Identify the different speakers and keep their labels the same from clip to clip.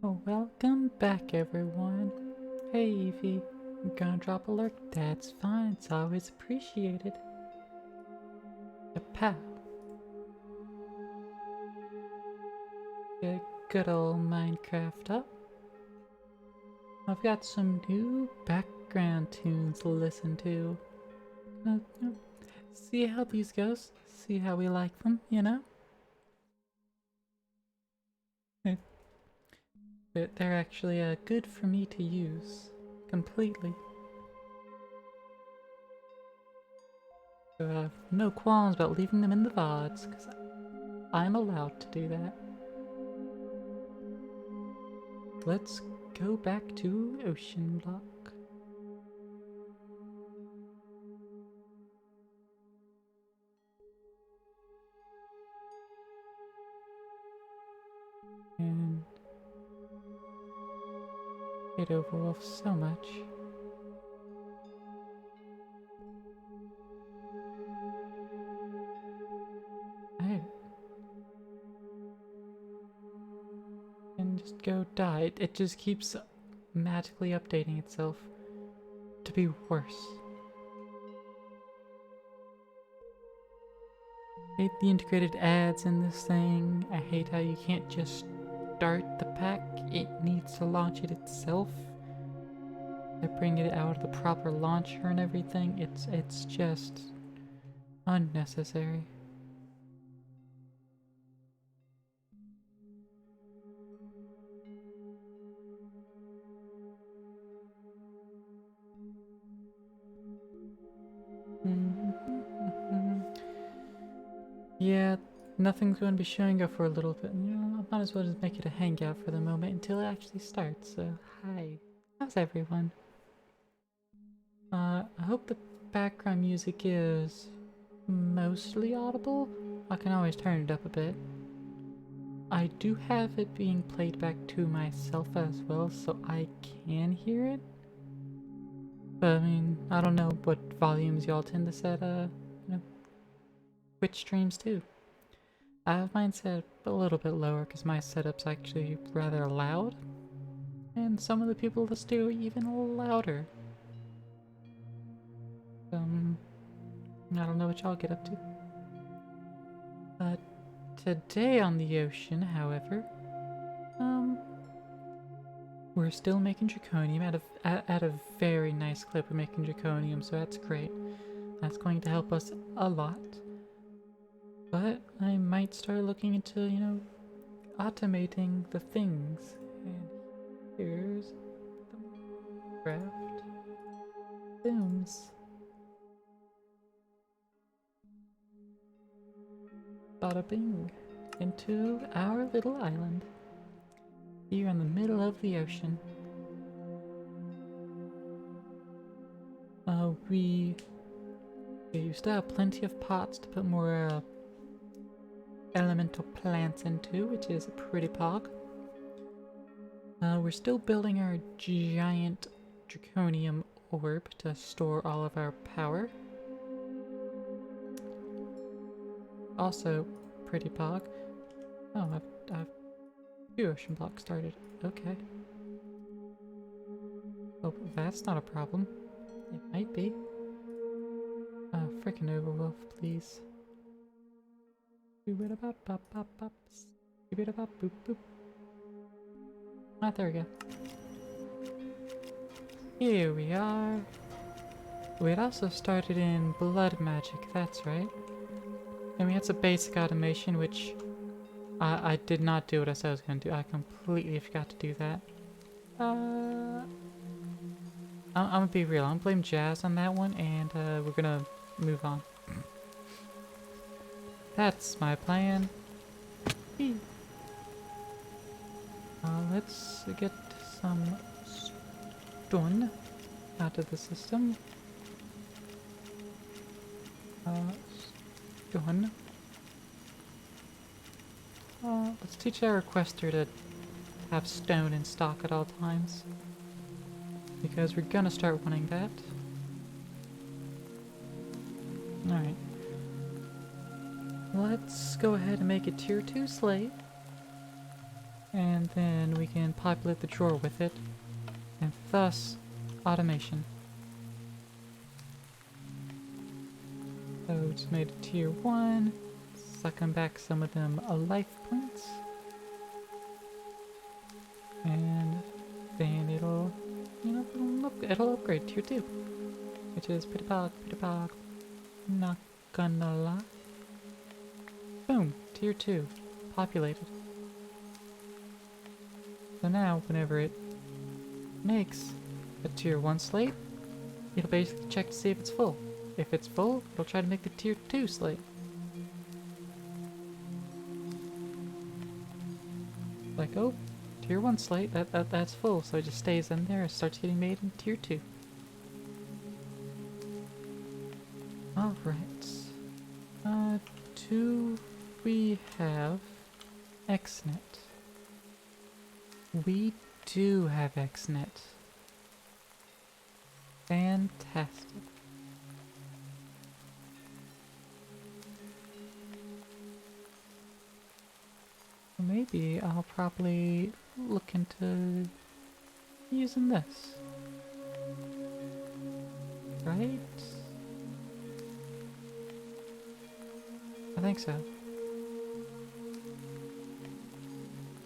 Speaker 1: Oh, welcome back, everyone. Hey, Evie. I'm gonna drop a lurk. That's fine. It's always appreciated. A pow. Good old Minecraft up. I've got some new background tunes to listen to. See how these goes. See how we like them, you know? They're actually good for me to use completely. So no qualms about leaving them in the VODs, because I'm allowed to do that. Let's go back to Oceanblock. And hate Overwolf so much. And just go die. It just keeps magically updating itself to be worse. I hate the integrated ads in this thing. I hate how you can't just start the pack. It needs to launch it itself. They bring it out of the proper launcher and everything. It's just unnecessary. Yeah, nothing's going to be showing up for a little bit. You know, I might as well just make it a hangout for the moment until it actually starts. So, hi. How's everyone? I hope the background music is mostly audible. I can always turn it up a bit. I do have it being played back to myself as well, so I can hear it. But I mean, I don't know what volumes y'all tend to set, Twitch streams too. I have mine set a little bit lower because my setup's actually rather loud. And some of the people that do even louder. I don't know what y'all get up to. Today on the ocean, however, we're still making draconium at a very nice clip. We're making draconium, so that's great. That's going to help us a lot. But I might start looking into, you know, automating the things. And here's the craft. Booms. Bada bing. Into our little island. Here in the middle of the ocean. You still have plenty of pots to put more elemental plants into, which is a pretty pog. We're still building our giant draconium orb to store all of our power. Also, pretty pog. Oh, I've 2 Oceanblock started. Okay. Oh, that's not a problem. It might be. Oh, frickin' Overwolf, please. Ah, there we go. Here we are. We had also started in blood magic, that's right. And we had some basic automation, which I did not do what I said I was going to do. I completely forgot to do that. I'm gonna be real. I'm gonna blame Jazz on that one, and we're gonna move on. That's my plan. Let's get some stone out of the system. Stone. Let's teach our requester to have stone in stock at all times. Because we're gonna start wanting that. Alright. Let's go ahead and make a tier 2 slave. And then we can populate the drawer with it, and thus automation. So just made a tier 1, sucking back some of them life points, and then it'll, you know, it'll upgrade tier 2, which is pretty pog, not gonna lie. Boom, tier 2, populated. So now, whenever it makes a tier 1 slate, it'll basically check to see if it's full. If it's full, it'll try to make the tier 2 slate. Like, oh, tier 1 slate, that's full, so it just stays in there and starts getting made in tier 2. Alright. Do we have XNet? We do have XNet. Fantastic. Maybe I'll probably look into using this. Right? I think so.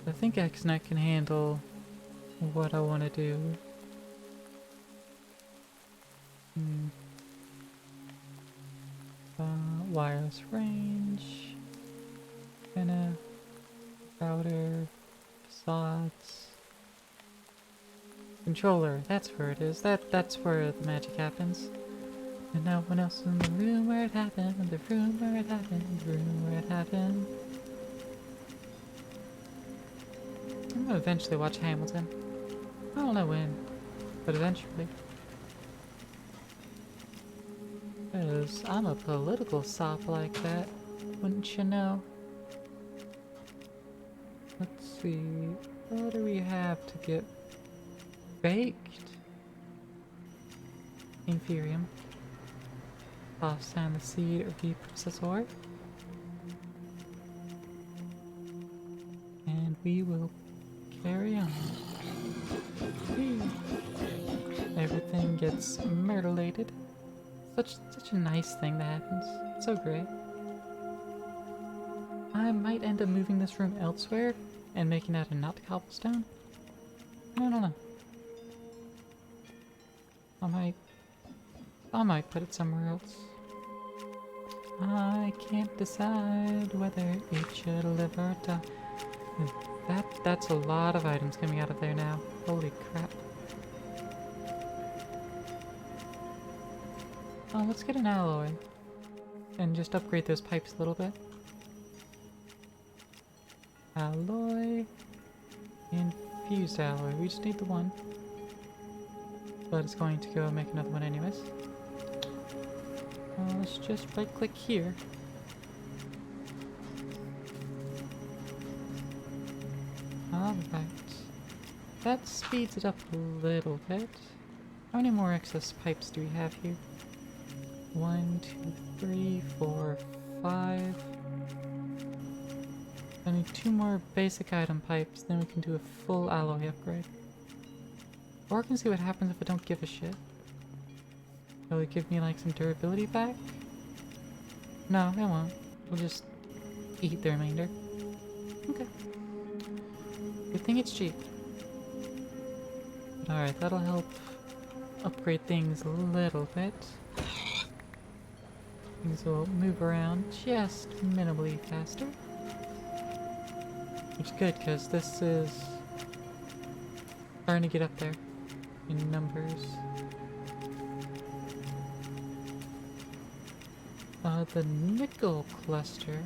Speaker 1: I think XNet can handle what I want to do. Wireless range, antenna, router, facades, controller. That's where it is. That's where the magic happens. And no one else in the room where it happened. The room where it happened. The room where it happened. I'm gonna eventually watch Hamilton. I don't know when, but eventually. Because I'm a political sop like that, wouldn't you know? Let's see, what do we have to get baked? Inferium. Toss down the seed or reprocessor. And we will carry on. Whee. Everything gets mutilated. Such a nice thing that happens. It's so great. I might end up moving this room elsewhere and making that a not cobblestone. I don't know. I might put it somewhere else. I can't decide whether it should live or die. That's a lot of items coming out of there now. Holy crap. Oh, let's get an alloy. And just upgrade those pipes a little bit. Alloy. Infused alloy. We just need the one. But it's going to go make another one anyways. Let's just right click here. Alright. That speeds it up a little bit. How many more excess pipes do we have here? 1, 2, 3, 4, 5. I need 2 more basic item pipes, then we can do a full alloy upgrade. Or I can see what happens if I don't give a shit. Will it give me like some durability back? No, it won't. We'll just eat the remainder. Okay. Good thing it's cheap. Alright, that'll help upgrade things a little bit. Things will move around just minimally faster. Which is good, because this is starting to get up there in numbers. The nickel cluster.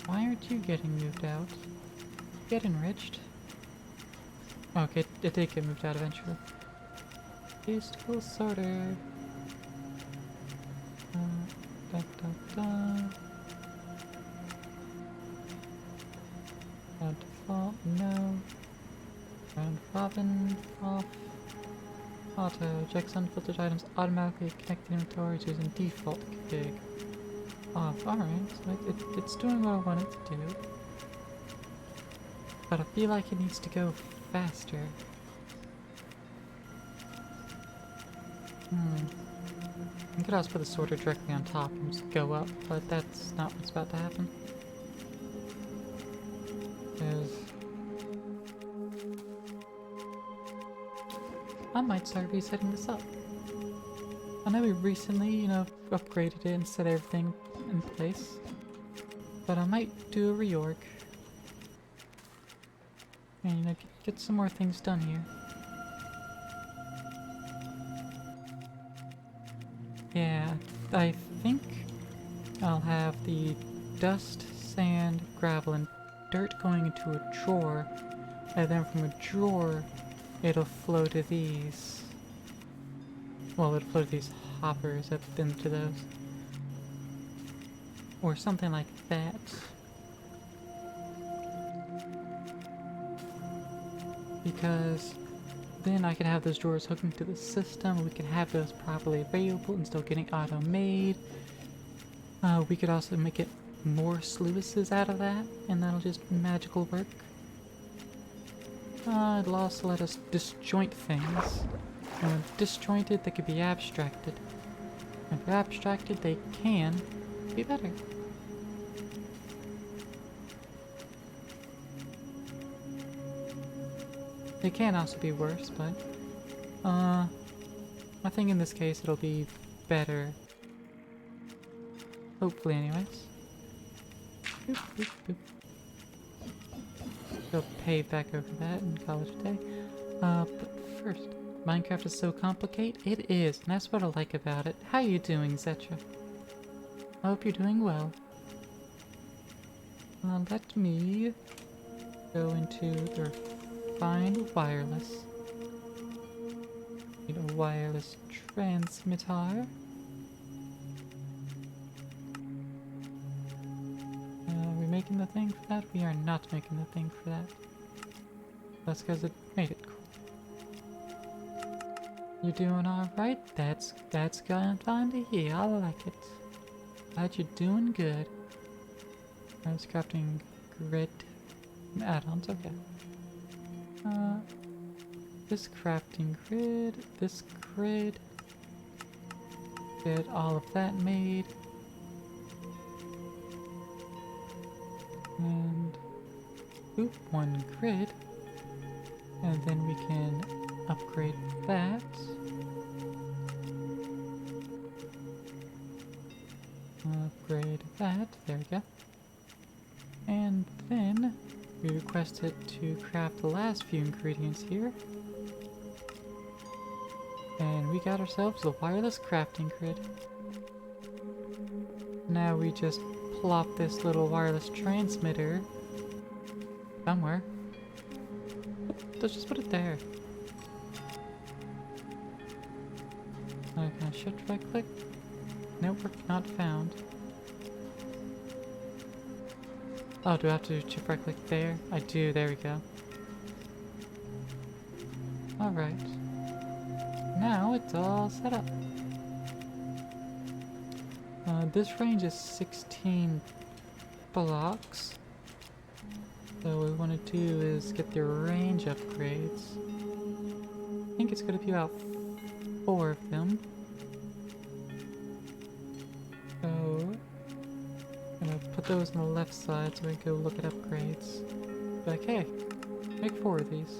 Speaker 1: Why aren't you getting moved out? Get enriched. Okay, it did get moved out eventually. Tasteful sorter. Default, no. Round robin, off. Auto, checks unfiltered items automatically connect inventories using default config. Off, alright, so it's doing what I want it to do. But I feel like it needs to go faster. I could also put the sorter directly on top and just go up, but that's not what's about to happen. Because I might start resetting this up. I know we recently, you know, upgraded it and set everything in place, but I might do a reorg and, you know, get some more things done here. Yeah, I think I'll have the dust, sand, gravel, and dirt going into a drawer, and then from a drawer it'll flow to these. Well, it'll flow to these hoppers up into those. Or something like that. Because then I can have those drawers hooked into the system, we can have those properly available and still getting auto-made. We could also make it more sluices out of that, and that'll just magical work. It'll also let us disjoint things. And when disjointed, they could be abstracted. If they're abstracted, they can be better. They can also be worse, but I think in this case it'll be better. Hopefully, anyways. Boop, boop, boop. Go pave back over that and call it a day. But first, Minecraft is so complicated? It is, and that's what I like about it. How you doing, Zetra? I hope you're doing well. Let me go into the refined wireless. Need a wireless transmitter. Are we making the thing for that? We are not making the thing for that. That's because it made it cool. You doing alright? That's fine to hear. I like it. Glad you're doing good. I was crafting grid add-ons, okay. This crafting grid, this grid. Get all of that made. And oop, one grid. And then we can upgrade that. Upgrade that, there we go. And then we request it to craft the last few ingredients here. And we got ourselves a wireless crafting grid. Now we just plop this little wireless transmitter somewhere. Let's just put it there. Can I shift right click? Network not found. Oh, do I have to shift right click there? I do, there we go. Alright. Now it's all set up. This range is 16 blocks. So what we want to do is get the range upgrades. I think it's going to be about 4 of them. So I'm going to put those on the left side so we can go look at upgrades. Be like, hey, make 4 of these.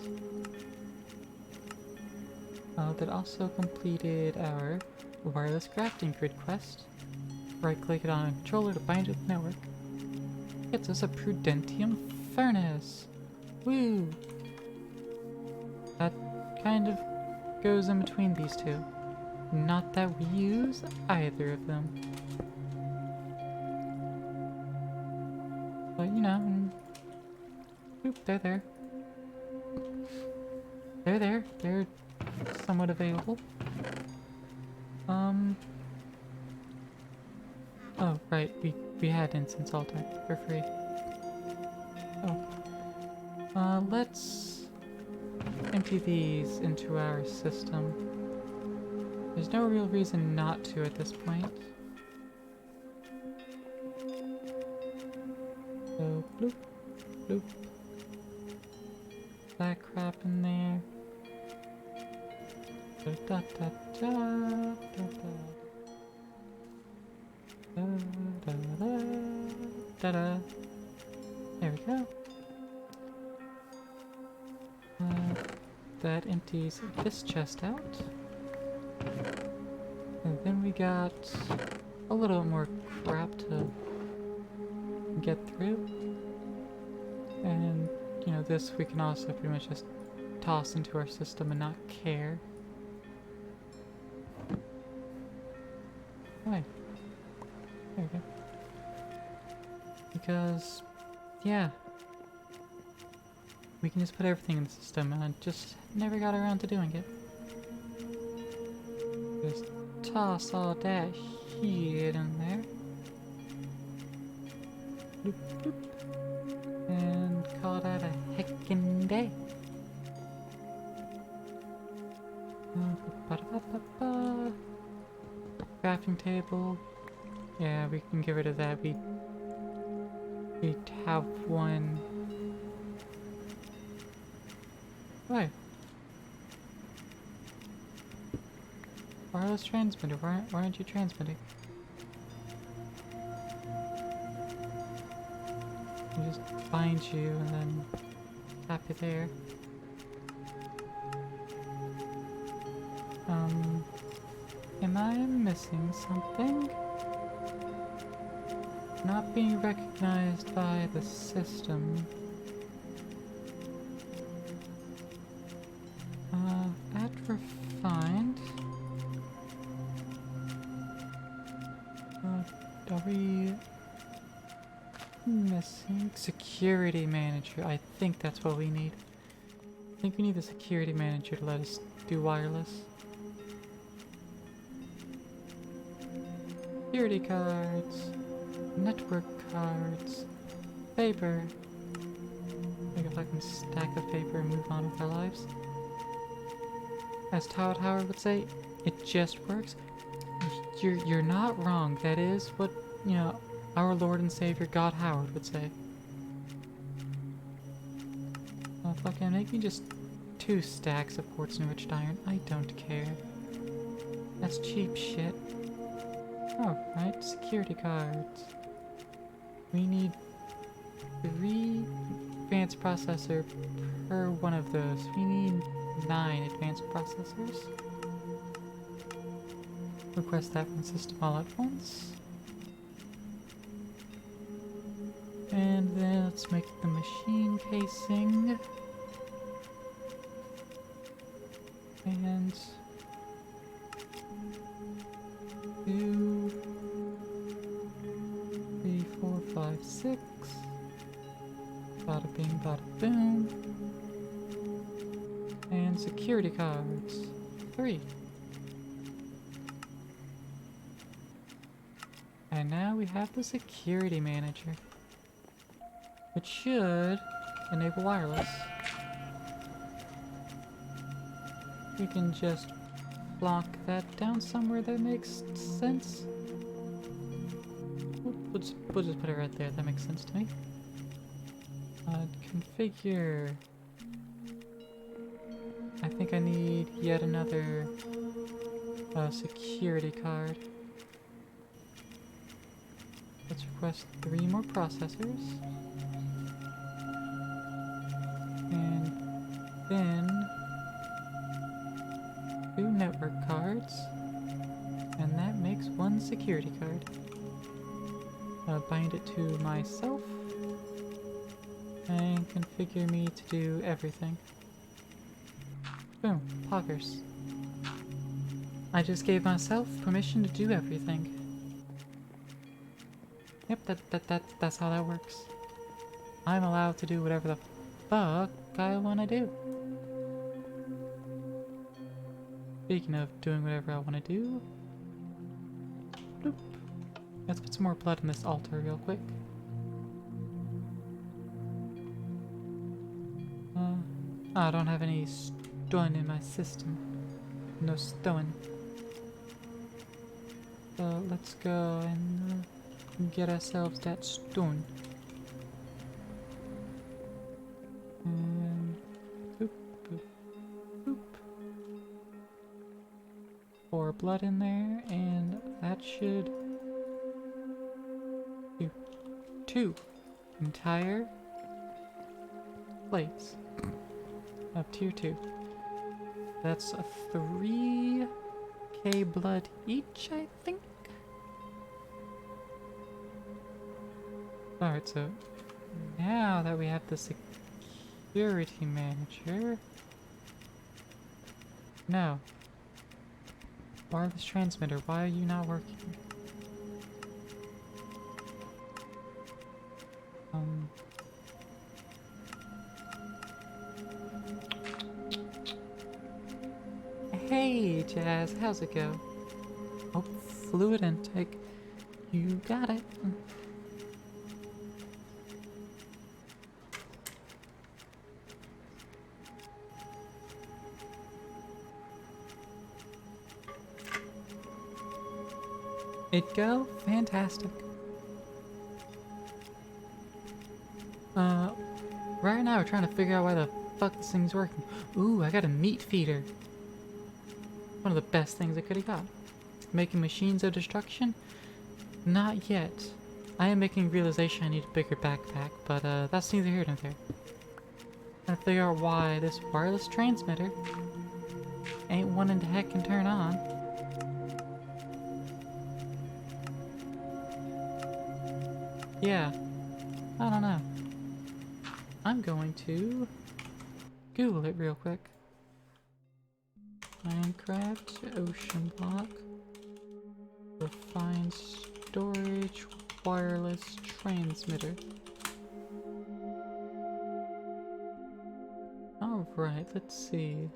Speaker 1: That also completed our wireless crafting grid quest. Right click it on a controller to bind it with the network. Gets us a Prudentium furnace. Woo! That kind of goes in between these two. Not that we use either of them. But you know, oop, they're there. They're there. They're somewhat available. Oh, right, we had incense altar for free. Oh. Let's empty these into our system. There's no real reason not to at this point. So, bloop, bloop. that crap in there. Da, da, da, da, da, da. Da, da, da, da. There we go. That empties this chest out. And then we got a little more crap to get through. And, you know, this we can also pretty much just toss into our system and not care. Why? There we go. Because, yeah. We can just put everything in the system, and I just never got around to doing it. Just toss all that shit in there. Doop, doop. And call that a heckin' day. Ba-da-ba-ba-ba. Crafting table. Yeah, we can get rid of that. We have one. Why? Wireless transmitter. Why aren't you transmitting? You just find you and then tap it there. Am I missing something? Not being recognized by the system. Add refined. Are we missing security manager? I think that's what we need. I think we need the security manager to let us do wireless. Security cards, network cards, paper. Make a fucking stack of paper and move on with our lives. As Todd Howard would say, it just works. You're not wrong. That is what, you know, our Lord and Savior God Howard would say. Oh, fucking make me just 2 stacks of quartz enriched iron. I don't care. That's cheap shit. Oh, right, security cards. We need 3 advanced processor per one of those. We need 9 advanced processors. Request that from system all at once. And then let's make the machine casing. And 2, 3, 4, 5, 6. Bada bing, bada boom. And security cards. 3. And now we have the security manager, which should enable wireless. We can just block that down somewhere that makes sense. We'll just put it right there. That makes sense to me. Configure. I think I need yet another security card. Let's request 3 more processors. And then 2 network cards. And that makes 1 security card. Bind it to myself. And configure me to do everything. Boom, poggers. I just gave myself permission to do everything. Yep, that's how that works. I'm allowed to do whatever the fuck I want to do. Speaking of doing whatever I want to do, bloop. Let's put some more blood in this altar real quick. I don't have any stone in my system. No stone. So let's go and get ourselves that stone. And pour blood in there, and that should do 2 entire plates of tier 2. That's a 3k blood each, I think. Alright, so now that we have the security manager... No. Wireless transmitter, why are you not working? Hey, Jazz, how's it go? Oh, fluid intake. You got it. It go? Fantastic. Right now we're trying to figure out why the fuck this thing's working. Ooh, I got a meat feeder. One of the best things I could have got. Making machines of destruction? Not yet. I am making realization I need a bigger backpack, but that's neither here nor there. Trying to figure out why this wireless transmitter ain't wanting to heckin' turn on. Yeah, I don't know. I'm going to Google it real quick. Minecraft Oceanblock refined storage wireless transmitter. Alright, let's see.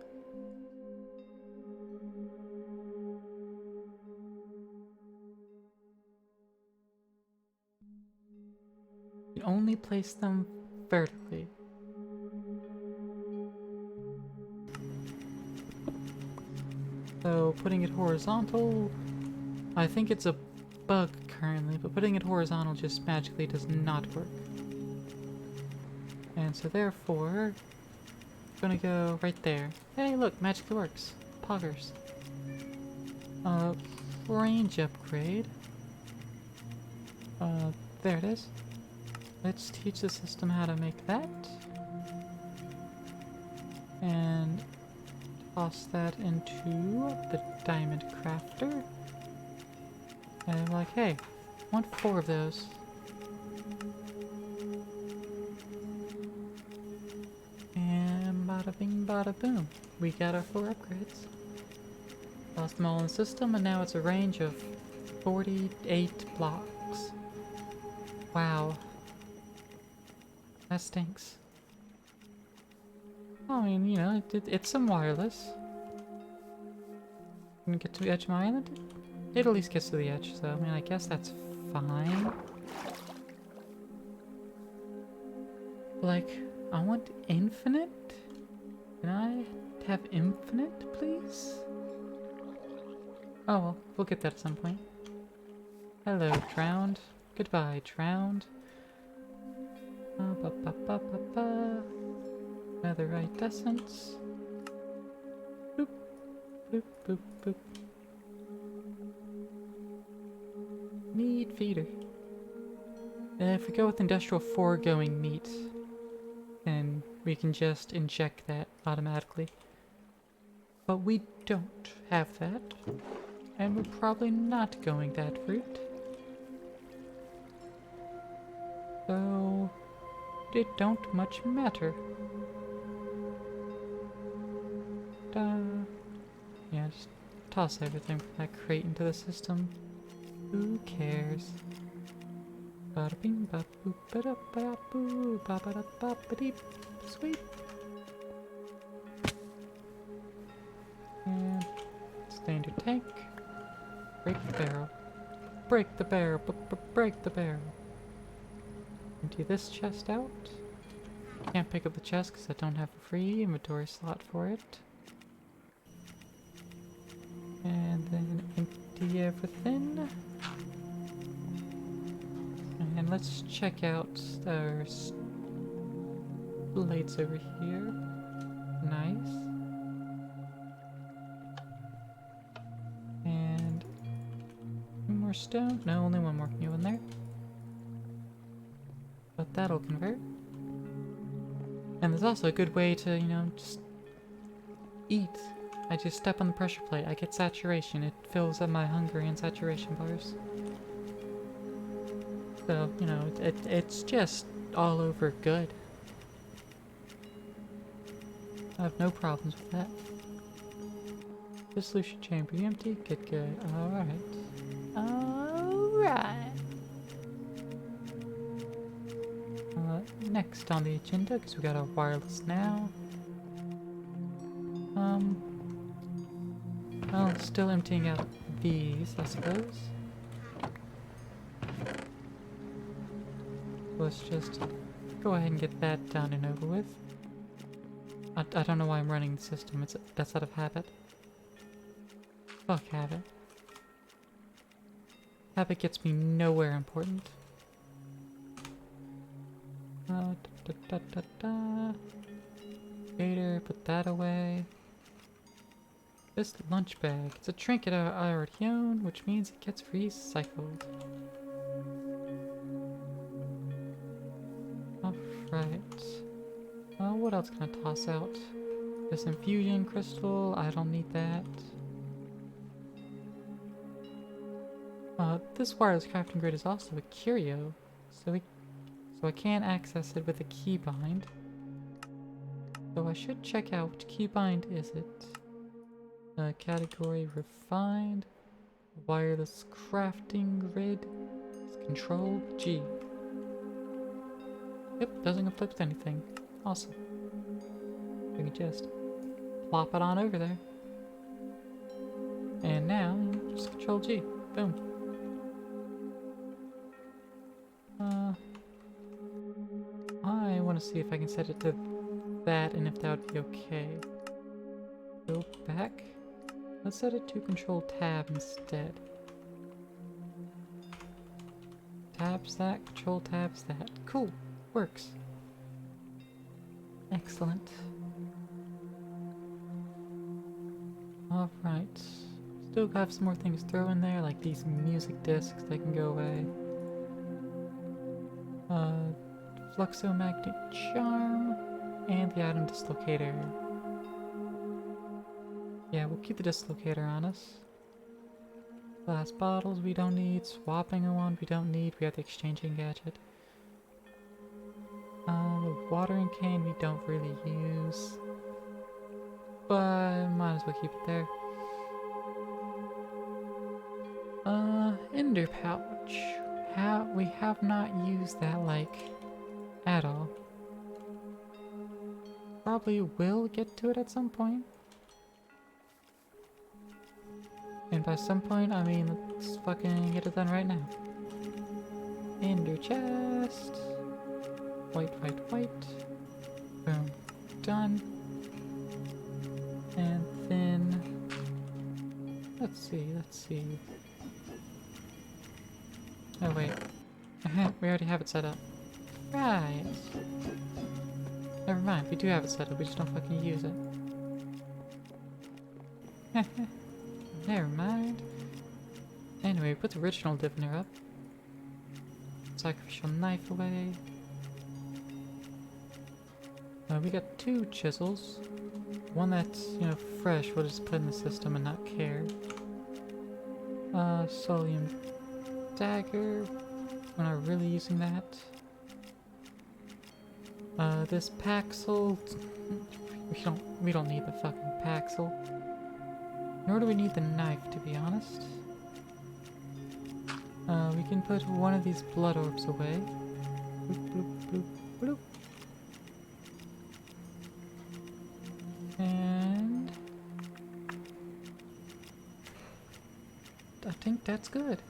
Speaker 1: You only place them vertically. So putting it horizontal, I think it's a bug currently, but putting it horizontal just magically does not work. And so therefore, I'm gonna go right there. Hey look, magically works. Poggers. Range upgrade. There it is. Let's teach the system how to make that. And toss that into the diamond crafter. And I'm like, hey, I want 4 of those. And bada bing bada boom. We got our 4 upgrades. Lost them all in the system, and now it's a range of 48 blocks. Wow. That stinks. I mean, you know, it's some wireless. Can you get to the edge of my island? It at least gets to the edge, so I mean, I guess that's fine. Like, I want infinite? Can I have infinite, please? Oh well, we'll get that at some point. Hello, drowned. Goodbye, drowned. Netherite essence. Boop, boop, boop, boop. Meat feeder. If we go with industrial foregoing meat, then we can just inject that automatically. But we don't have that, and we're probably not going that route. So it don't much matter. Yeah, just toss everything from that crate into the system. Who cares? Bada bing ba boop ba ba boo ba ba ba ba deep. Sweet. And standard tank. Break the barrel. Break the barrel. Break the barrel. Empty this chest out. Can't pick up the chest because I don't have a free inventory slot for it. And then empty everything. And let's check out our blades over here. Nice. more stone? No, only one more new in there. But that'll convert. And there's also a good way to, you know, just eat. I just step on the pressure plate. I get saturation. It fills up my hunger and saturation bars. So, you know, it's just all over good. I have no problems with that. Dissolution chamber, you empty? Good, good. Alright. Alright. Next on the agenda, because we got our wireless now. Well, still emptying out these, I suppose. Let's just go ahead and get that done and over with. I don't know why I'm running the system. That's out of habit. Fuck habit. Habit gets me nowhere important. Gator, put that away. This lunch bag. It's a trinket I already own, which means it gets recycled. Alright. What else can I toss out? This infusion crystal, I don't need that. This wireless crafting grid is also a curio, so I can access it with a keybind. So I should check out which keybind is it. Category refined, wireless crafting grid, Control G. Yep, doesn't conflict with anything. Awesome. We can just plop it on over there. And now, just Control G. Boom. I want to see if I can set it to that and if that would be okay. Go back. Let's set it to Control Tab instead. Tabs that, Control Tabs that. Cool. Works. Excellent. Alright. Still have some more things to throw in there, like these music discs that can go away. Fluxomagnet Charm, and the item dislocator. Yeah, we'll keep the dislocator on us. Glass bottles we don't need, swapping one we don't need, we have the exchanging gadget. The watering can we don't really use, but might as well keep it there. Ender pouch. We have not used that, like, at all. Probably will get to it at some point. And by some point, I mean let's fucking get it done right now. Ender chest. White, white, white. Boom. Done. And then... Let's see. Oh wait. We already have it set up. Right. Never mind, we do have it set up, we just don't fucking use it. Never mind. Anyway, put the original diviner up. Sacrificial knife away. We got 2 chisels. One that's, you know, fresh, we'll just put in the system and not care. Solium dagger. We're not really using that. This Paxel. We don't need the fucking Paxel. Nor do we need the knife, to be honest. We can put one of these blood orbs away. Bloop, bloop, bloop, bloop. And I think that's good.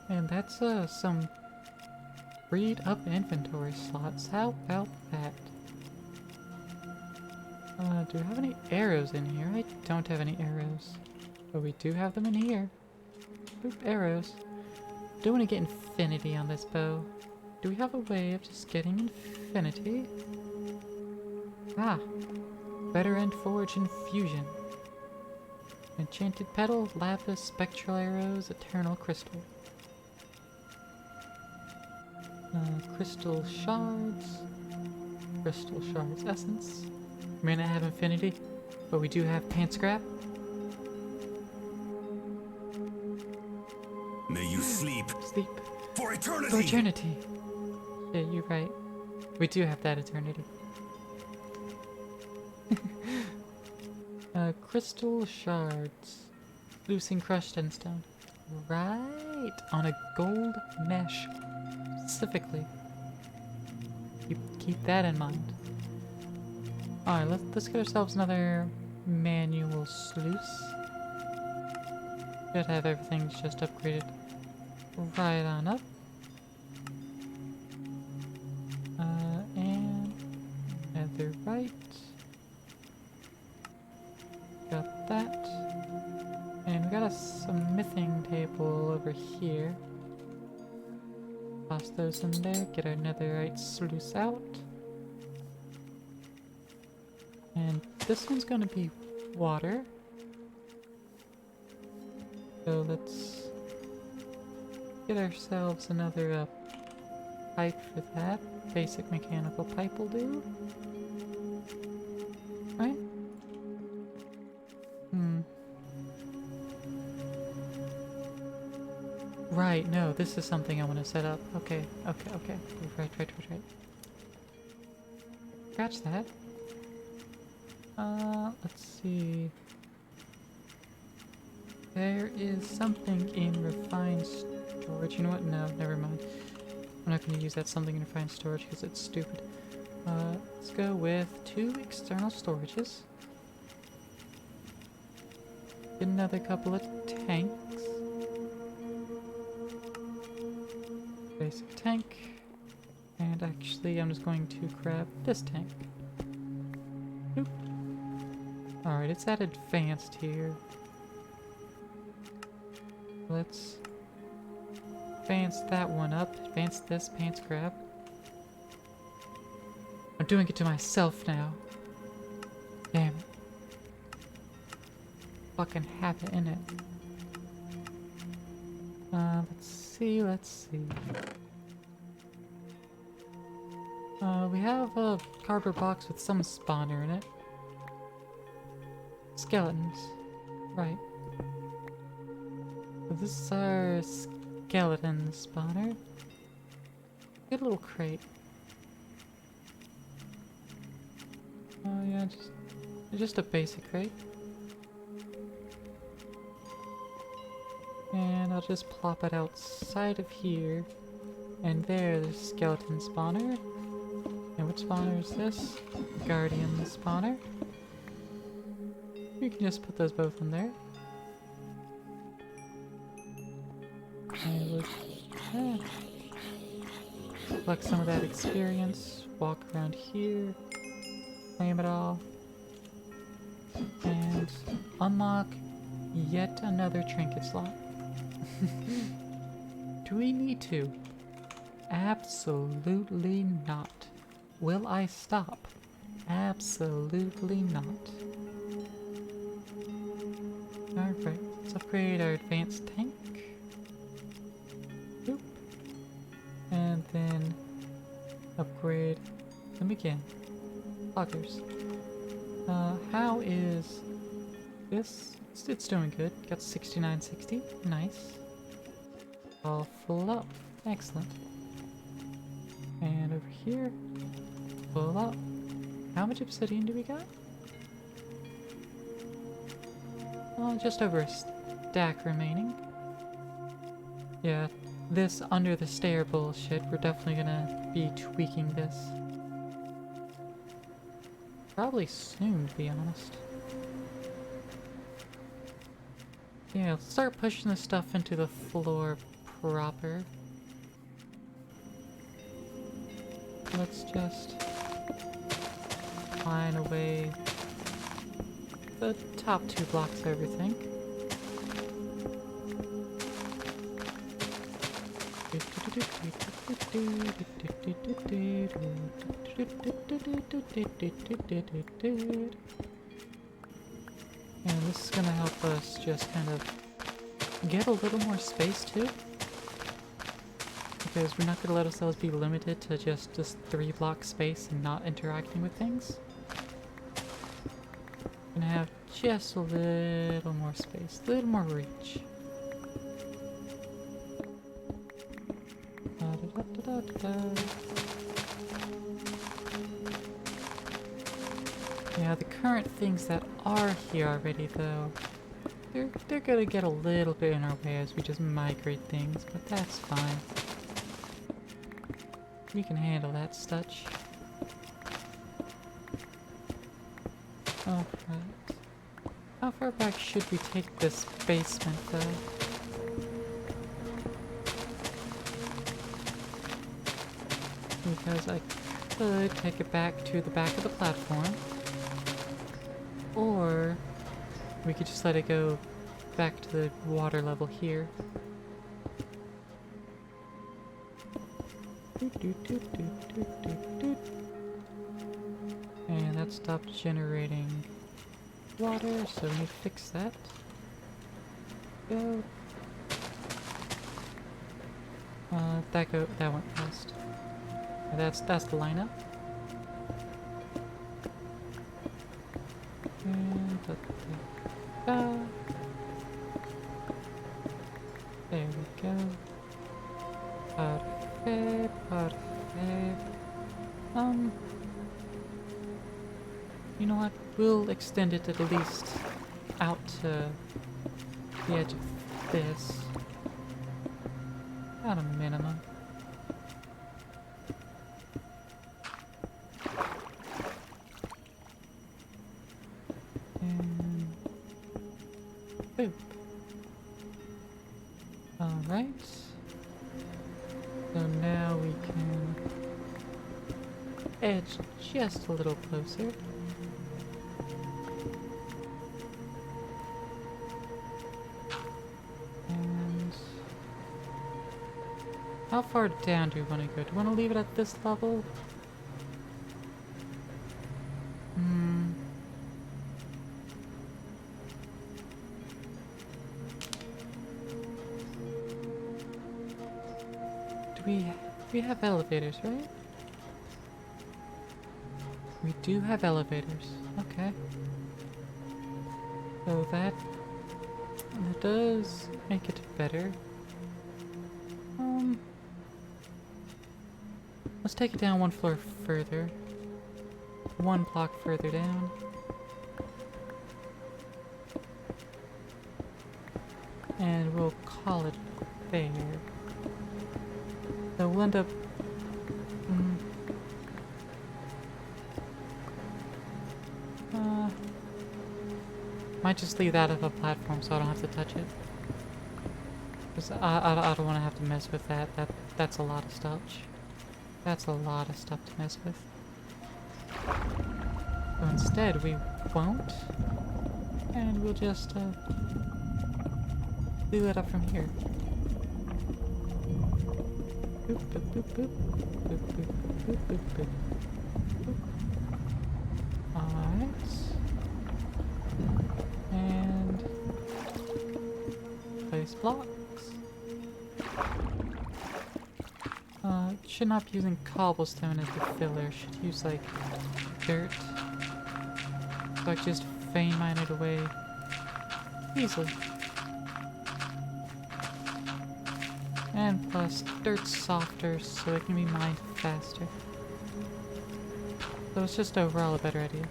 Speaker 1: And that's some freed up inventory slots. How about that? Do we have any arrows in here? I don't have any arrows. But we do have them in here. Boop, arrows. Do want to get infinity on this bow. Do we have a way of just getting infinity? Ah. Better end forge infusion. Enchanted petal, lapis, spectral arrows, eternal crystal. Crystal shards. Crystal shards essence. We may not have infinity, but we do have paint scrap.
Speaker 2: May you sleep
Speaker 1: Sleep
Speaker 2: for eternity.
Speaker 1: for eternity. Yeah, you're right. We do have that eternity. Crystal shards. Loosing crushed endstone. Right. On a gold mesh. Specifically. Keep that in mind. Alright, let's get ourselves another manual sluice. Should have everything just upgraded right on up. And netherite. Got that. And we got a smithing table over here. Toss those in there, get our netherite sluice out. And this one's gonna be water. So let's get ourselves another pipe for that. Basic mechanical pipe will do. Right? Right, no, this is something I want to set up. Okay. Right. Scratch that. Let's see. There is something in refined storage. You know what? No, never mind. I'm not going to use that something in refined storage because it's stupid. Let's go with 2 external storages. Get another couple of tanks. Basic tank. And actually, I'm just going to grab this tank. Boop. Alright, it's at advanced here. Let's advance that one up. Advance this pants grab. I'm doing it to myself now. Damn it. Fucking have it in it. Let's see. We have a cardboard box with some spawner in it. Skeletons. Right. So this is our skeleton spawner. Get a little crate. Oh yeah, just a basic crate. And I'll just plop it outside of here. And there's a skeleton spawner. And which spawner is this? Guardian spawner. You can just put those both in there. And we'll collect some of that experience. Walk around here. Claim it all. And unlock yet another trinket slot. Do we need to? Absolutely not. Will I stop? Absolutely not. Alright, let's upgrade our advanced tank. Boop. And then upgrade them again. Lockers. How is this? It's doing good. Got 6960. Nice. All full up. Excellent. And over here, full up. How much obsidian do we got? Just over a stack remaining. Yeah, this under the stair bullshit, we're definitely gonna be tweaking this. Probably soon, to be honest. Yeah, let's start pushing this stuff into the floor proper. Let's just line away the top 2 blocks of everything. And this is gonna help us just kind of get a little more space too. because we're not gonna let ourselves be limited to just this 3-block space and not interacting with things. We're gonna have just a little more space, a little more reach. Yeah, the current things that are here already, though, they're gonna get a little bit in our way as we just migrate things, but that's fine. We can handle that, Stutch. Alright. How far back should we take this basement, though? Because I could take it back to the back of the platform. Or we could just let it go back to the water level here. And that stopped generating water, so we need to fix that. Go. That went fast. That's the lineup. And there we go. Perfect, perfect. You know what? We'll extend it at least out to the edge of this. At a minimum. And boop. Alright. So now we can edge just a little closer. And how far down do we want to go? Do we want to leave it at this level? We have elevators, right? We do have elevators. Okay. So that does make it better. Let's take it down one floor further. One block further down. And we'll call it there. So we'll end up... might just leave that as a platform so I don't have to touch it. Because I don't want to have to mess with that. That's a lot of stuff. That's a lot of stuff to mess with. So instead we won't. And we'll just do it up from here. Boop, boop, boop, boop. Boop, boop, boop, boop, boop, boop. Alright. And place blocks. Should not be using cobblestone as the filler. Should use like dirt. So I can just vein mine it away easily. And plus, dirt's softer, so it can be mined faster. So it's just overall a better idea.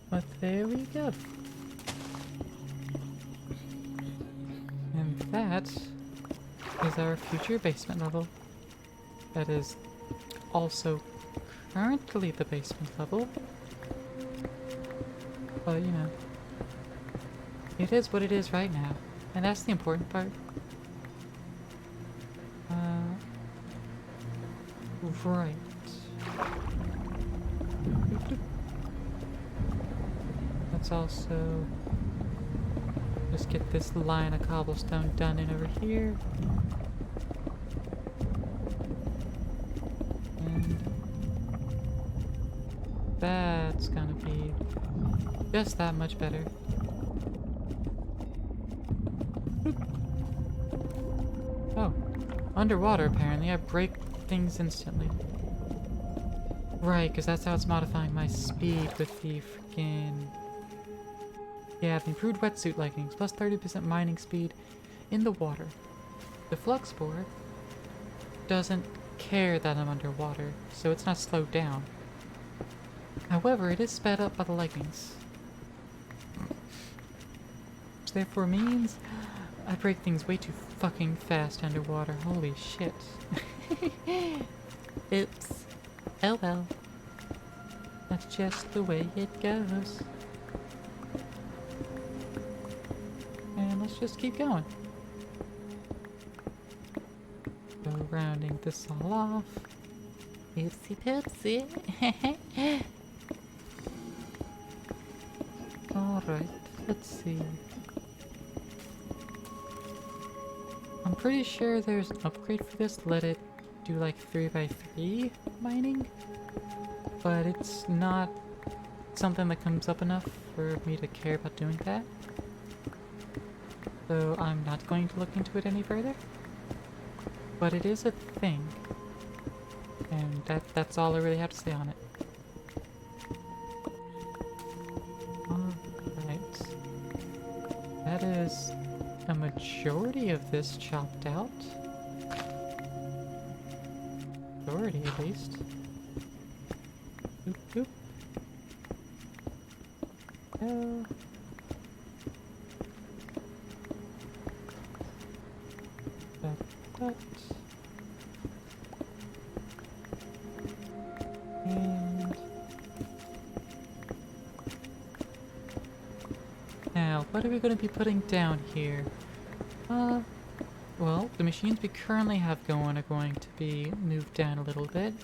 Speaker 1: But there we go. And that is our future basement level. That is also currently the basement level. But, you know, it is what it is right now. And that's the important part. Right. Let's also just get this line of cobblestone done in over here. And that's gonna be just that much better. Underwater, apparently, I break things instantly. Right, because that's how it's modifying my speed with the freaking... Yeah, the improved wetsuit leggings, plus 30% mining speed in the water. The flux spore doesn't care that I'm underwater, so it's not slowed down. However, it is sped up by the leggings. Which therefore means I break things way too fucking fast underwater. Holy shit. Oops. Oh well. That's just the way it goes. And let's just keep going. So rounding this all off. Oopsie poopsie. Alright, let's see. I'm pretty sure there's an upgrade for this. Let it do like 3x3 mining. But it's not something that comes up enough for me to care about doing that. So I'm not going to look into it any further. But it is a thing. And that's all I really have to say on it. Alright. That is a majority of this chopped out. Majority at least. Boop boop. Oh. That. And now, what are we going to be putting down here? Well, the machines we currently have going are going to be moved down a little bit.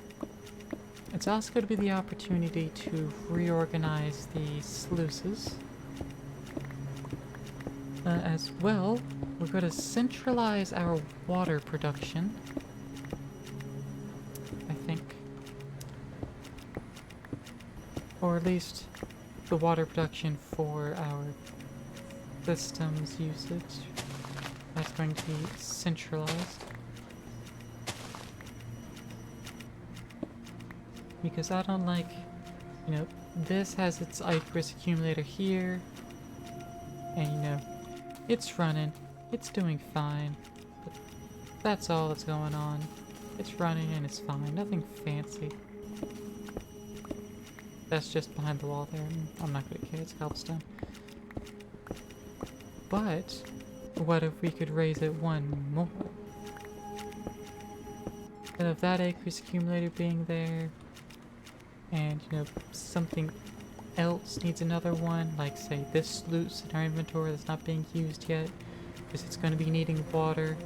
Speaker 1: It's also going to be the opportunity to reorganize the sluices. As well, we're going to centralize our water production. I think. Or at least the water production for our system's usage. That's going to be centralized. Because I don't like, you know, this has its Icarus accumulator here. And you know, it's running, it's doing fine. But that's all that's going on. It's running and it's fine, nothing fancy. That's just behind the wall there. I'm not gonna care, it's cobblestone. But what if we could raise it one more? Instead of that Icarus accumulator being there, and you know, something else needs another one, like say this sluice in our inventory that's not being used yet, because it's going to be needing water.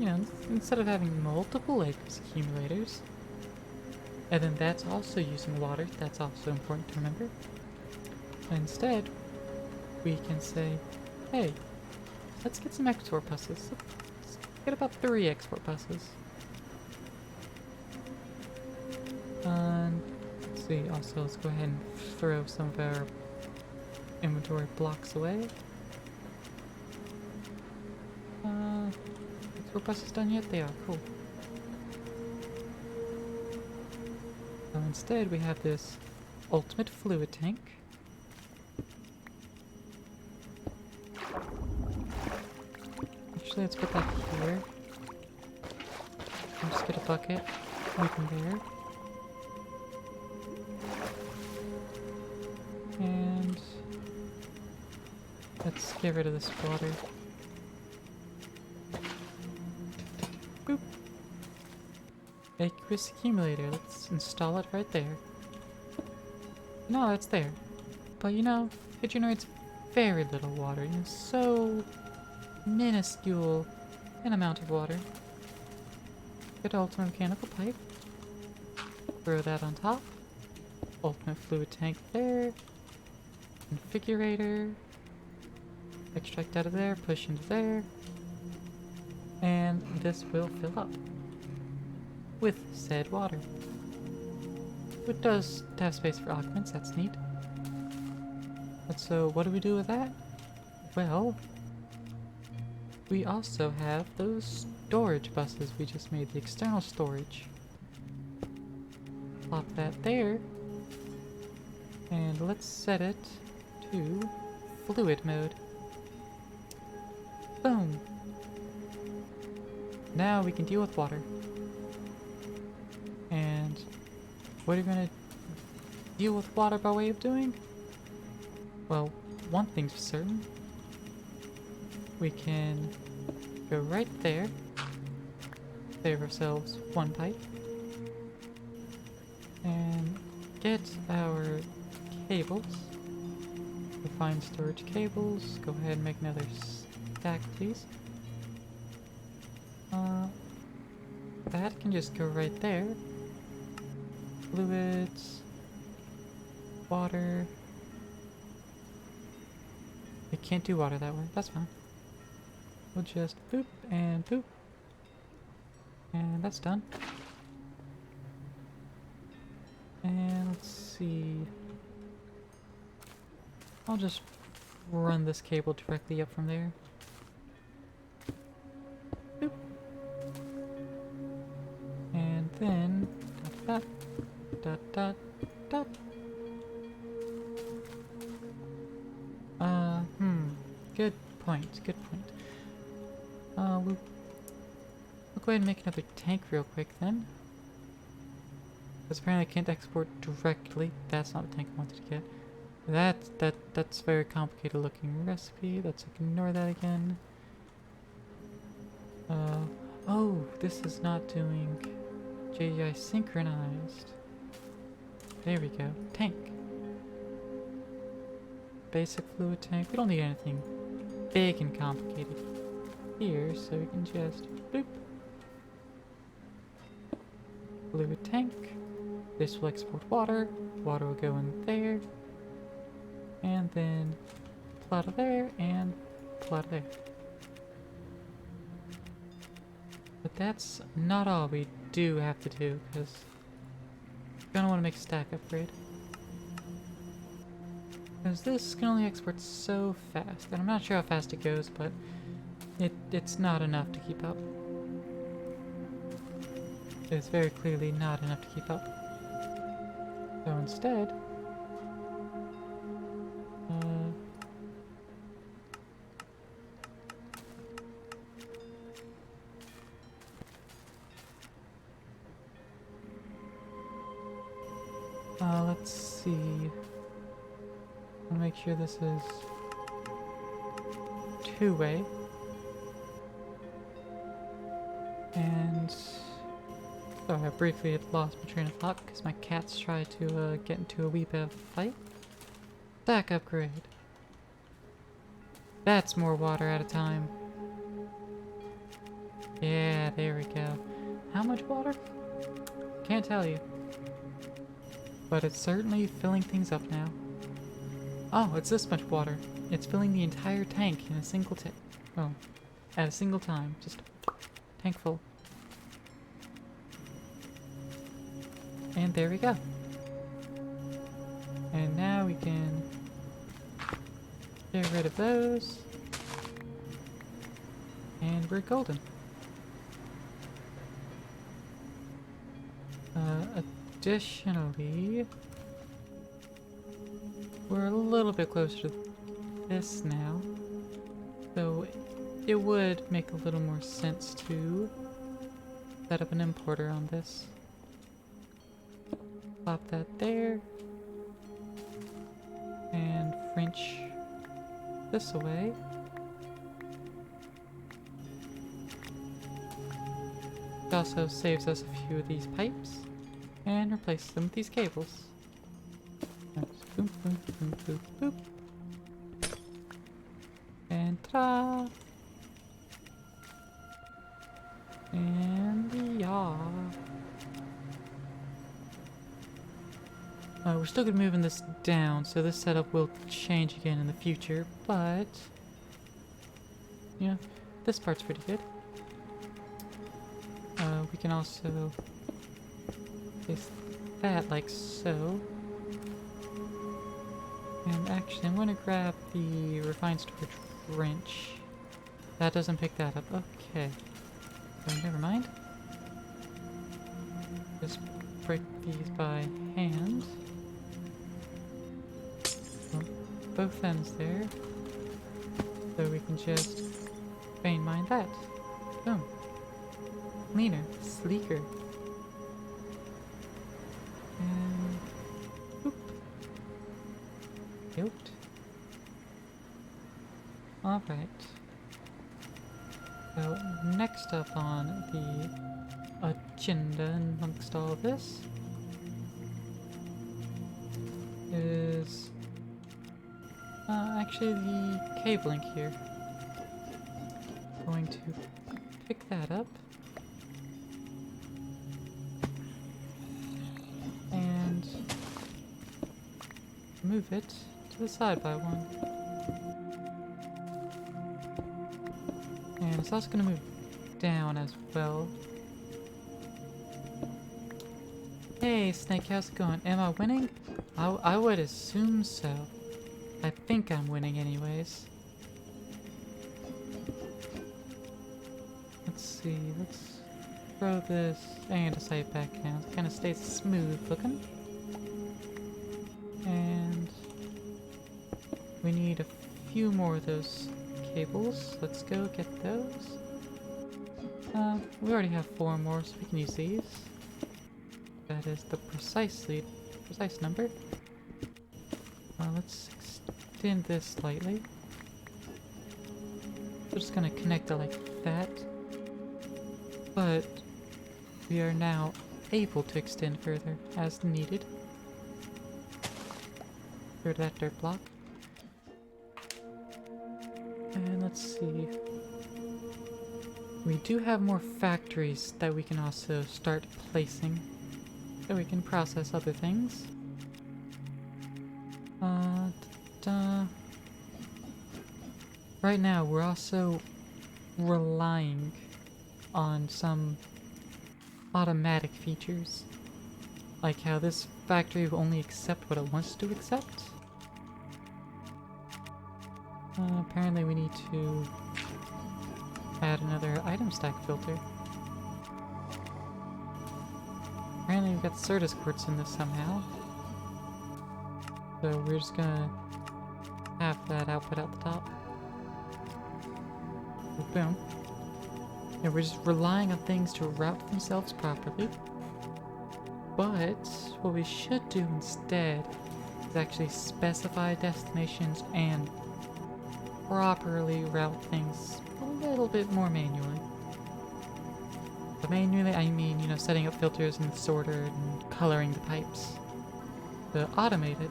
Speaker 1: You know, instead of having multiple Icarus accumulators, and then that's also using water, that's also important to remember. Instead, we can say, hey, let's get some export buses. Let's get about 3 export buses. Let's see, also let's go ahead and throw some of our inventory blocks away. Export buses done yet? They are, cool. So instead we have this ultimate fluid tank. Actually, let's put that here. I'll just get a bucket, leave them there. And let's get rid of this water. Boop. Icarus accumulator, let's install it right there. No, it's there. But you know, it generates very little water. You know, so minuscule an amount of water. Get ultimate mechanical pipe. Throw that on top. Ultimate fluid tank there. Configurator. Extract out of there, push into there. And this will fill up with said water. It does have space for augments, that's neat. But so what do we do with that? Well, we also have those storage buses we just made, the external storage. Plop that there. And let's set it to fluid mode. Boom. Now we can deal with water. And what are we gonna deal with water by way of doing? Well, one thing's for certain. We can go right there, save ourselves one pipe, and get our cables, refined storage cables. Go ahead and make another stack, please. That can just go right there. Fluids, water. We can't do water that way, that's fine. We'll just boop and boop. And that's done. And let's see. I'll just run this cable directly up from there. Boop. And then dot dot dot dot. Good point, good point. We'll go ahead and make another tank real quick then. Because apparently I can't export directly. That's not the tank I wanted to get. That's very complicated looking recipe. Let's ignore that again. Oh, this is not doing JDI synchronized. There we go. Tank. Basic fluid tank. We don't need anything big and complicated here, so we can just boop. Fluid tank. This will export water. Water will go in there. And then pull out of there and pull out of there. But that's not all we do have to do, because we're gonna want to make a stack upgrade. Because this can only export so fast, and I'm not sure how fast it goes, but it's not enough to keep up. It's very clearly not enough to keep up. So instead, let's see. I'll make sure this is two-way. And sorry, I briefly had lost my train of thought because my cats tried to get into a wee bit of a fight. Stack upgrade. That's more water at a time. Yeah, there we go. How much water? Can't tell you. But it's certainly filling things up now. Oh, it's this much water. It's filling the entire tank in a single at a single time. Just tank full. And there we go. And now we can get rid of those. And we're golden. Additionally, we're a little bit closer to this now, so it would make a little more sense to set up an importer on this. Plop that there, and French this away. It also saves us a few of these pipes, and replaces them with these cables. Boop, boop, boop, boop, boop. And ta-da! And yeah. We're still gonna be moving this down, so this setup will change again in the future, but you know, this part's pretty good. We can also place that like so. And actually, I'm going to grab the refined storage wrench That doesn't pick that up. Okay. So never mind. Just break these by hand. Well, both ends there. So we can just vein mine that. Boom. Cleaner, sleeker. And boop. Yoked. Alright. So next up on the agenda amongst all this is actually the cabling here. Going to pick that up and move it to the side by one. And it's also going to move down as well. Hey Snake, how's it going? Am I winning? I would assume so. I think I'm winning anyways. Let's see, let's throw this andesite back down. It kind of stays smooth looking. And we need a few more of those cables. Let's go get those. We already have 4 more, so we can use these. That is the precise number. Let's extend this slightly. We're just gonna connect it like that. But we are now able to extend further as needed. Through that dirt block. And let's see. We do have more factories that we can also start placing. So we can process other things. Right now, we're also relying on some automatic features. Like how this factory will only accept what it wants to accept. Apparently we need to add another item stack filter. Apparently we've got Certus quartz in this somehow. So we're just gonna have that output out the top. Boom. And we're just relying on things to route themselves properly. But what we should do instead is actually specify destinations and properly route things a little bit more manually. But manually, I mean, you know, setting up filters and sorter and coloring the pipes. The automated,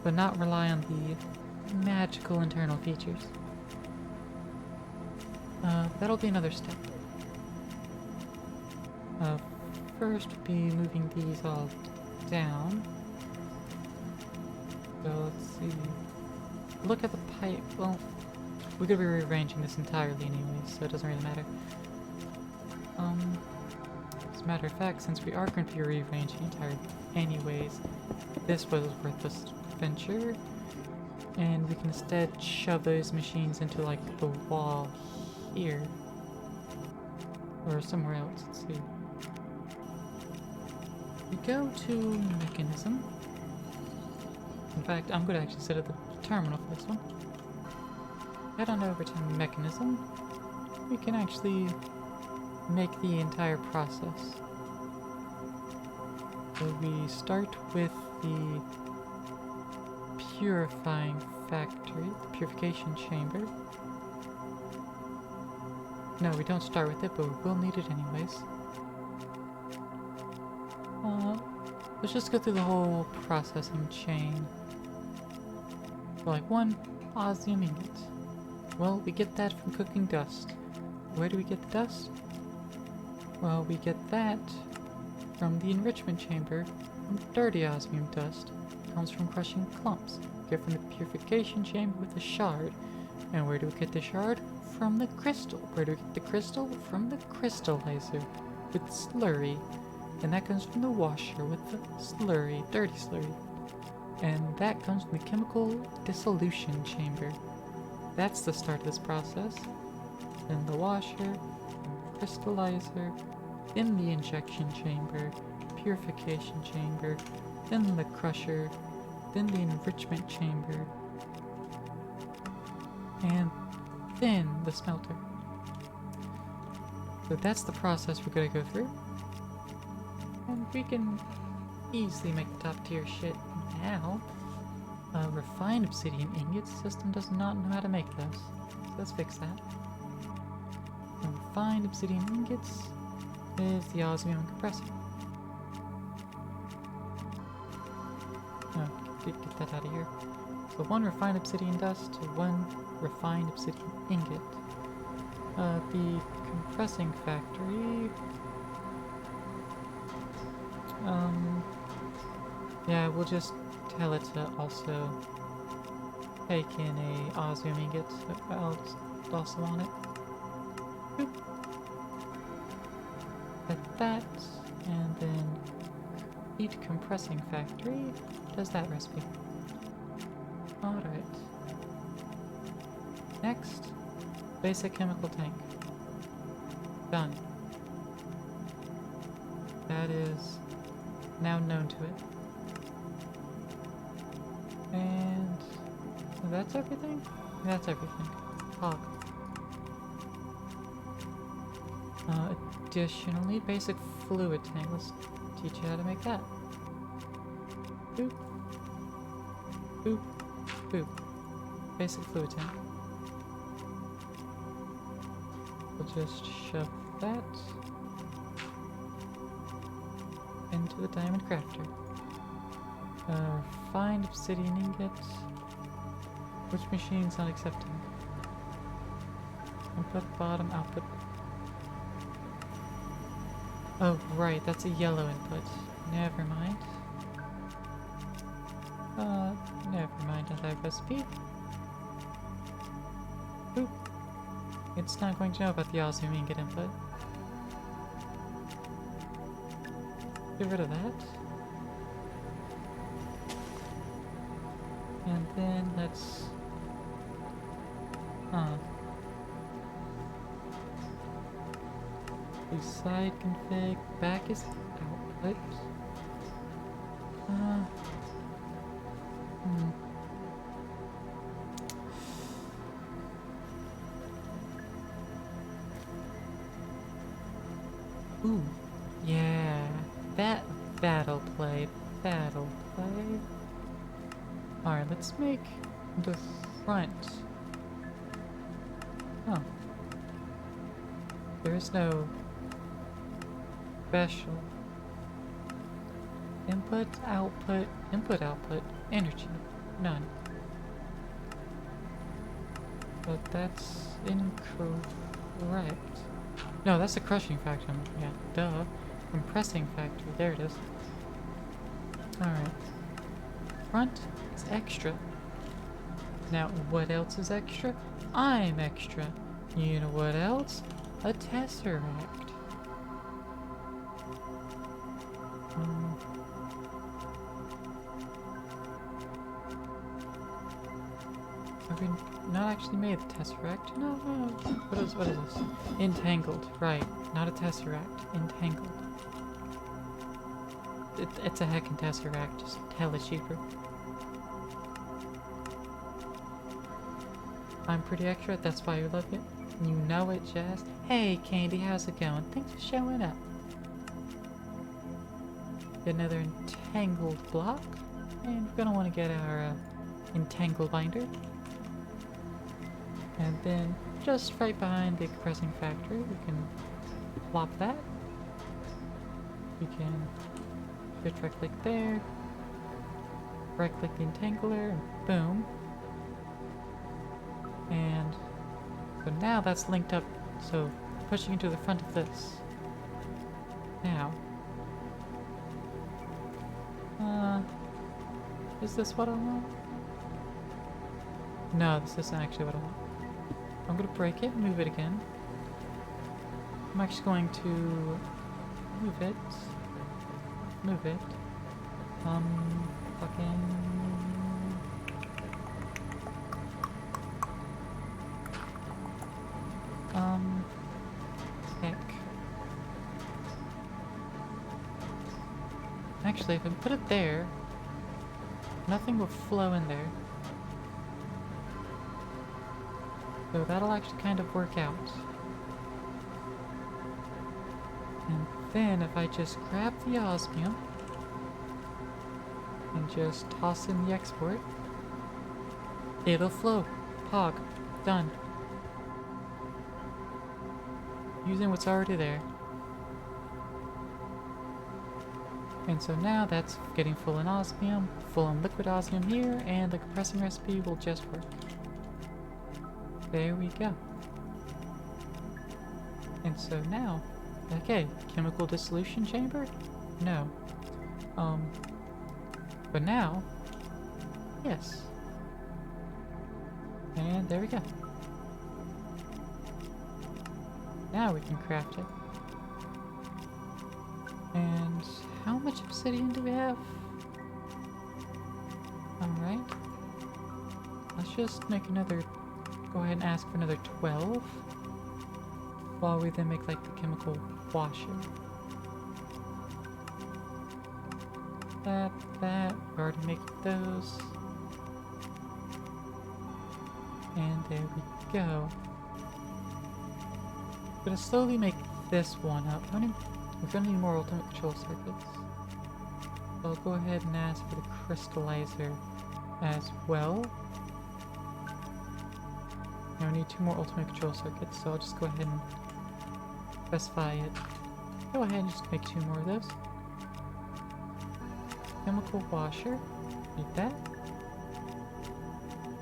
Speaker 1: but not rely on the magical internal features. That'll be another step. First would be moving these all down. So let's see. Look at the pipe. Well, we could be rearranging this entirely anyway, so it doesn't really matter. As a matter of fact, since we are going to be rearranging entirely anyways, this was a worthless venture, and we can instead shove those machines into like the wall here, or somewhere else. Let's see. We go to mechanism. In fact, I'm going to actually set up the terminal for this one. Head on over to mechanism. We can actually make the entire process. So we start with the purifying factory, the purification chamber. No, we don't start with it, but we will need it anyways. Let's just go through the whole processing chain. So like 1 osmium ingot. Well, we get that from cooking dust. Where do we get the dust? Well, we get that from the enrichment chamber from dirty osmium dust. It comes from crushing clumps. We get from the purification chamber with the shard. And where do we get the shard? From the crystal. Where do we get the crystal? From the crystallizer with slurry. And that comes from the washer with the slurry, dirty slurry. And that comes from the chemical dissolution chamber. That's the start of this process. then the washer, crystallizer, then the injection chamber, purification chamber, then the crusher, then the enrichment chamber, and then the smelter. So that's the process we're gonna go through. And we can easily make the top tier shit now. Refined obsidian ingots system does not know how to make those. So let's fix that. And refined obsidian ingots is the osmium compressor. Oh, get that out of here. So 1 refined obsidian dust to 1 refined obsidian ingot. The compressing factory. Yeah, we'll just tell it to also take in a osmium ingot. I'll just also on it. Boop. Like that, and then heat compressing factory does that recipe. Alright. Next, basic chemical tank. Done. That is now known to it. And that's everything? That's everything. Hog. Additionally, basic fluid tank. Let's teach you how to make that. Boop. Boop. Boop. Basic fluid tank. We'll just shove that into the diamond crafter. Refined obsidian ingot. Which machine's not accepting? Input, bottom, output. Oh, right, that's a yellow input. Never mind. Never mind that recipe. Boop. It's not going to know about the osmium ingot input. Get rid of that. And then let's... The side config, back is output. Ooh, yeah, that'll play. Alright, let's make the front. Oh. There is no special input, output, energy. None. But that's incorrect. No, that's the crushing factor. Yeah, duh. Compressing factor. There it is. Alright. Front is extra. Now, what else is extra? I'm extra. You know what else? A tesseract. Have we not actually made the tesseract? No. What is this? Entangled. Right. Not a tesseract. Entangled. It's a heckin' tesseract. Just hella cheaper. I'm pretty extra. That's why you love it. You know it, Jazz. Hey, Candy. How's it going? Thanks for showing up. Get another entangled block. And we're gonna want to get our entangle binder. And then just right behind the compressing factory, we can plop that. We can just right click there, right click the entangler, and boom. And so now that's linked up, so pushing into the front of this. Now, is this what I want? No, this isn't actually what I want. I'm gonna break it, move it again. I'm actually going to move it. actually, if I put it there, nothing will flow in there. So that'll actually kind of work out. And then if I just grab the osmium and just toss in the export, it'll flow. Pog. Done. Using what's already there. And so now that's getting full in osmium, full in liquid osmium here, and the compressing recipe will just work. There we go. And so now, okay, chemical dissolution chamber? No. But now, yes. And there we go. Now we can craft it. And how much obsidian do we have? Alright. Let's just make another, go ahead and ask for another 12. While we then make like the chemical washer. That, we're already making those. And there we go. I'm gonna slowly make this one up. We're gonna need more ultimate control circuits. So I'll go ahead and ask for the crystallizer as well. Now I need 2 more ultimate control circuits, so I'll just go ahead and specify it. Go ahead and just make 2 more of those. Chemical washer, need that.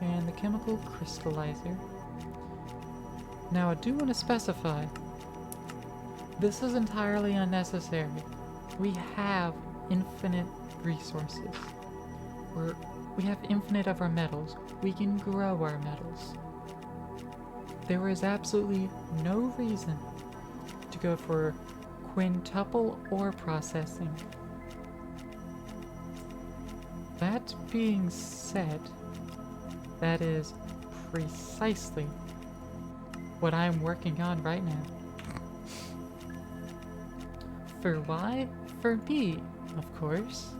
Speaker 1: And the chemical crystallizer. Now I do want to specify, this is entirely unnecessary. We have infinite resources. We have infinite of our metals. We can grow our metals. There is absolutely no reason to go for quintuple ore processing. That being said, that is precisely what I'm working on right now. For why? For me, of course.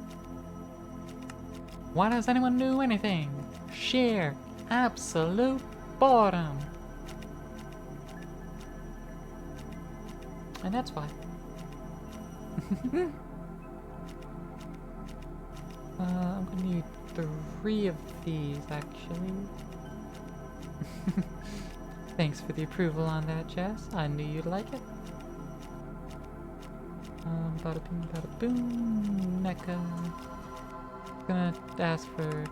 Speaker 1: Why does anyone do anything? Share. Absolute boredom. And that's why. I'm gonna need 3 of these, actually. Thanks for the approval on that, Jess. I knew you'd like it. Bada boom, bada boom, mecha. Gonna ask for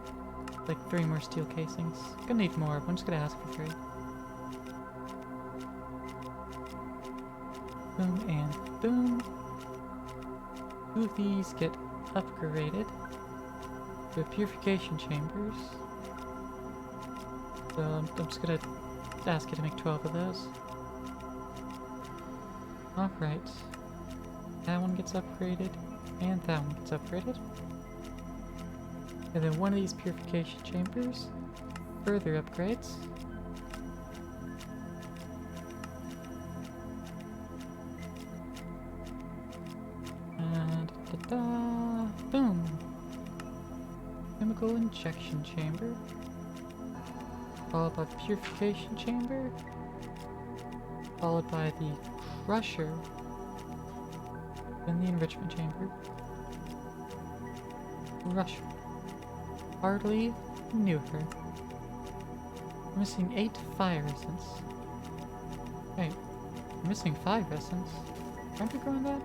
Speaker 1: like 3 more steel casings. Gonna need more, but I'm just gonna ask for 3. Boom and boom. 2 of these get upgraded to purification chambers. So I'm just gonna ask you to make 12 of those. Alright. That one gets upgraded, and that one gets upgraded. And then one of these purification chambers further upgrades. And da-da-da! Boom! Chemical injection chamber. Followed by the purification chamber. Followed by the crusher. Then the enrichment chamber. Crusher. Hardly knew her. I'm missing 8 fire essence. Wait, I'm missing 5 essence. Aren't we growing that?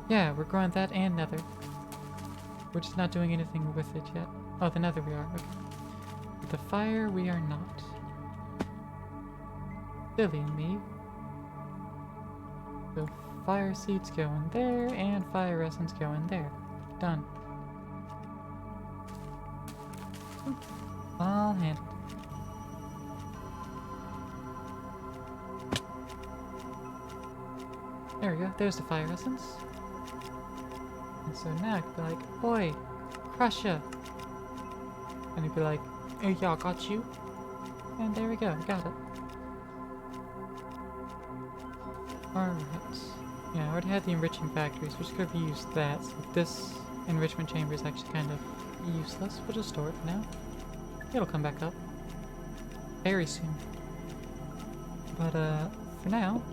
Speaker 1: Yeah, we're growing that and nether. We're just not doing anything with it yet. Oh, the nether we are, okay. But the fire we are not. Silly me. So fire seeds go in there, and fire essence go in there. Done. I'll handle it. There we go, there's the fire essence. And so now I could be like, oi, Crusher! And he'd be like, hey, y'all, got you? And there we go, got it. Alright. Yeah, I already had the enriching factory, so we just could have used that. So this enrichment chamber is actually kind of useless. We'll just store it for now. It'll come back up very soon. But for now,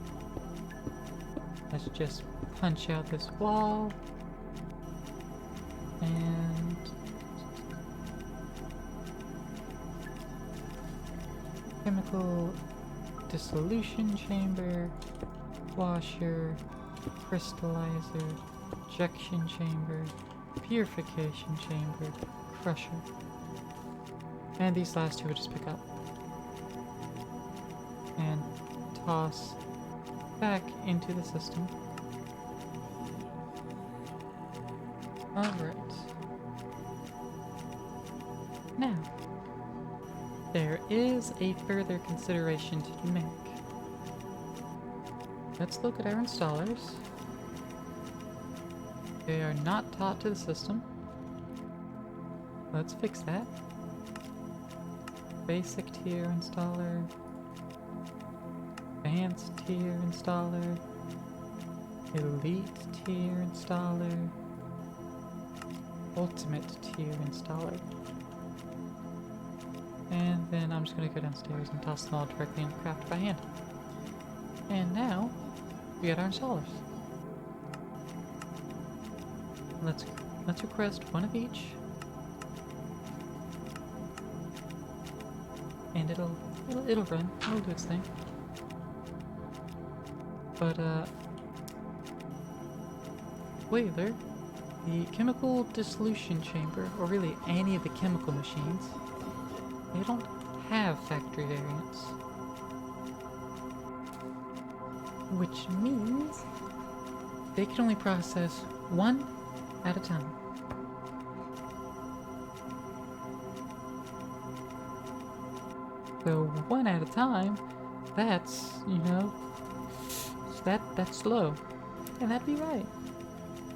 Speaker 1: let's just punch out this wall and chemical dissolution chamber, washer, crystallizer, injection chamber, purification chamber, crusher. And these last two we'll just pick up and toss back into the system. Alright. Now, there is a further consideration to make. Let's look at our installers. They are not taught to the system. Let's fix that. Basic tier installer. Advanced tier installer. Elite tier installer. Ultimate tier installer. And then I'm just going to go downstairs and toss them all directly into craft by hand. And now, we got our installers. Let's request one of each. And it'll run. It'll do its thing. But Whaler, the chemical dissolution chamber, or really any of the chemical machines, they don't have factory variants. Which means they can only process one at a time. So one at a time, that's, you know, that's slow. And that'd be right.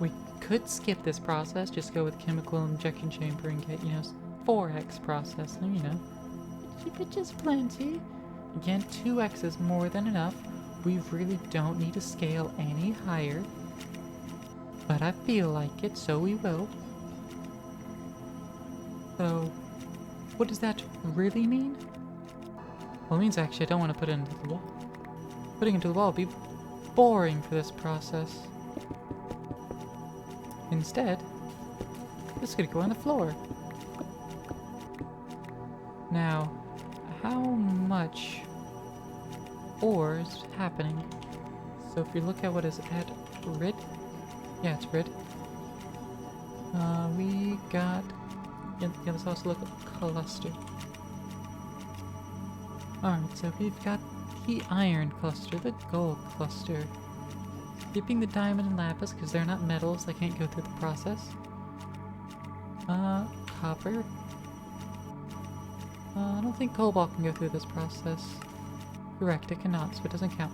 Speaker 1: We could skip this process, just go with chemical injection chamber and get, 4x processing, Keep it just plenty. Again, 2x is more than enough. We really don't need to scale any higher. But I feel like it, so we will. So, what does that really mean? Well, it means actually I don't want to put it into the wall. Putting it into the wall would be boring for this process. Instead, this could go on the floor. Now, how much ore is happening? So if you look at what is at rid, yeah, it's rid. We got. Yeah, let's also look at cluster. Alright, so we've got the iron cluster, the gold cluster. Skipping the diamond and lapis because they're not metals, they can't go through the process. Copper. I don't think cobalt can go through this process. Correct, it cannot, so it doesn't count.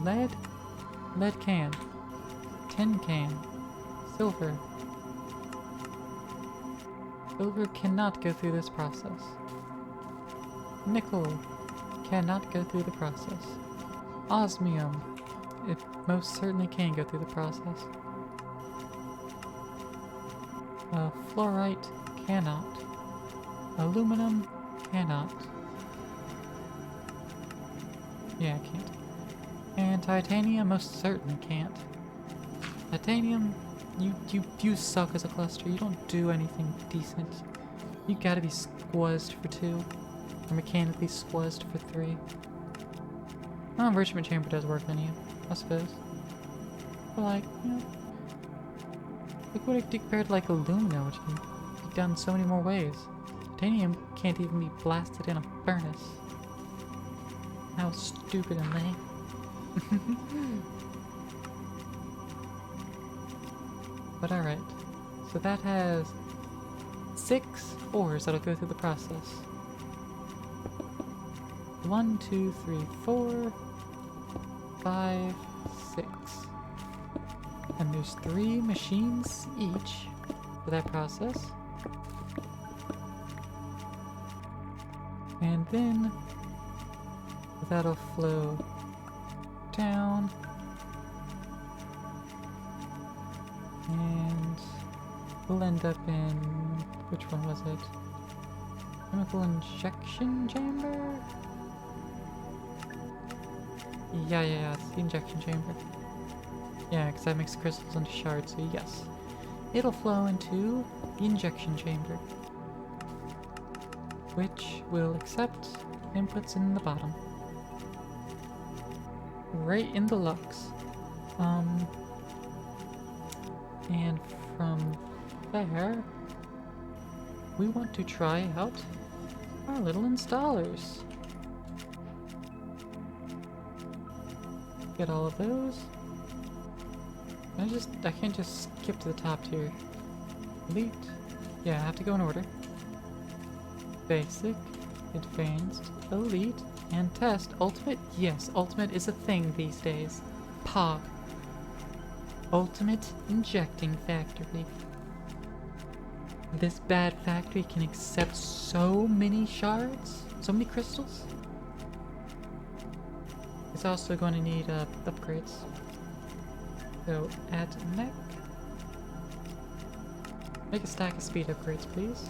Speaker 1: Lead. Lead can. Tin can. Silver. Silver cannot go through this process. Nickel cannot go through the process. Osmium. It most certainly can go through the process. Fluorite cannot. Aluminum cannot. Yeah, it can't. And titanium most certainly can't. Titanium, you suck as a cluster. You don't do anything decent. You gotta be squuzzed for 2, or mechanically squuzzed for 3. Well, enrichment chamber does work on you, I suppose. But like, look what it compared to like aluminum, which can be done so many more ways. Titanium can't even be blasted in a furnace. How stupid and lame. But alright, so that has 6 ores that'll go through the process. 1, 2, 3, 4, 5, 6. And there's 3 machines each for that process. And then that'll flow down And we'll end up in... which one was it? Chemical injection chamber? Yeah, it's the injection chamber. Yeah, because that makes crystals into shards, so yes. It'll flow into the injection chamber, which will accept inputs in the bottom. Right in the lux. And from there, we want to try out our little installers. Get all of those. I can't just skip to the top tier. Elite. Yeah, I have to go in order. Basic, advanced, elite, and test. Ultimate? Yes, ultimate is a thing these days. POG. Ultimate Injecting Factory. This bad factory can accept so many shards, so many crystals. It's also going to need upgrades. So add mech. Make a stack of speed upgrades, please.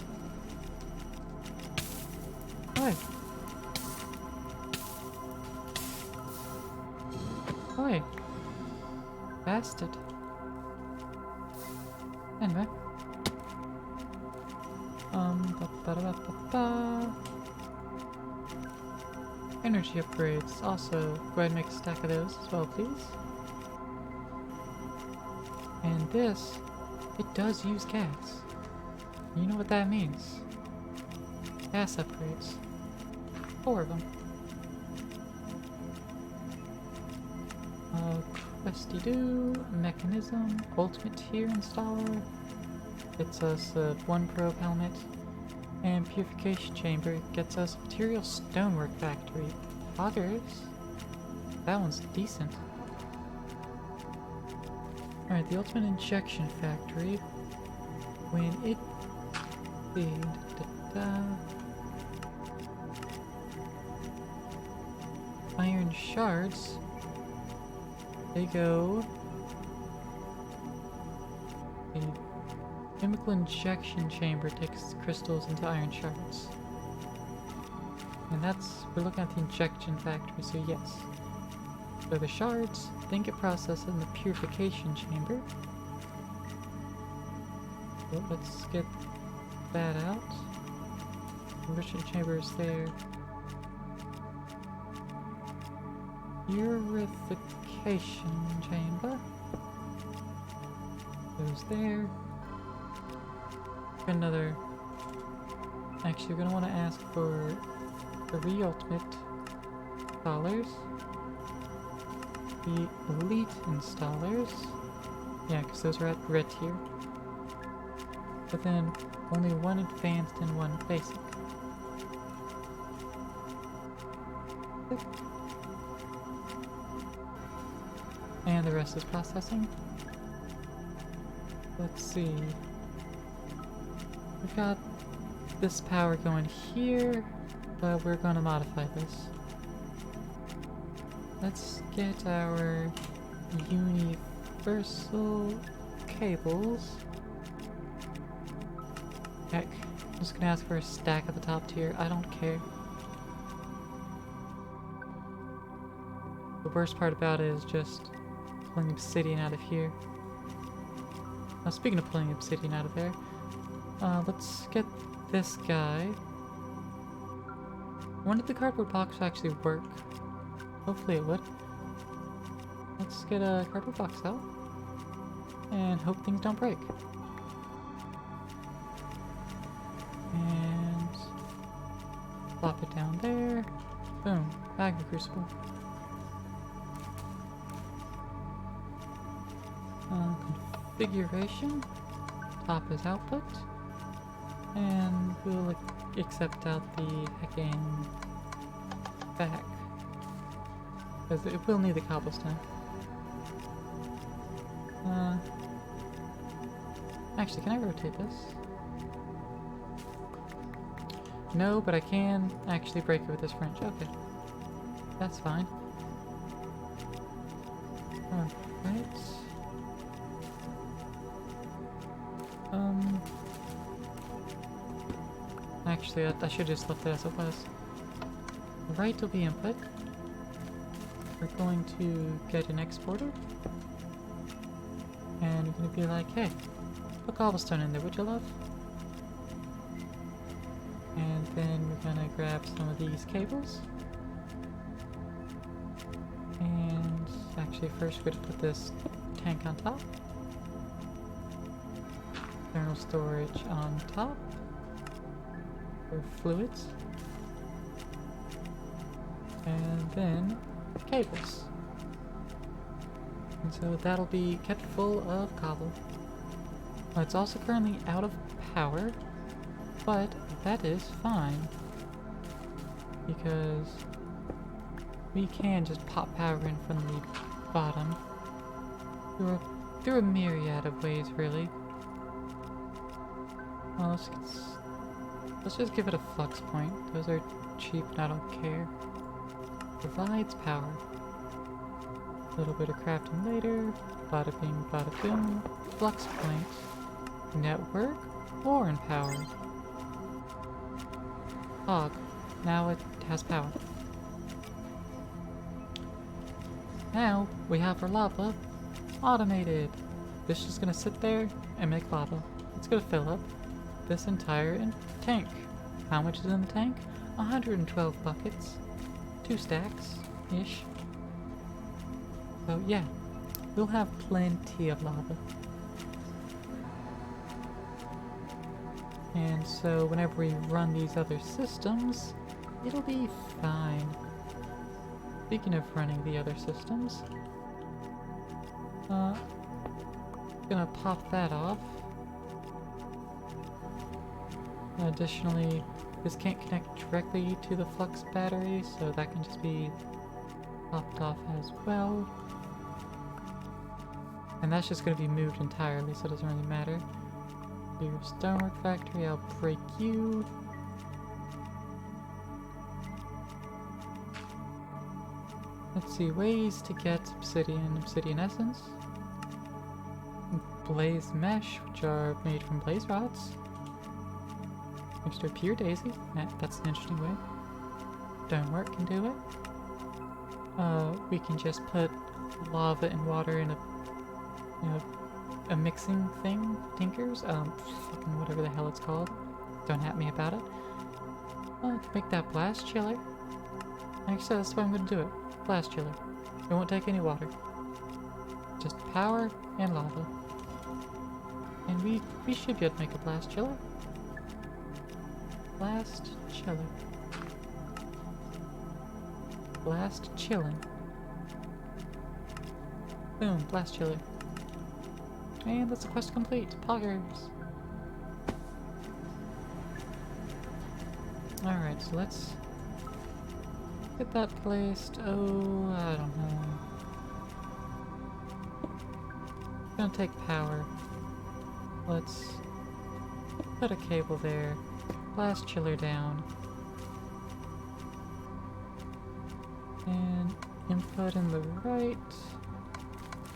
Speaker 1: Oi. Oi. Bastard. Anyway. Energy upgrades. Also, go ahead and make a stack of those as well, please. And this, it does use gas. You know what that means. Gas upgrades. 4 of them. Questy-do, mechanism, ultimate tier installer. Gets us a 1 probe helmet. And purification chamber gets us material stonework factory. Others? That one's decent. Alright, the ultimate injection factory. When it... Iron shards. They go... The chemical injection chamber takes crystals into iron shards. And we're looking at the injection factory, so yes. So the shards then get processed in the purification chamber. So let's get that out. Enrichment chamber is there. Purification chamber goes there. Another. Actually, we're gonna want to ask for 3 ultimate installers. The elite installers. Yeah, because those are at red tier. But then only 1 advanced and 1 basic. And the rest is processing. Let's see. We've got this power going here, but we're gonna modify this. Let's get our universal cables. Heck, I'm just gonna ask for a stack at the top tier. I don't care. The worst part about it is just pulling obsidian out of here. Now, speaking of pulling obsidian out of there, let's get this guy. I wonder if the cardboard box will actually work. Hopefully it would. Let's get a cardboard box out and hope things don't break. And plop it down there. Boom. Magma crucible. Configuration. Top is output. And we'll accept out the heckin' back. Because it will need the cobblestone. Actually, can I rotate this? No, but I can actually break it with this wrench. Okay. That's fine. Alright. Actually, I should have just left it as it was. Right will be input. We're going to get an exporter. And we're going to be like, hey, put cobblestone in there, would you love? And then we're going to grab some of these cables. And actually first we're going to put this tank on top. Thermal storage on top. For fluids. And then cables. And so that'll be kept full of cobble. It's also currently out of power, but that is fine. Because we can just pop power in from the bottom. Through a myriad of ways, really. Well, let's just give it a flux point. Those are cheap and I don't care. Provides power. A little bit of crafting later. Bada bing, bada boom. Flux point. Network. Or in power. Fog. Now it has power. Now we have our lava automated. This is gonna sit there and make lava. It's gonna fill up this entire tank. How much is in the tank? 112 buckets. 2 stacks-ish. So yeah, we'll have plenty of lava. And so whenever we run these other systems, it'll be fine. Speaking of running the other systems, gonna pop that off. Additionally, this can't connect directly to the flux battery, so that can just be popped off as well. And that's just going to be moved entirely, so it doesn't really matter. Your stonework factory, I'll break you. Let's see, ways to get obsidian essence. Blaze mesh, which are made from blaze rods. Extra pure daisy. That's an interesting way. Stonework can do it. We can just put lava and water in a mixing thing. Tinkers. Fucking whatever the hell it's called. Don't at me about it. To make that blast chiller. Like I said, that's why I'm gonna do it. Blast chiller. It won't take any water. Just power and lava. And we should be able to make a blast chiller. Blast chiller. Blast chillin'. Boom, blast chiller. And that's the quest complete. Poggers. Alright, so let's get that placed. Oh, I don't know. It's gonna take power. Let's put a cable there. Blast chiller down. And input in the right.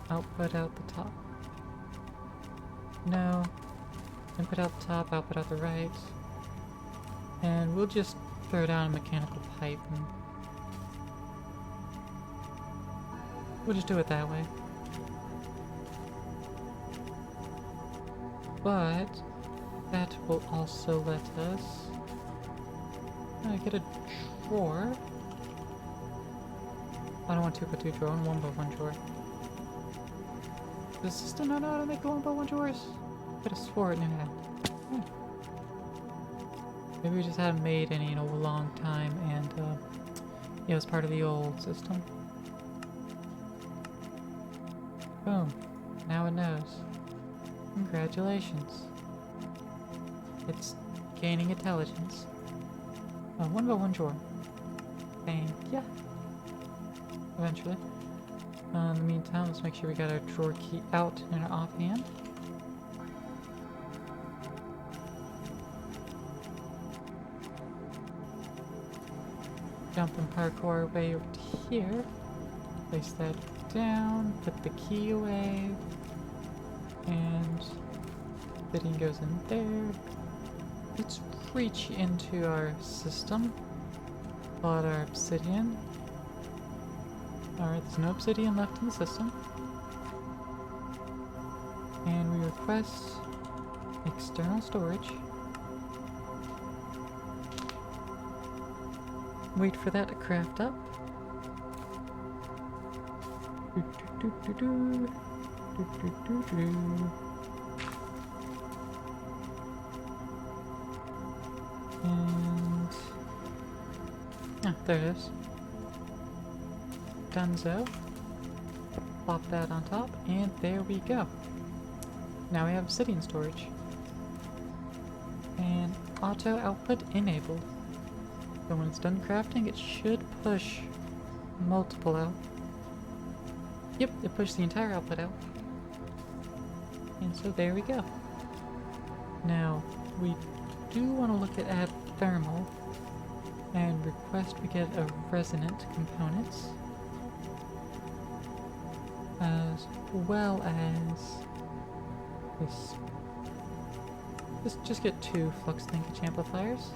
Speaker 1: Output out the top. No. Input out the top, output out the right. And we'll just throw down a mechanical pipe and we'll just do it that way. But that will also let us get a drawer. I don't want 2x2 drawer, I want 1x1 drawer. Does the system not know how to make 1x1 drawers? I could have swore it knew how. Maybe we just haven't made any in a long time, and it was part of the old system. Boom. Now it knows. Congratulations. It's gaining intelligence. 1x1 drawer. Thank ya. Eventually. In the meantime, let's make sure we got our drawer key out in our offhand. Jump and parkour our way over to here. Place that down. Put the key away. And fitting goes in there. Let's reach into our system, pull out our obsidian. Alright, there's no obsidian left in the system. And we request external storage. Wait for that to craft up. And there it is. Dunzo. Plop that on top, and there we go. Now we have obsidian storage. And auto output enabled. So when it's done crafting, it should push multiple out. Yep, it pushed the entire output out. And so there we go. Now, we do want to look at add thermal and request we get a resonant components, as well as this. Just get 2 flux linkage amplifiers.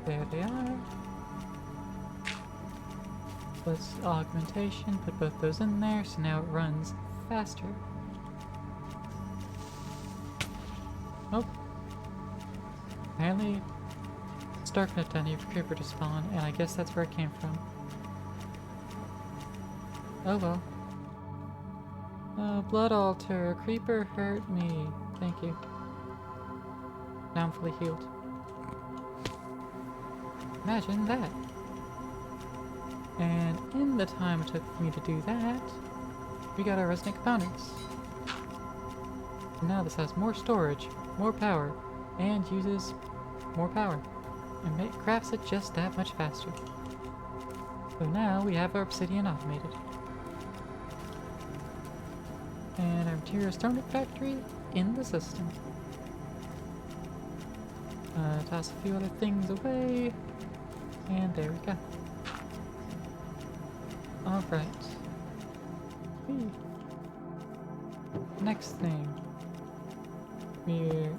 Speaker 1: There they are. Plus augmentation, put both those in there, so now it runs faster. Oh. Apparently, it's dark enough down here for creeper to spawn, and I guess that's where it came from. Oh well. Blood altar, creeper hurt me. Thank you. Now I'm fully healed. Imagine that. And in the time it took for me to do that, we got our resonant components. Now this has more storage, more power, and uses more power, and crafts it just that much faster. So now we have our obsidian automated. And our materials thermal factory in the system. Toss a few other things away, and there we go. Alright. Next thing. We're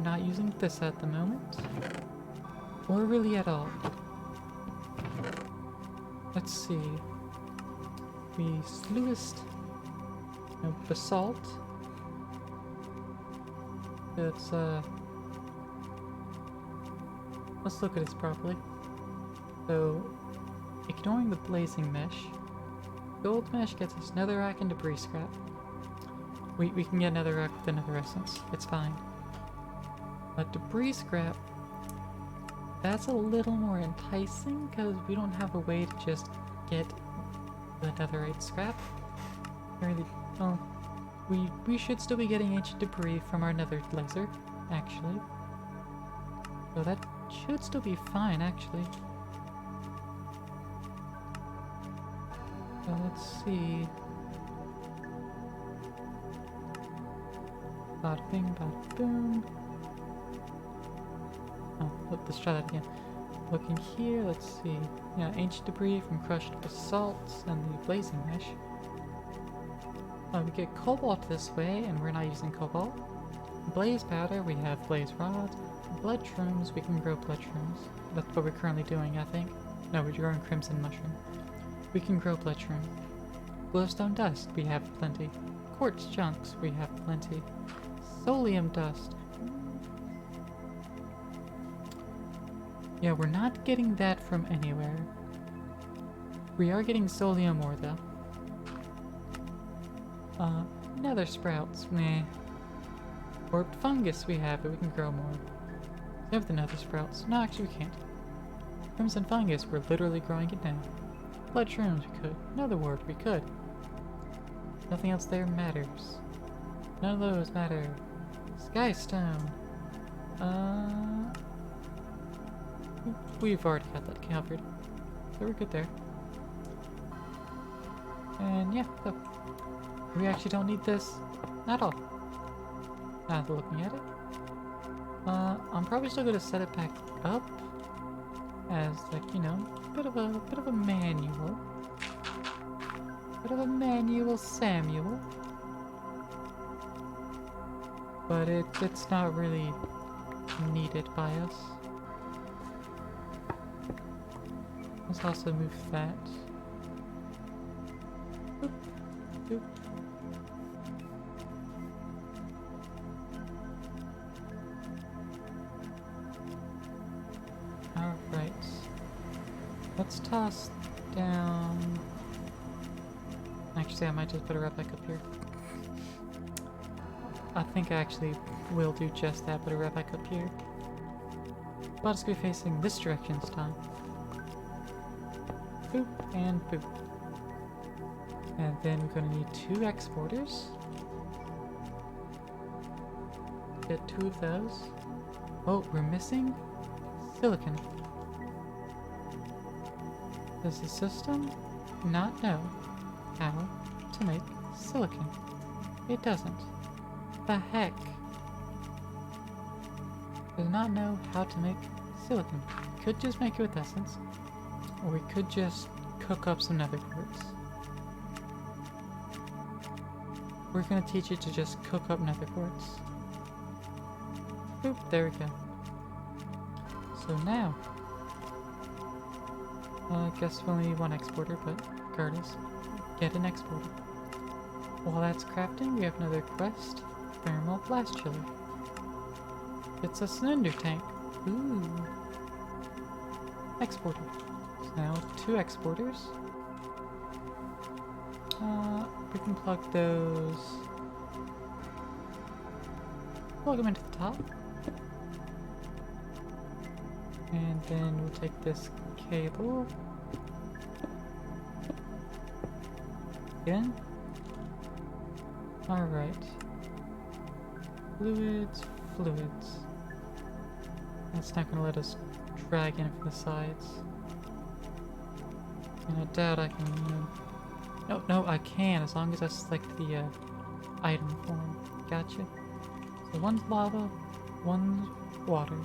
Speaker 1: not using this at the moment. Or really at all. Let's see. We slewest basalt. It's let's look at this properly. So, ignoring the blazing mesh, gold mesh gets us netherrack and debris scrap. We can get netherrack with another essence. It's fine. But debris scrap, that's a little more enticing because we don't have a way to just get the netherite scrap. Really, well, we should still be getting ancient debris from our nether laser, actually. So that should still be fine, actually. So let's see. Bada bing, bada boom. Oh, let's try that again. Looking here, let's see. Yeah, ancient debris from crushed basalt and the blazing mesh. We get cobalt this way, and we're not using cobalt. Blaze powder, we have blaze rods. Blood shrooms, we can grow blood shrooms. That's what we're currently doing, I think. No, we're growing crimson mushroom. We can grow blood shroom. Glowstone dust, we have plenty. Quartz chunks, we have plenty. Solium dust. Yeah, we're not getting that from anywhere. We are getting solium ore though. Nether sprouts, meh. Warped fungus we have, but we can grow more. We have the nether sprouts. No, actually we can't. Crimson fungus, we're literally growing it now. Blood shrooms, we could. Nether wart, we could. Nothing else there matters. None of those matter. Skystone. We've already got that covered. So we're good there. And yeah, so we actually don't need this at all. Now that looking at it. I'm probably still gonna set it back up as, like, you know, bit of a manual. Bit of a manual Samuel. but it's not really needed by us. Let's also move that. Boop, boop. Alright. Let's toss down... Actually, I might just put a red back up here. I think I actually will do just that, put a red back up here. But it's going to be facing this direction this time. Boop and boop. And then we're going to need 2 exporters. Get 2 of those. Oh, we're missing silicon. Does the system not know how to make silicon? It doesn't. The heck? Does not know how to make silicon. Could just make it with essence, or we could just cook up some nether quartz. We're gonna teach it to just cook up nether quartz. Boop, there we go. So now, I guess we only need 1 exporter, but regardless, get an exporter. While that's crafting, we have another quest, Thermal Blast Chiller. It's a cylinder tank. Ooh. Exporter. So now 2 exporters. We can plug those. Plug them into the top. And then we'll take this cable. Again. Alright. Fluids. That's not gonna let us drag in from the sides. And I doubt I can... No, I can, as long as I select the item form. Gotcha. So one's lava, one's water.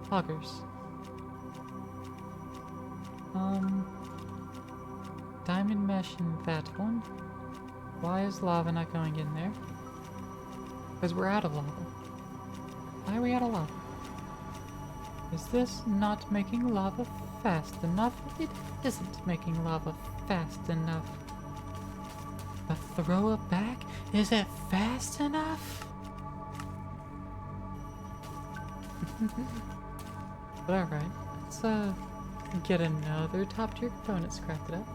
Speaker 1: Poggers. Diamond mesh in that one. Why is lava not going in there? Because we're out of lava. Why are we out of lava? Is this not making lava fast enough? It isn't making lava fast enough. But throw it back? Is it fast enough? But alright, let's get another top tier component crafted up.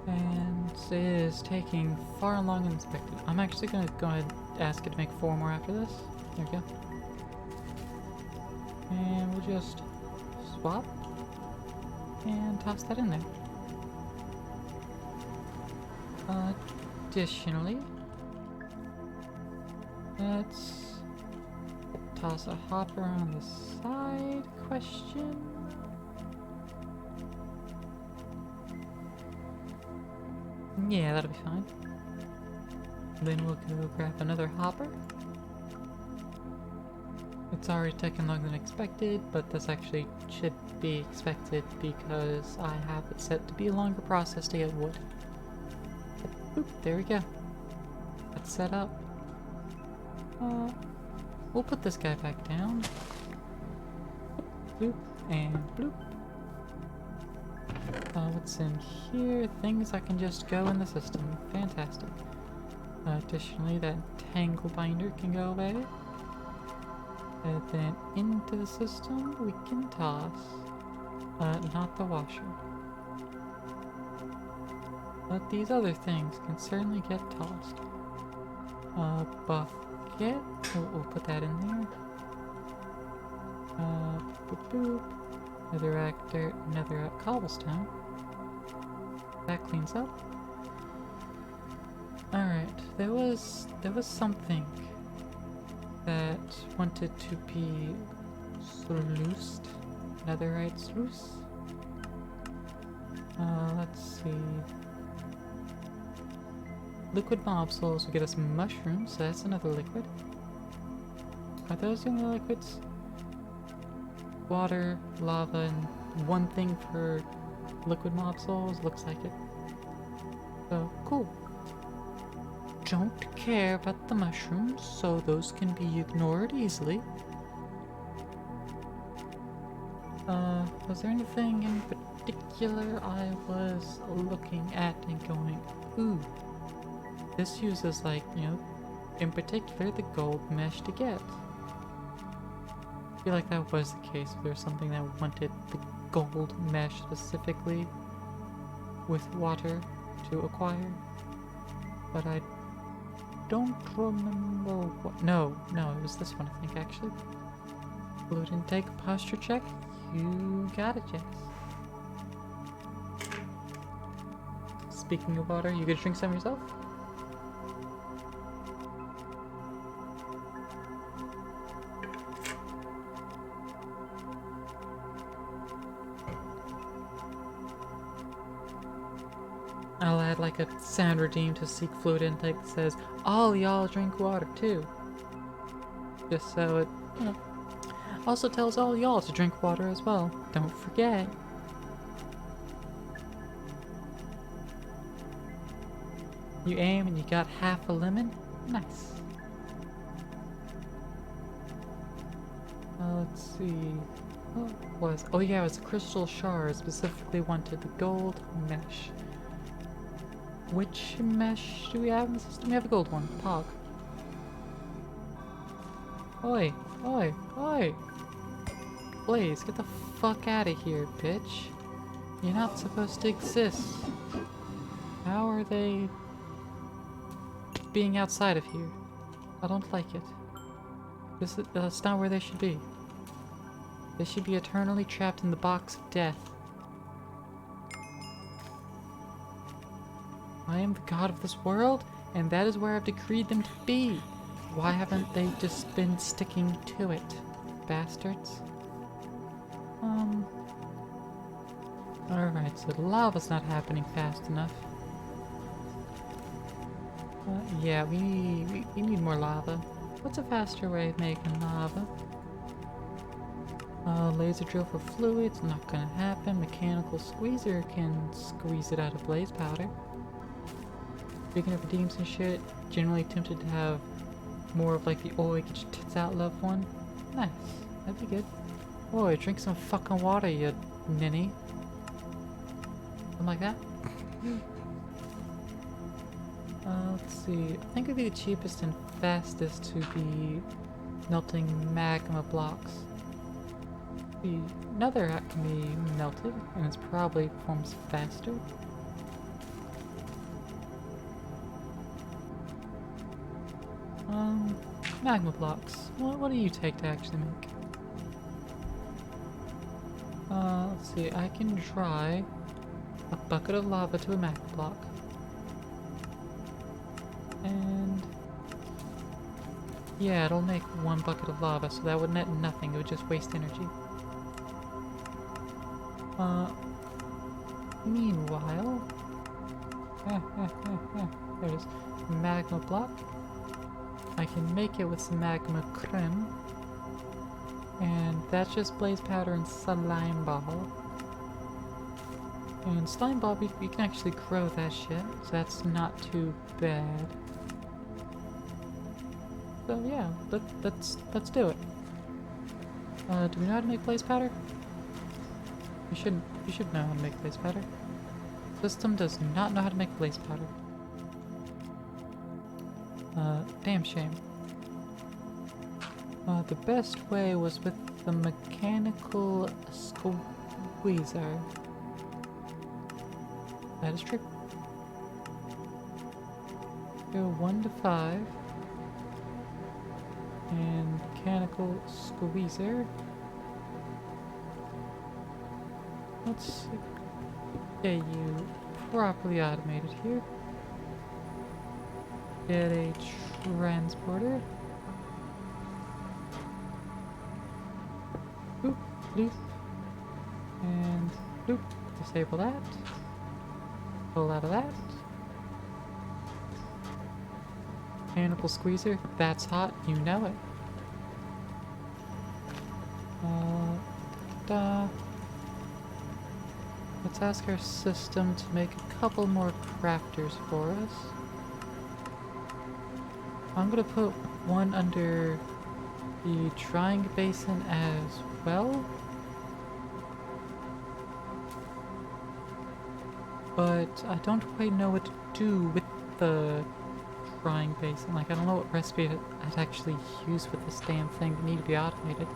Speaker 1: And it is taking far longer than expected. I'm actually going to go ahead and ask it to make 4 more after this. There we go. And we'll just swap and toss that in there. Additionally, let's toss a hopper on the side. Question. Yeah, that'll be fine. Then we'll go grab another hopper. It's already taken longer than expected, but this actually should be expected because I have it set to be a longer process to get wood. Boop, there we go. That's set up. We'll put this guy back down. Bloop, and bloop. What's in here? Things that can just go in the system. Fantastic. Additionally, that tangle binder can go away. And then into the system we can toss, not the washer. But these other things can certainly get tossed. Bucket, we'll put that in there. Boop boop. Netherrack dirt, netherrack cobblestone. That cleans up. Alright, there was something that wanted to be sluiced. Netherite sluice. Let's see. Liquid mob souls will get us mushrooms, so that's another liquid. Are those the only liquids? Water, lava, and one thing for liquid mob souls? Looks like it. So, cool. Don't care about the mushrooms, so those can be ignored easily. Was there anything in particular I was looking at and going, ooh, this uses, like, you know, in particular the gold mesh to get? I feel like that was the case. If there's something that wanted the gold mesh specifically with water to acquire, but I don't remember what. No, it was this one, I think, actually. Fluid intake, posture check. You got it, Jess. Speaking of water, you gonna drink some yourself? I'll add like a sound redeem to seek fluid intake that says, all y'all drink water too. Just so it, you know, also tells all y'all to drink water as well. Don't forget. You aim and you got half a lemon? Nice. Let's see. What was? Oh yeah, it was the crystal shard. Specifically wanted the gold mesh. Which mesh do we have in the system? We have a gold one. Pog. Oi, oi, oi! Blaze, get the fuck out of here, bitch. You're not supposed to exist. How are they being outside of here? I don't like it. That's not where they should be. They should be eternally trapped in the box of death. I am the god of this world, and that is where I've decreed them to be. Why haven't they just been sticking to it, bastards? Alright, so the lava's not happening fast enough. Yeah, we need more lava. What's a faster way of making lava? Laser drill for fluids, not gonna happen. Mechanical squeezer can squeeze it out of blaze powder. Speaking of redeems and shit, generally tempted to have more of like the oi get your tits out loved one. Nice, that'd be good. Boy, drink some fucking water, you ninny. Something like that. Let's see. I think it'd be the cheapest and fastest to be melting magma blocks. The netherrack can be melted, and it's probably performs faster. Magma blocks. What do you take to actually make? Let's see. I can dry a bucket of lava to a magma block. And yeah, it'll make one bucket of lava, so that would net nothing. It would just waste energy. Meanwhile, there it is. Magma block. I can make it with some magma creme, and that's just blaze powder and slime ball. And slime ball, we can actually grow that shit, so that's not too bad. So yeah, let's do it. Do we know how to make blaze powder? You should know how to make blaze powder. System does not know how to make blaze powder. Damn shame. The best way was with the mechanical squeezer. That is true. Go 1 to 5. And mechanical squeezer. Let's get you properly automated here. Get a transporter. Boop, bloop. And boop. Disable that. Pull out of that. Mechanical squeezer. That's hot. You know it. Da. Let's ask our system to make a couple more crafters for us. I'm gonna put one under the drying basin as well. But I don't quite know what to do with the drying basin. Like, I don't know what recipe I'd actually use with this damn thing that need to be automated.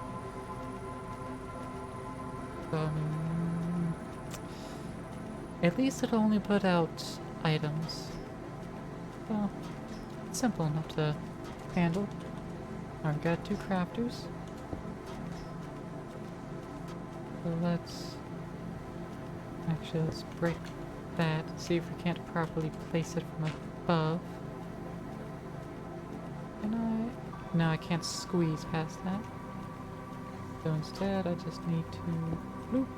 Speaker 1: At least it'll only put out items. Well, it's simple enough to handle. I've got 2 crafters. So let's break that, see if we can't properly place it from above. Can I? No, I can't squeeze past that. So instead, I just need to loop.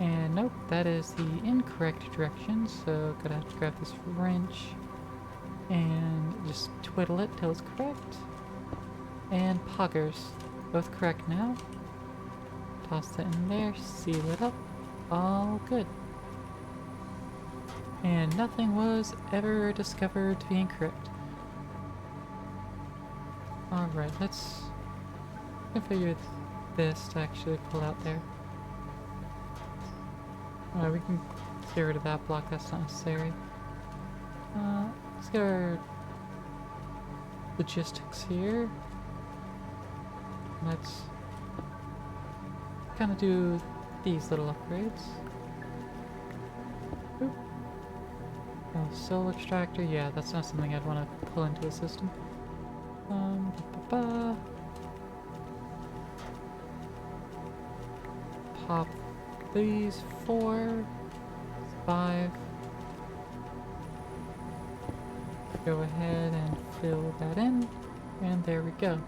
Speaker 1: And nope, that is the incorrect direction, so gonna have to grab this wrench and just twiddle it till it's correct. And poggers, both correct now. Toss that in there, seal it up, all good. And nothing was ever discovered to be incorrect. Alright, let's configure this to actually pull out there. We can get rid of that block, that's not necessary. Let's get our logistics here. Let's kind of do these little upgrades. Oop. Oh, soul extractor, yeah, that's not something I'd want to pull into the system. Pop these 4, 5. Go ahead and fill that in, and there we go.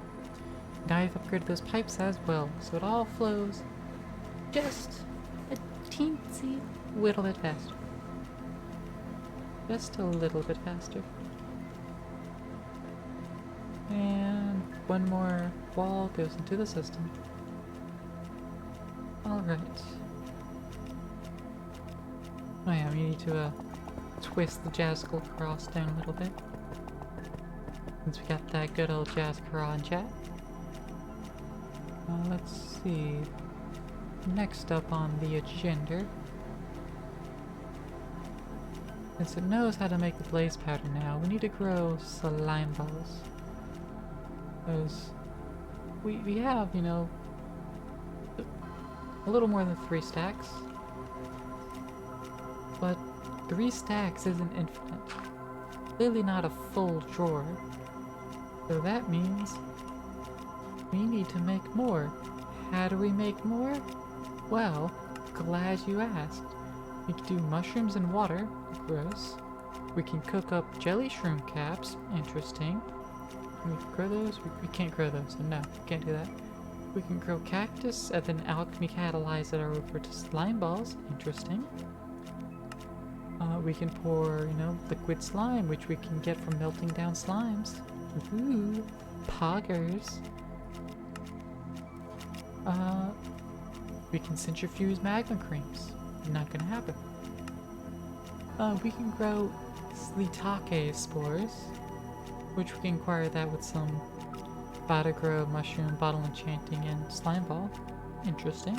Speaker 1: Now I've upgraded those pipes as well, so it all flows just a teensy little bit faster. Just a little bit faster. And one more wall goes into the system. Alright. Oh yeah, we need to twist the Jazzle cross down a little bit. Since we got that good old Jazz Craw in chat. Let's see. Next up on the agenda. Since it knows how to make the blaze powder now, we need to grow slime balls. Because we have, you know, a little more than 3 stacks. But 3 stacks isn't infinite. Clearly not a full drawer. So that means we need to make more. How do we make more? Well, glad you asked. We can do mushrooms and water. Gross. We can cook up jelly shroom caps. Interesting. Can we grow those? We can't grow those, so no, can't do that. We can grow cactus and then alchemy catalyze it over to slime balls. Interesting. We can pour, you know, liquid slime, which we can get from melting down slimes. Ooh, poggers. We can centrifuge magma creams. Not gonna happen. We can grow Sleetake spores, which we can acquire that with some Bada Grow, Mushroom, Bottle Enchanting, and Slime Ball. Interesting.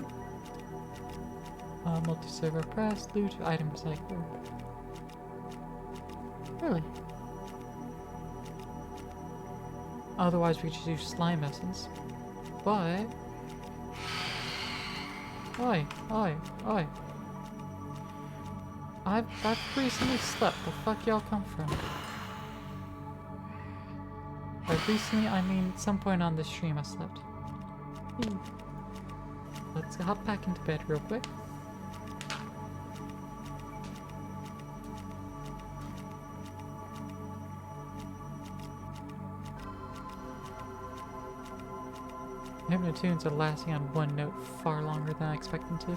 Speaker 1: Multi-server press, loot, item recycler. Really? Otherwise we could just use slime essence. But... Oi, oi, oi. I've recently slept. The fuck y'all come from? By recently, I mean at some point on this stream I slept. Ew. Let's hop back into bed real quick. Hypnotunes are lasting on one note far longer than I expect them to.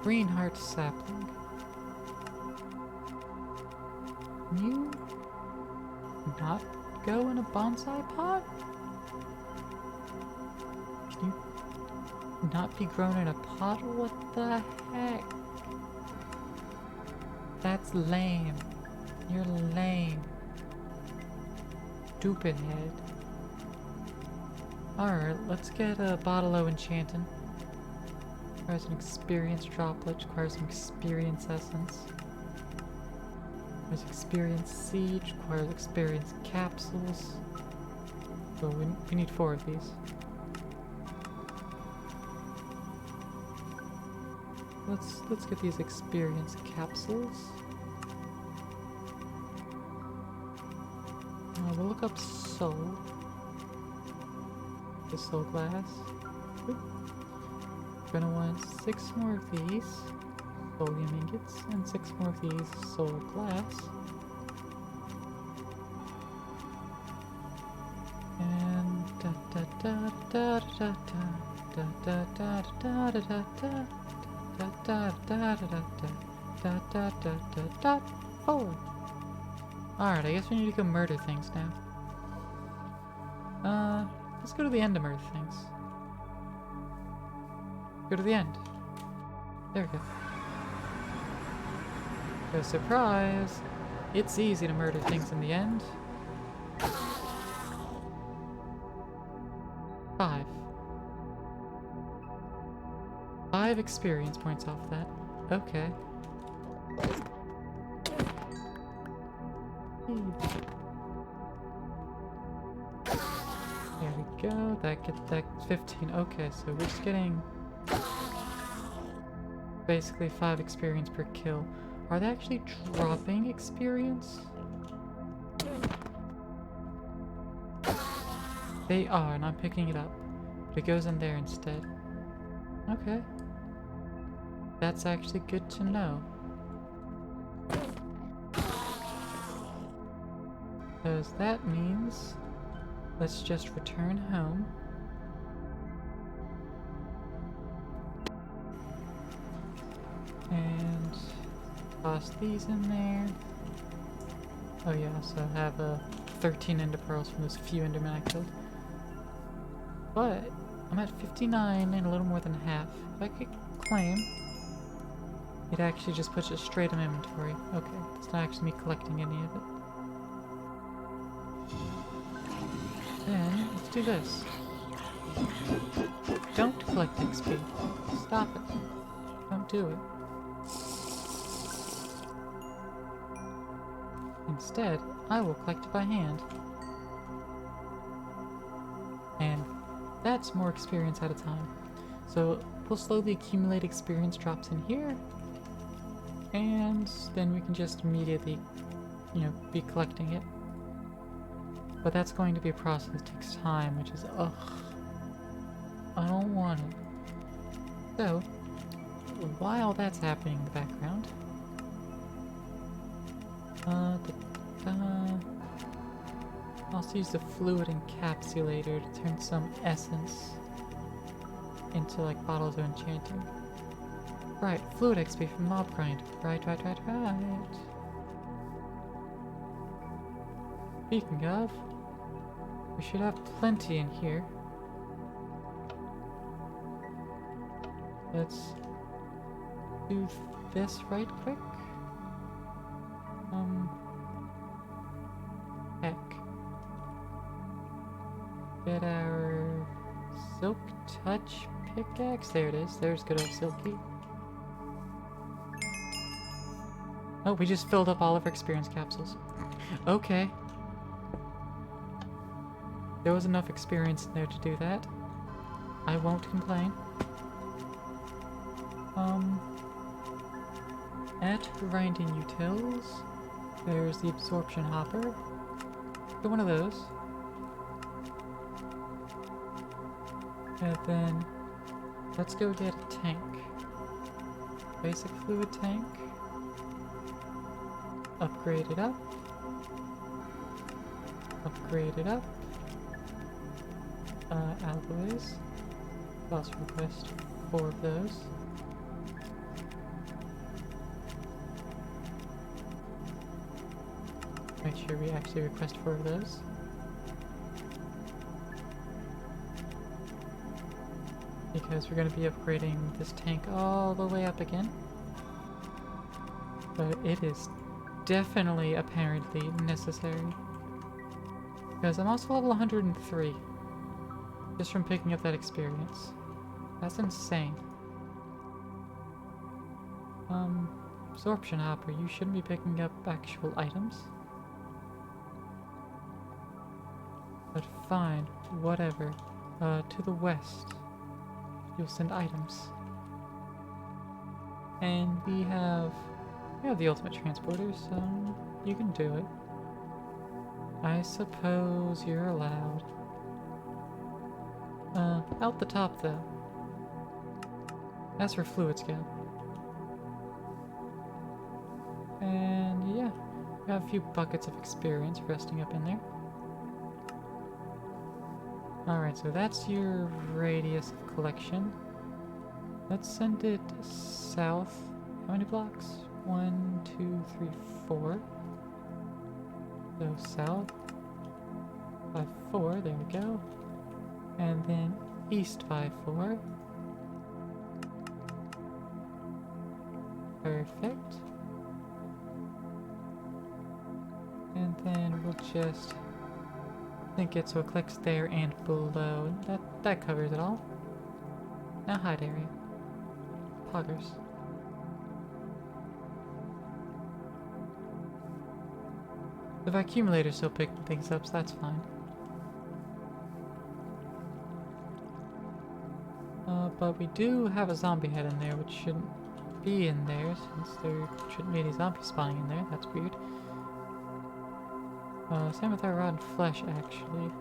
Speaker 1: Green heart sapling. Can you not go in a bonsai pot? not be grown in a pot? What the heck? That's lame. You're lame. Stupid head. Alright, let's get a bottle o' enchanting. Requires an experience droplet, requires an experience essence. Requires experience siege, requires experience capsules. So we need 4 of these. Let's get these experience capsules. We'll look up soul. The soul glass. Oop. We're gonna want 6 more of these soulium ingots and 6 more of these soul glass. And da da da da da da da da da da da da da. Da da da da da da da da da da 4. Alright, I guess we need to go murder things now. Let's go to the end to murder things. Go to the end. There we go. So surprise! It's easy to murder things in the end. 5. 5 experience points off that. Okay. There we go. That 15. Okay, so we're just getting basically 5 experience per kill. Are they actually dropping experience? They are, and I'm picking it up. But it goes in there instead. Okay. That's actually good to know. Because that means let's just return home. And toss these in there. Oh yeah, so I have 13 ender pearls from those few endermen I killed. But I'm at 59 and a little more than half. If I could claim, it actually just puts it straight in my inventory. Okay, it's not actually me collecting any of it. Then, let's do this. Don't collect XP. Stop it. Don't do it. Instead, I will collect it by hand. And that's more experience at a time. So we'll slowly accumulate experience drops in here. And then we can just immediately, be collecting it. But that's going to be a process that takes time, which is, ugh. I don't want it. So, while that's happening in the background, I'll also use the fluid encapsulator to turn some essence into like bottles of enchanting. Right, fluid XP from mob grind. Right. Speaking of, we should have plenty in here. Let's do this right quick. Heck. Get our Silk Touch pickaxe. There it is. There's good old Silky. Oh, we just filled up all of our experience capsules. Okay. There was enough experience in there to do that. I won't complain. At grinding utils, there's the absorption hopper. Get one of those. And then let's go get a tank. Basic fluid tank. Upgrade it up. Upgrade it up. Alloys. Boss request 4 of those. Make sure we actually request 4 of those. because we're going to be upgrading this tank all the way up again. But it is definitely apparently necessary. Because I'm also level 103. Just from picking up that experience. That's insane. Absorption hopper, you shouldn't be picking up actual items. But fine, whatever. To the west. You'll send items. And we have the ultimate transporter, so you can do it. I suppose you're allowed. Out the top though. That's for fluid scout. And yeah, we have a few buckets of experience resting up in there. Alright, so that's your radius of collection. Let's send it south. How many blocks? 1, 2, 3, 4. So south. 5, 4, there we go. And then east 5, 4. Perfect. And then we'll just link it so it clicks there and below. That covers it all. Now hide area. Poggers. The accumulator's still picking things up, so that's fine. But we do have a zombie head in there, which shouldn't be in there, since there shouldn't be any zombies spawning in there. That's weird. Same with our rotten flesh, actually.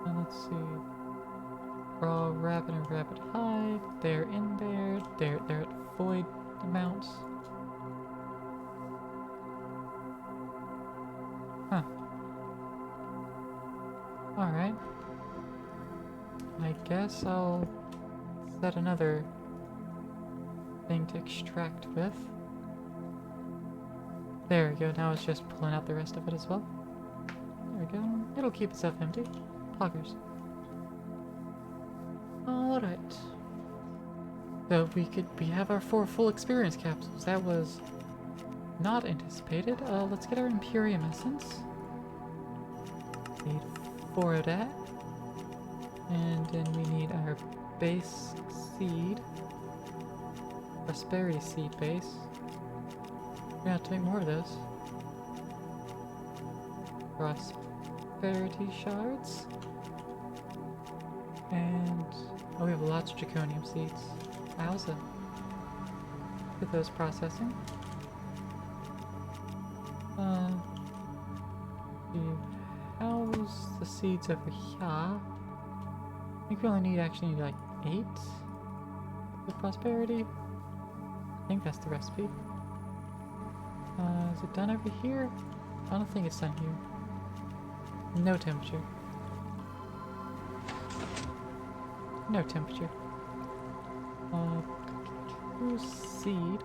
Speaker 1: Let's see. Raw rabbit and rabbit hide. They're in there. They're at void amounts. Huh. Alright. I guess I'll set another thing to extract with. There we go, now it's just pulling out the rest of it as well. There we go, it'll keep itself empty. Poggers. Alright. So we have our 4 full experience capsules. That was not anticipated. Let's get our Imperium Essence. Need 4 of that. And then we need our base seed. Prosperity seed base. We're gonna have to make more of those. Prosperity shards. And we have lots of draconium seeds. Wowza. Get those processing. How's the seeds over here? I think we only actually need like 8 with prosperity. I think that's the recipe. Is it done over here? I don't think it's done here. No temperature. No temperature. Seed.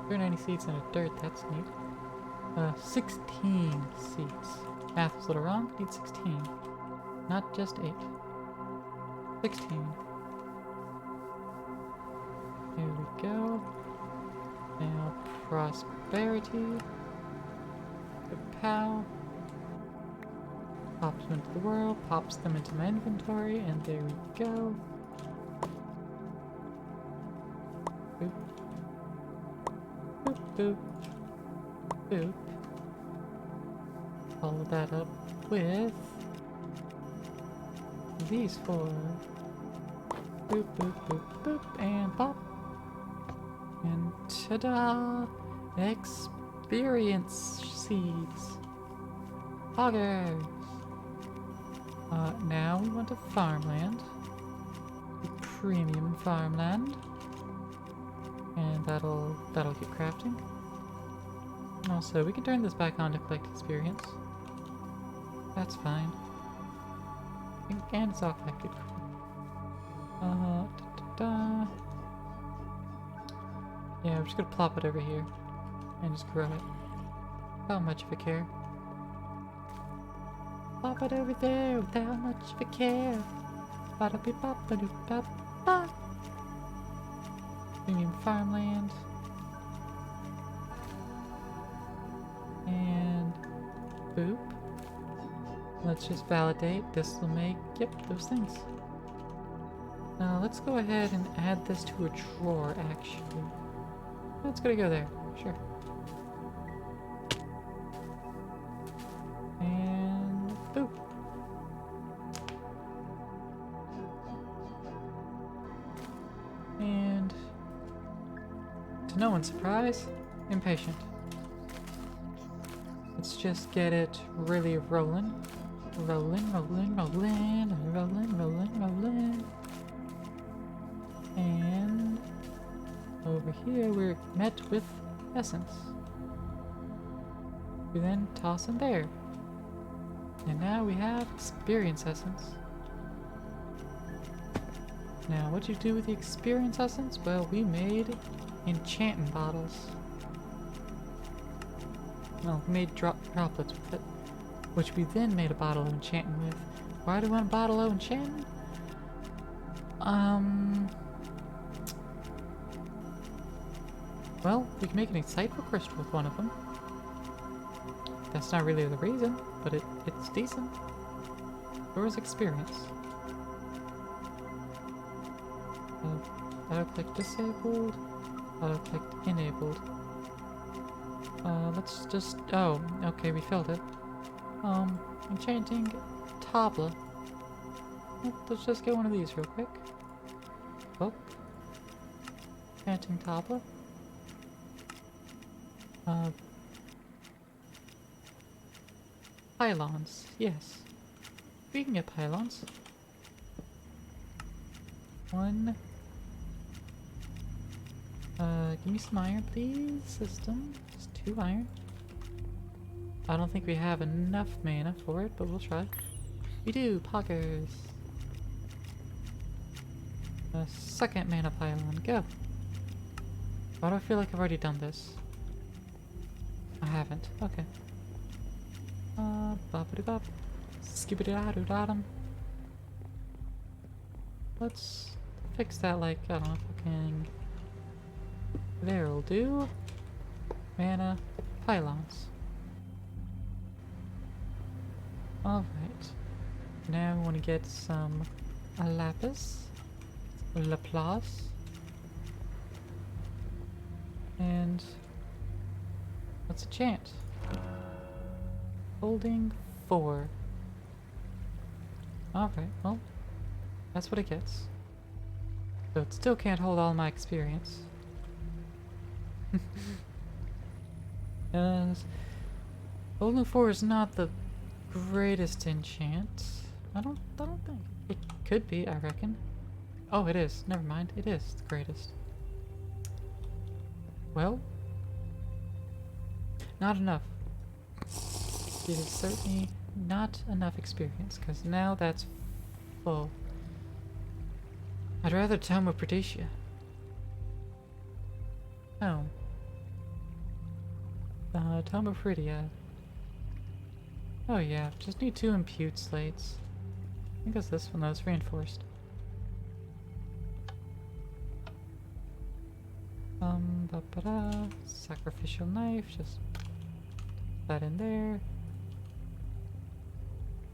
Speaker 1: 390 seeds in a dirt, that's neat. 16 seeds. Math was a little wrong, need 16. Not just 8. 16. Here we go. Now, prosperity. Kapow. Pops them into the world, pops them into my inventory, and there we go. Boop. Boop, boop. Boop. Follow that up with these 4. Boop, boop, boop, boop, and pop. And ta-da! Experience seeds. Poggers! Now we want a farmland. A premium farmland. And that'll keep crafting. And also, we can turn this back on to collect experience. That's fine. And it's all collected. Yeah, we're just gonna plop it over here. And just grow it. Not much of a care. pop it over there without much of a care. Ba-da-be-bop-ba-doo-bop-ba. Premium farmland. And boop. Let's just validate. This will make, yep, those things. Now let's go ahead and add this to a drawer, actually. It's gonna go there, sure. And boop. And to no one's surprise, impatient. Let's just get it really rolling. Rolling, rolling, rolling, rolling, rolling, rolling. And over here we're met with essence. We then toss in there. And now we have experience essence. Now what you do with the experience essence? Well, we made enchanting bottles. Well, we made droplets with it, which we then made a bottle of enchanting with. Why do we want a bottle of enchanting? Well, we can make an insightful crystal with one of them. That's not really the reason, but it's decent. Or is experience. Auto-click disabled. Auto-click enabled. Let's just... Oh, okay, we filled it. Enchanting tabla. Let's just get one of these real quick. Oh. Enchanting tabla. Pylons, yes. We can get pylons. One. Give me some iron, please, system. Just 2 iron. I don't think we have enough mana for it, but we'll try. We do, poggers. Second mana pylon, go. Why do I feel like I've already done this? I haven't, okay. Boppity-bop. Skibbity-da-doo-da-dum. Let's fix that like, I don't know, fucking... There'll do. Mana pylons. Alright. Now we want to get some lapis. Laplace. And what's a chant? Holding 4. Alright, well, that's what it gets. So it still can't hold all my experience. Holding 4 is not the greatest enchant. I don't think it could be, I reckon. Oh, it is. Never mind. It is the greatest. Well, not enough. It is certainly not enough experience, because now that's full. I'd rather Tome of Pradesia. Oh. Tome of Phrygia. Oh yeah, just need 2 impute slates. I think it's this one that was reinforced. Sacrificial knife, just put that in there.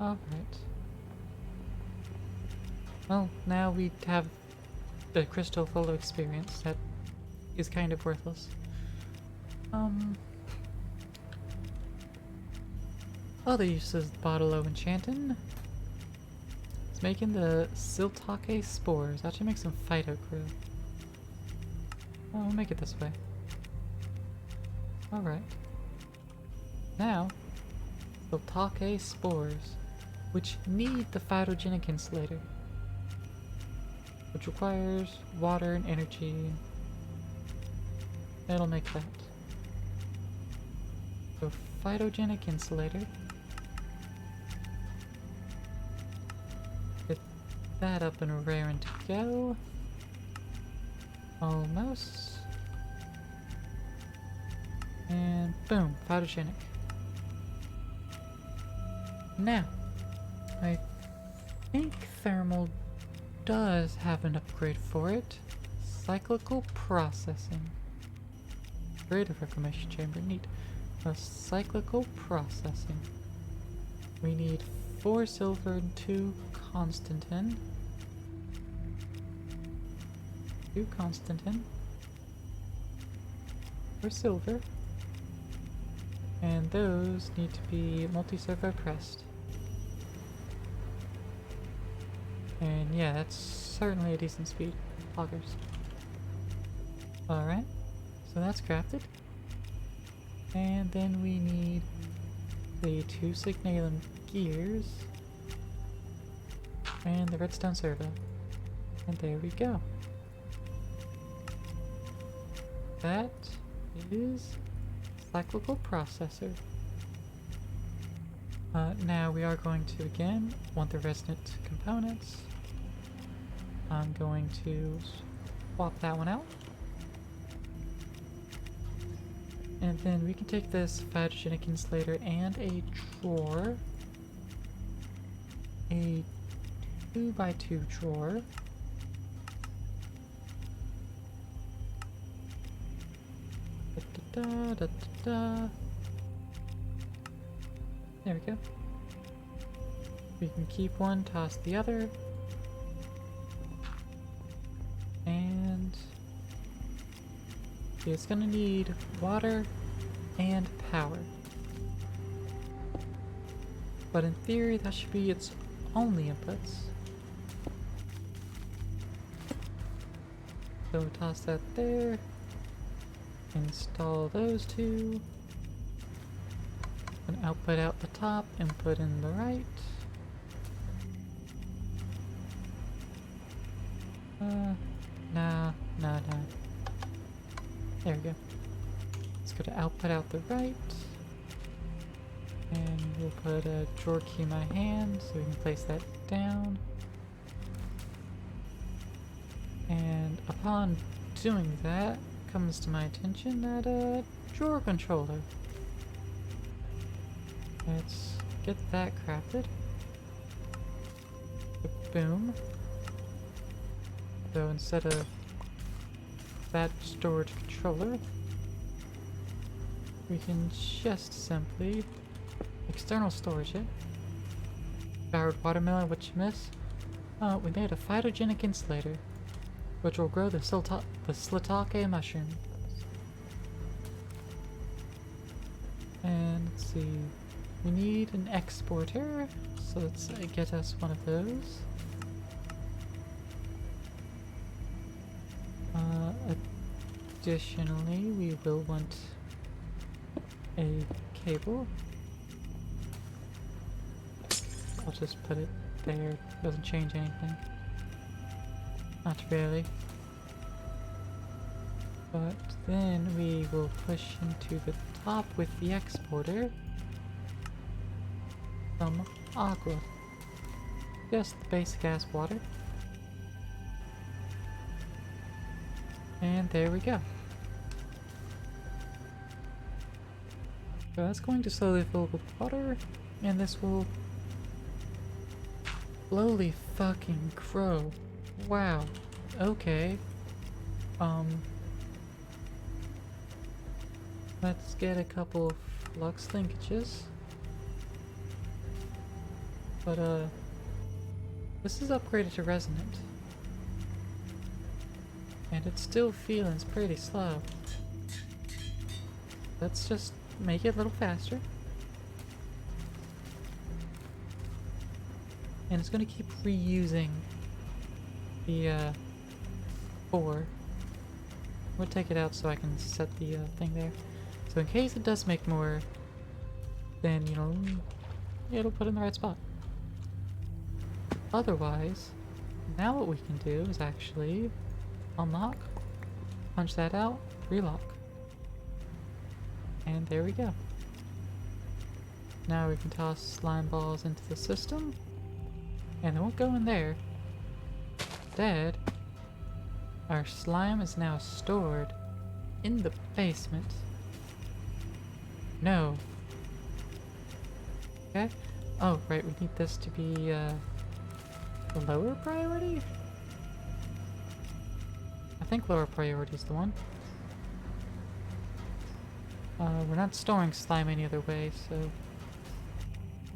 Speaker 1: Alright. Well, now we have the crystal full of experience that is kind of worthless. Other uses bottle of enchanting. It's making the Siltake spores. Actually make some phytocryl. Oh, we'll make it this way. Alright. Now, Siltake spores, which need the phytogenic insulator, which requires water and energy. That'll make that. So, phytogenic insulator. Get that up and raring to go. Almost. And boom, photogenic. Now, I think thermal does have an upgrade for it. Cyclical processing. Creative reclamation chamber. Neat. A cyclical processing. We need 4 silver and 2 Constantin. 2 Constantin. For silver. And those need to be multi-servo pressed. And yeah, that's certainly a decent speed. Loggers. Alright, so that's crafted. And then we need the 2 signalum gears. And the redstone servo. And there we go. That is cyclical processor. Now we are going to again want the resonant components. I'm going to swap that one out. And then we can take this photogenic insulator and a drawer. A 2x2 drawer. Da, da, da, da. There we go. We can keep one, toss the other. And it's gonna need water and power. But in theory, that should be its only inputs. So toss that there. Install those 2. An output out the top, input in the right. Nah. There we go. Let's go to output out the right. And we'll put a drawer key in my hand so we can place that down. And upon doing that, comes to my attention that a drawer controller. Let's get that crafted. Boom. So instead of that storage controller, we can just simply external storage it. Powered watermelon, what you miss? We made a phytogenic insulator, which will grow the Slitake mushroom. And let's see, we need an exporter, so let's get us one of those. Additionally, we will want a cable. I'll just put it there, doesn't change anything. Not really. But then we will push into the top with the exporter some aqua. Just the basic ass water. And there we go. So that's going to slowly fill with water, and this will slowly fucking grow. Wow. Okay. Let's get a couple of flux linkages. But this is upgraded to resonant. And it's still feeling pretty slow. Let's just make it a little faster. And it's gonna keep reusing the 4. We'll take it out so I can set the thing there. So in case it does make more, then, you know, it'll put it in the right spot. Otherwise, now what we can do is actually unlock, punch that out, relock. And there we go. Now we can toss slime balls into the system, and they won't go in there. Instead, our slime is now stored in the basement. No. Okay, Oh, right, we need this to be, lower priority? I think lower priority is the one. We're not storing slime any other way, so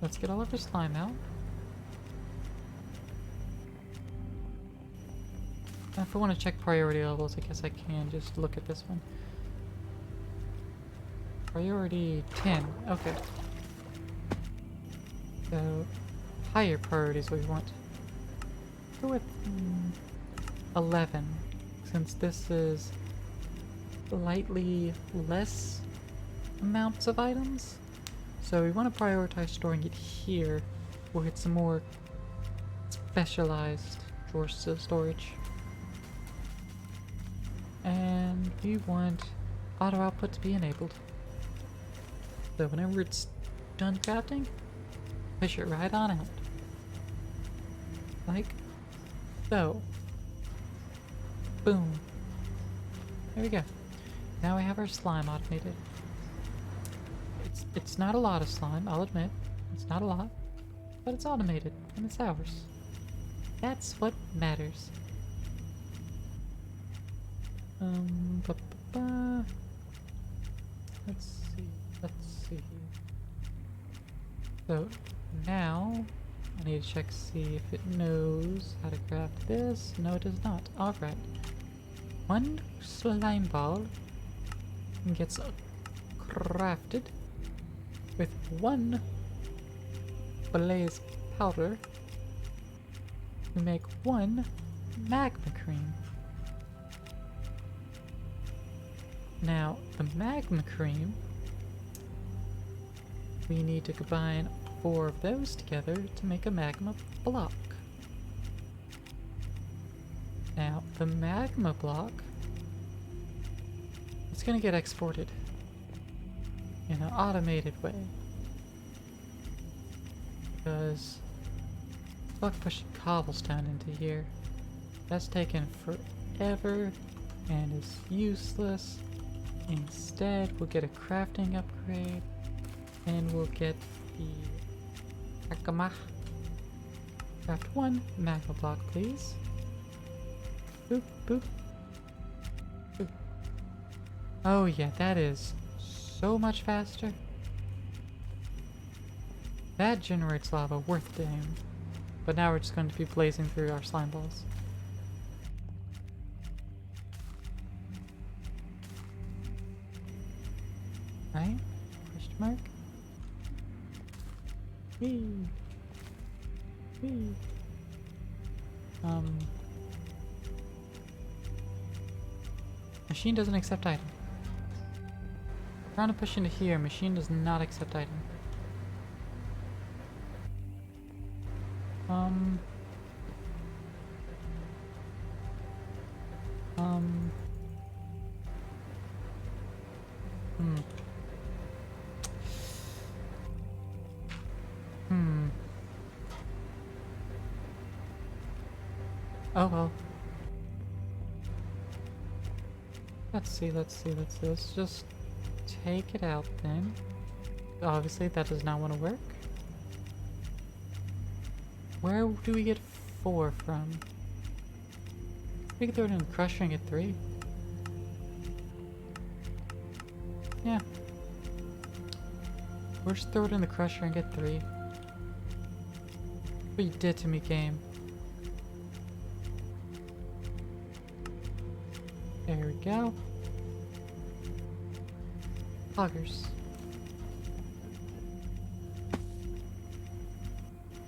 Speaker 1: let's get all of our slime out. If I want to check priority levels, I guess I can just look at this one. Priority 10, okay. So, higher priorities we want. Go with 11, since this is slightly less amounts of items. So we want to prioritize storing it here, where it's a more specialized storage. And we want auto output to be enabled. So whenever it's done crafting, push it right on out. Like so. Boom. There we go. Now we have our slime automated. It's not a lot of slime, I'll admit. It's not a lot. But it's automated, and it's ours. That's what matters. Ba, ba, ba. Let's see. So now I need to check see if it knows how to craft this. No, it does not. Alright. One slime ball gets crafted with one blaze powder to make one magma cream. Now, the magma cream, we need to combine 4 of those together to make a magma block. Now, the magma block is going to get exported in an automated way. Because fuck pushing cobblestone into here. That's taken forever and is useless. Instead, we'll get a crafting upgrade and we'll get the magma. Craft 1 magma block, please. Boop, boop. Boop. Oh yeah, that is so much faster. That generates lava worth damn. But now we're just going to be blazing through our slime balls. Right? Question mark? Whee! Whee! Machine doesn't accept item. Trying to push into here, machine does not accept item. Oh well. Let's just take it out then. Obviously that does not want to work. Where do we get 4 from? We can throw it in the crusher and get 3. Yeah. We'll just throw it in the crusher and get 3. What you did to me, game. There we go. Poggers.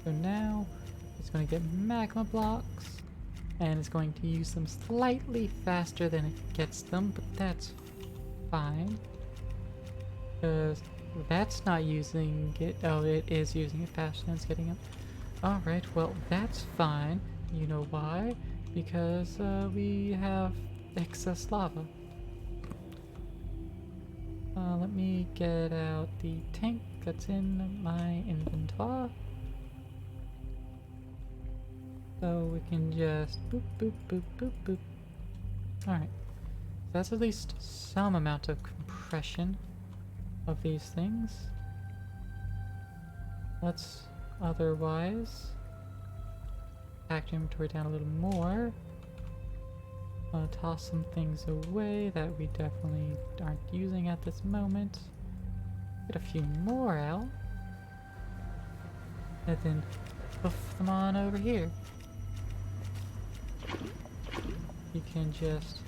Speaker 1: So now it's going to get magma blocks and it's going to use them slightly faster than it gets them, but that's fine because that's not using it. Oh, it is using it faster than it's getting it. Alright, well that's fine. You know why? Because we have excess lava. Let me get out the tank that's in my inventory. So we can just boop, boop, boop, boop, boop. Alright. So that's at least some amount of compression of these things. Let's otherwise, pack inventory down a little more. Toss some things away that we definitely aren't using at this moment. Get a few more out. And then poof them on over here. You can just...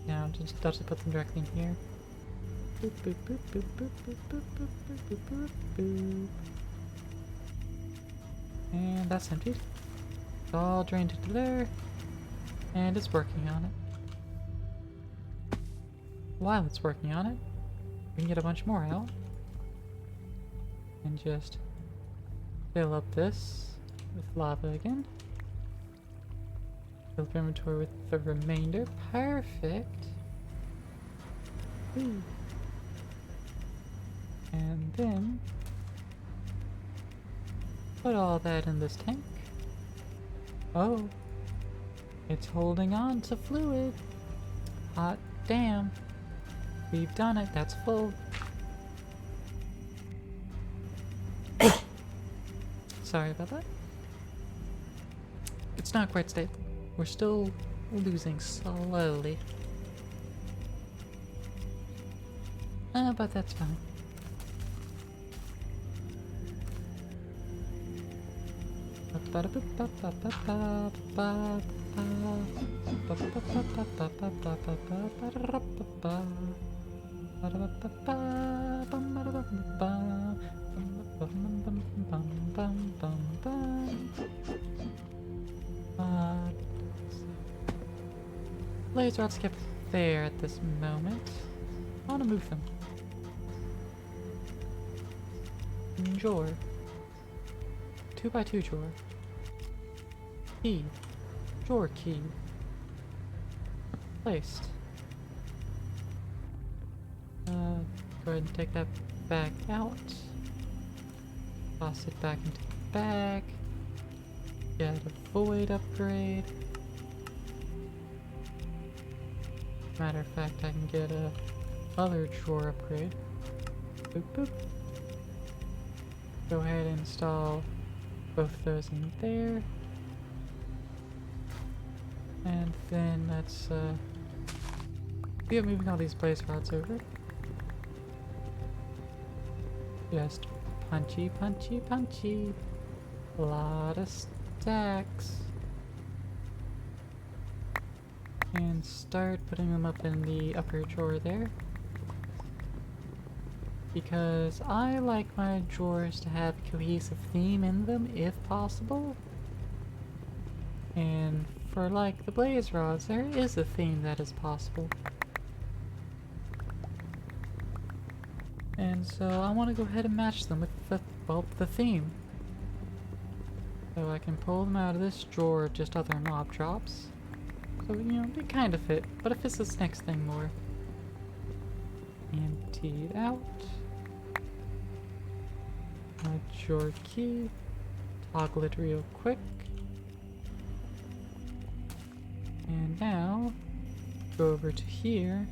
Speaker 1: Now, just put them directly in here. Boop, boop, boop, boop, boop, boop, boop, boop, boop, boop, boop, boop. And that's emptied. It's all drained into there. And it's working on it. While it's working on it, we can get a bunch more out. And just fill up this with lava again. Fill up inventory with the remainder. Perfect. Ooh. And then put all that in this tank. Oh, it's holding on to fluid. Hot damn. We've done it. That's full. Sorry about that. It's not quite stable. We're still losing slowly. But that's fine. Blaze rods kept there at this moment. I want to move them. Drawer. 2x2 drawer. Key. Drawer key. Placed. Go ahead and take that back out. Toss it back into the bag. Get a void upgrade. Matter of fact, I can get a other drawer upgrade. Boop boop. Go ahead and install both of those in there. And then let's be moving all these blaze rods over. Just punchy, punchy, punchy. A lot of stacks. And start putting them up in the upper drawer there. Because I like my drawers to have a cohesive theme in them, if possible. And for like the blaze rods, there is a theme that is possible. And so I want to go ahead and match them with the, well, the theme. So I can pull them out of this drawer of just other mob drops. So, you know, they kind of fit, but it fits this next thing more. Empty it out. Drawer key. Toggle it real quick. And now, go over to here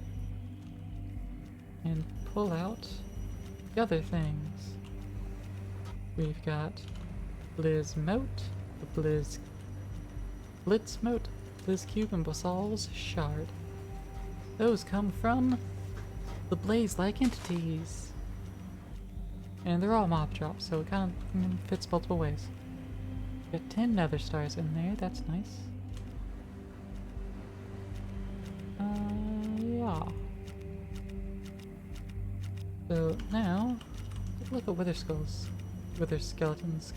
Speaker 1: and pull out the other things. We've got Blizz Moat, the Blitz Moat, Blizz Cube, and Basal's Shard. Those come from the Blaze-like entities. And they're all mob drops, so it kind of fits multiple ways. Got 10 nether stars in there, that's nice. Yeah. So now, let's look at wither skulls. Wither skeletons.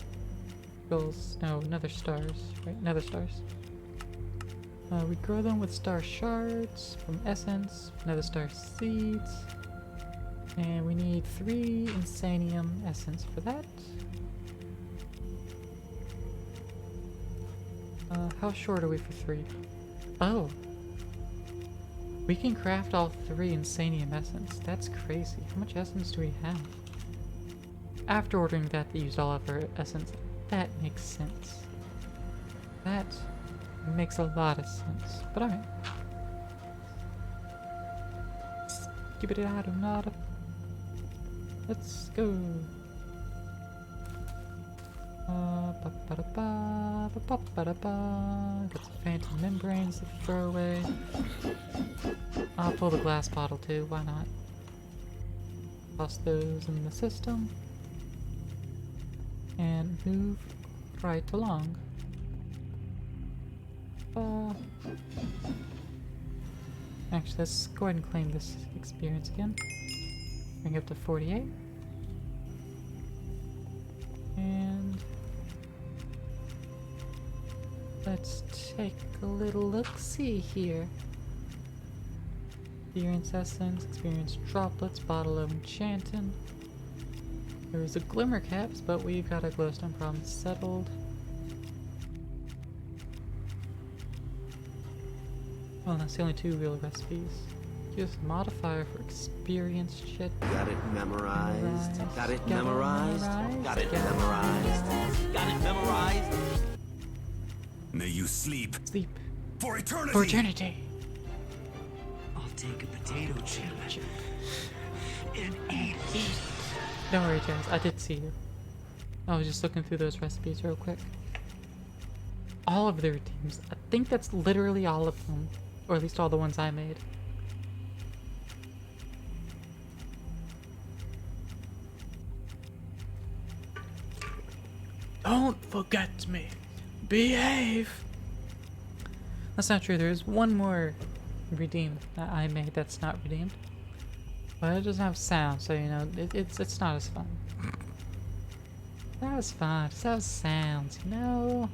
Speaker 1: Skulls, no, nether stars, right? Nether stars. We grow them with star shards from essence, nether star seeds. And we need 3 insanium essence for that. How short are we for 3? Oh! We can craft all 3 insanium essence. That's crazy. How much essence do we have? After ordering that, they used all of our essence. That makes sense. That makes a lot of sense. But alright. Skip it out of nada. Let's go. Ba-ba-da-ba, ba-ba-da-ba. Got some phantom membranes to throw away. I'll pull the glass bottle too, why not? Toss those in the system. And move right along. Actually, let's go ahead and claim this experience again. Bring it up to 48. And let's take a little look-see here. Experience essence, experience droplets, bottle of enchanting. There was a glimmer caps, but we've got a glowstone problem settled. Well, that's the only two real recipes. Use modifier for experience shit.
Speaker 3: Got it memorized. Got it
Speaker 1: memorized.
Speaker 3: memorized. Got it memorized. Got it memorized.
Speaker 2: May you sleep
Speaker 1: Sleep
Speaker 2: for eternity.
Speaker 1: for eternity.
Speaker 4: I'll take a potato chip and eat it.
Speaker 1: Don't worry, guys. I did see you. I was just looking through those recipes real quick. All of their teams. I think that's literally all of them. Or at least all the ones I made. Don't forget me. Behave. That's not true. There's one more redeemed that I made that's not redeemed. But it doesn't have sound, so you know, it's not as fun. Not as fun. It just has sounds, you know?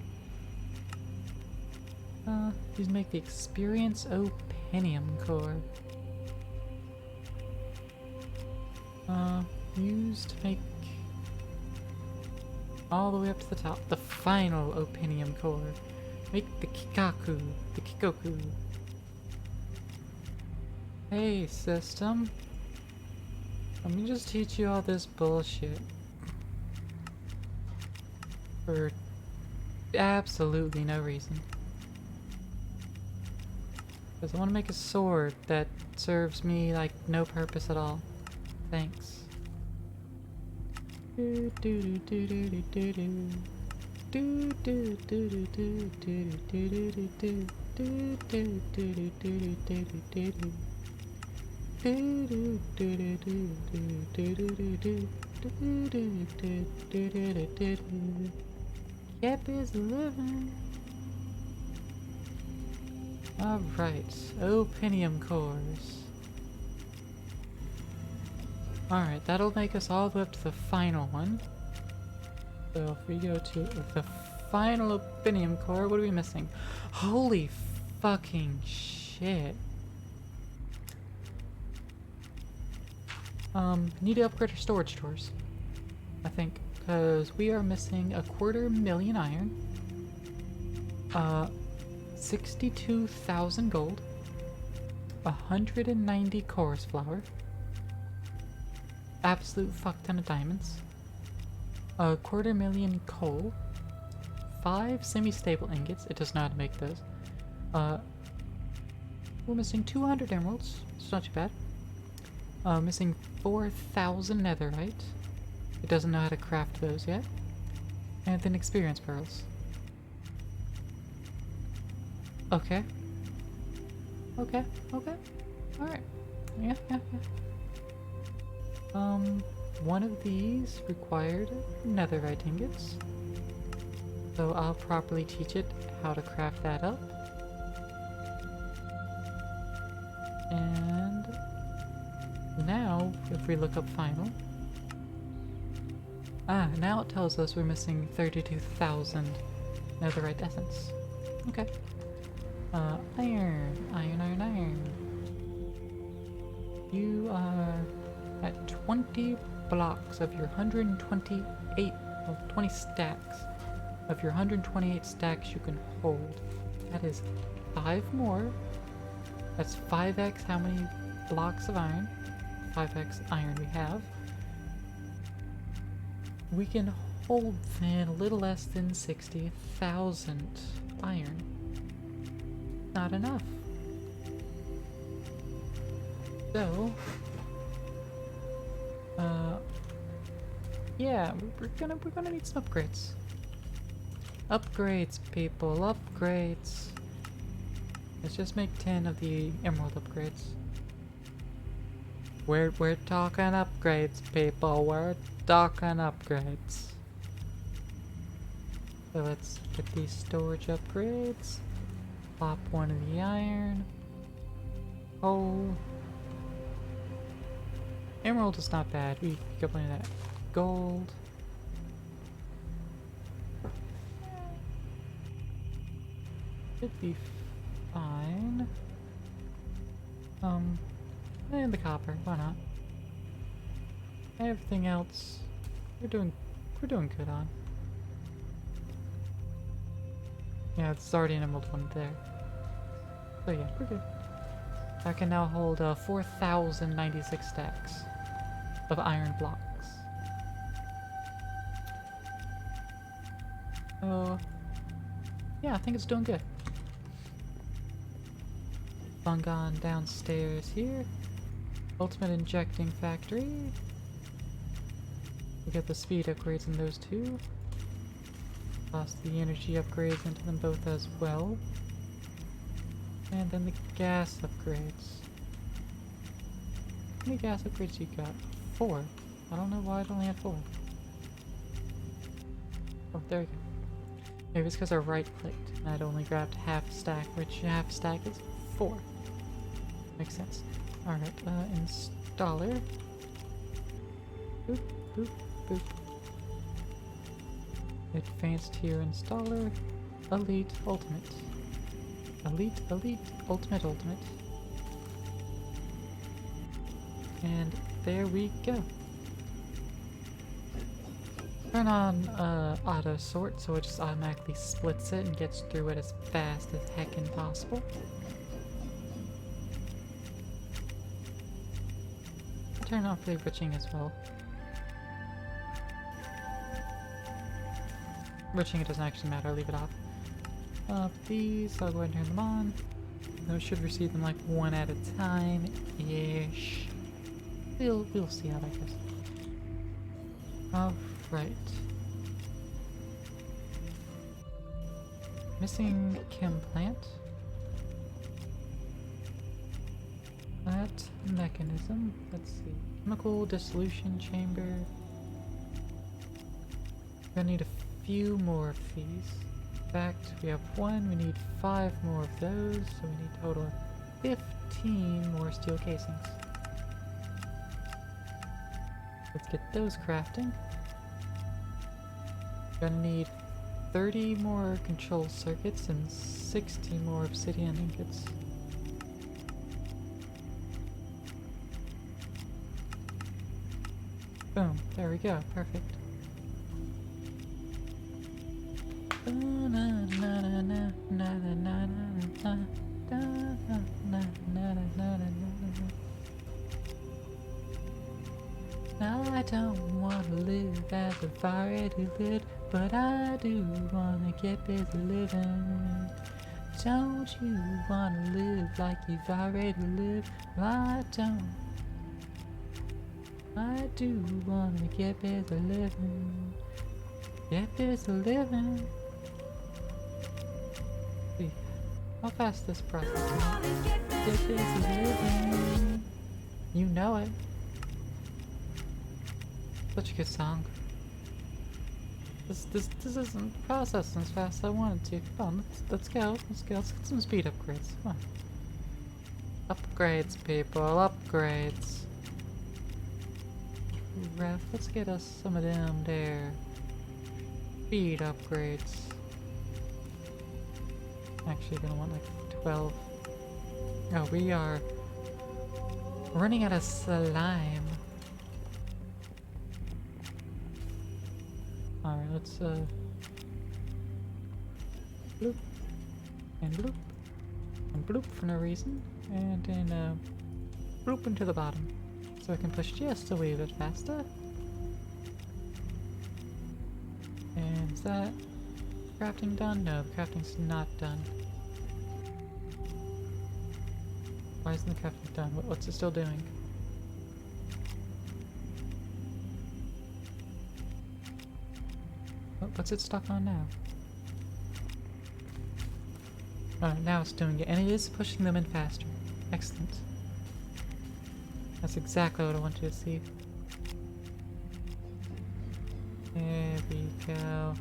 Speaker 1: These make the experience Opinium core. Used to make all the way up to the top. The final Opinium core. Make the Kikaku. The Kikoku. Hey, system. Let me just teach you all this bullshit. For absolutely no reason. Because I want to make a sword that serves me like no purpose at all. Thanks. Do do do do do do do. Do do do do do do do do do do do do do do do do. Yep, is living. Alright, Opinium cores. Alright, that'll make us all the way up to the final one. So if we go to the final Opinium core, what are we missing? Holy fucking shit. Need to upgrade our storage drawers, I think, because we are missing 250,000 iron, 62,000 gold, 190 chorus flour, absolute fuck ton of diamonds, 250,000 coal, 5 semi-stable ingots. It does not know how to make those. We're missing 200 emeralds. It's not too bad. Missing 4,000 netherite. It doesn't know how to craft those yet. And then experience pearls. Okay. Okay. Alright. Yeah. One of these required netherite ingots. So I'll properly teach it how to craft that up. And now, if we look up final, now it tells us we're missing 32,000 netherite essence. Okay. Iron. You are at 20 blocks of your 128, well, 20 stacks of your 128 stacks you can hold. That is 5 more. That's 5x how many blocks of iron? 5x iron we have. We can hold then a little less than 60,000 iron. Not enough. So, yeah, we're gonna need some upgrades. Upgrades, people, upgrades. Let's just make 10 of the emerald upgrades. We're talking upgrades, people. We're talking upgrades. So let's get these storage upgrades. Pop one of the iron. Coal. Emerald is not bad. We got plenty of that. Gold. Should be fine. And the copper, why not? Everything else we're doing good on. Yeah, it's already an emerald one there. So yeah, we're good. I can now hold 4,096 stacks of iron blocks. So yeah, I think it's doing good. Fungon downstairs here. Ultimate injecting factory. We got the speed upgrades in those two. Toss the energy upgrades into them both as well. And then the gas upgrades. How many gas upgrades you got? 4. I don't know why it only had 4. Oh, there we go. Maybe it's because I right-clicked and I'd only grabbed half stack, which half stack is 4. Makes sense. Alright, installer. Boop, boop, boop. Advanced tier installer. Elite, ultimate. Elite, elite, ultimate, ultimate. And there we go. Turn on auto sort so it just automatically splits it and gets through it as fast as heckin' possible. Turn off the enriching as well. Enriching, it doesn't actually matter, I'll leave it off. These, I'll go ahead and turn them on. Those should receive them like one at a time-ish. We'll see how that goes. Alright. Missing chem plant. That mechanism. Let's see. Chemical dissolution chamber. Gonna need a few more of these. In fact, we have 1. We need 5 more of those. So we need a total of 15 more steel casings. Let's get those crafting. Gonna need 30 more control circuits and 60 more obsidian ingots. Boom, there we go, perfect. I don't want to live as I've already lived, but I do want to get busy living. Don't you want to live like you've already lived? Well, I don't. I do want to get busy living. Get busy living. See how fast this process is. Get busy living. You know it. Such a good song. This isn't processing as fast as I wanted to. Come on, let's go. Let's get some speed upgrades. Come on. Upgrades, people. Upgrades. Ref, let's get us some of them there. Speed upgrades. Actually, gonna want like 12. Oh, we are running out of slime. Alright, let's bloop and bloop and bloop for no reason, and then bloop into the bottom so I can push just a wee bit faster. And is that crafting done? No, the crafting's not done. Why isn't the crafting done? What's it still doing? What's it stuck on now? Alright, now it's doing it, and it is pushing them in faster. Excellent. That's exactly what I wanted to see. There we go.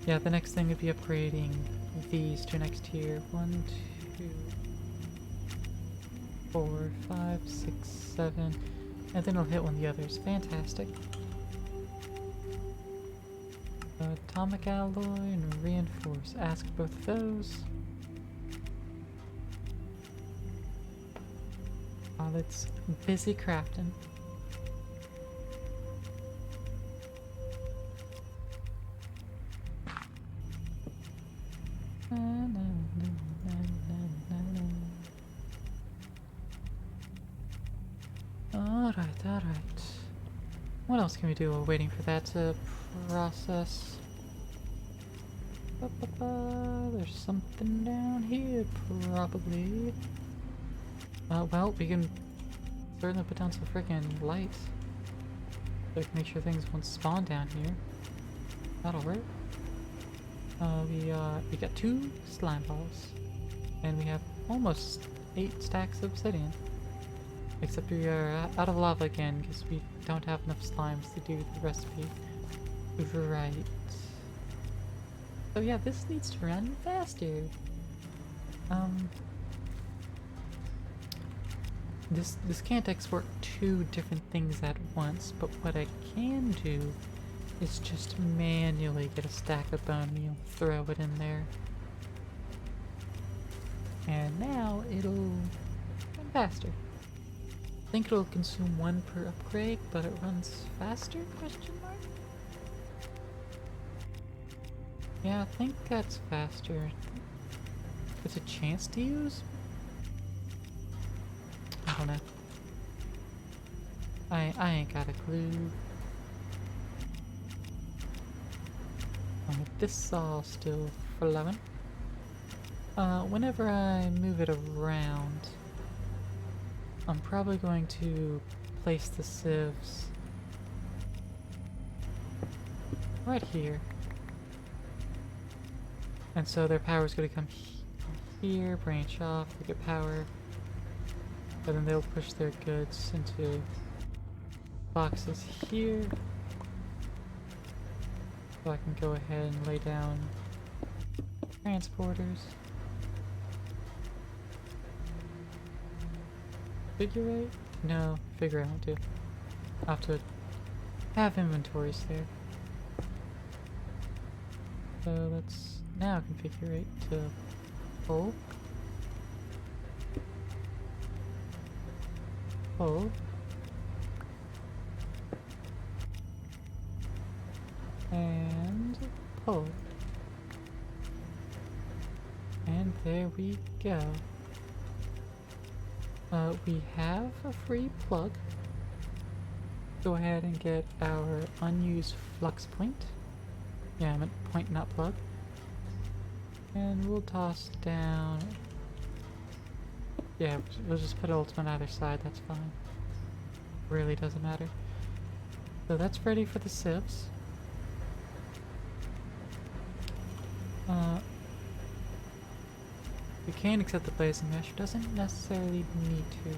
Speaker 1: Yeah, the next thing would be upgrading these to next tier. 1, 2, 4, 5, 6, 7, and then it'll hit one of the others. Fantastic. Atomic alloy and reinforce. Ask both of those. While it's busy crafting. Alright. What else can we do while waiting for that to process? There's something down here, probably. Well, we can certainly put down some freaking lights. So we can make sure things won't spawn down here. That'll work. We got 2 slime balls. And we have almost 8 stacks of obsidian. Except we are out of lava again because we don't have enough slimes to do the recipe. Right. So yeah, this needs to run faster. This can't export 2 different things at once, but what I can do is just manually get a stack of bone meal, throw it in there. And now it'll run faster. I think it'll consume 1 per upgrade, but it runs faster? Question mark? Yeah, I think that's faster. It's a chance to use? I don't know. I ain't got a clue. This all still flowing. Whenever I move it around, I'm probably going to place the sieves right here. And so their power is going to come here, branch off, they get power, and then they'll push their goods into boxes here. So I can go ahead and lay down transporters. Figure eight? No, figure eight won't do. I'll have to have inventories there. So let's now configure it to full. Full. And pull. And there we go. We have a free plug. Go ahead and get our unused flux point. Yeah, I meant point, not plug. And we'll toss down... Yeah, we'll just put ultimate on either side, that's fine. Really doesn't matter. So that's ready for the sieves. We can accept the blazing mesh, doesn't necessarily need to.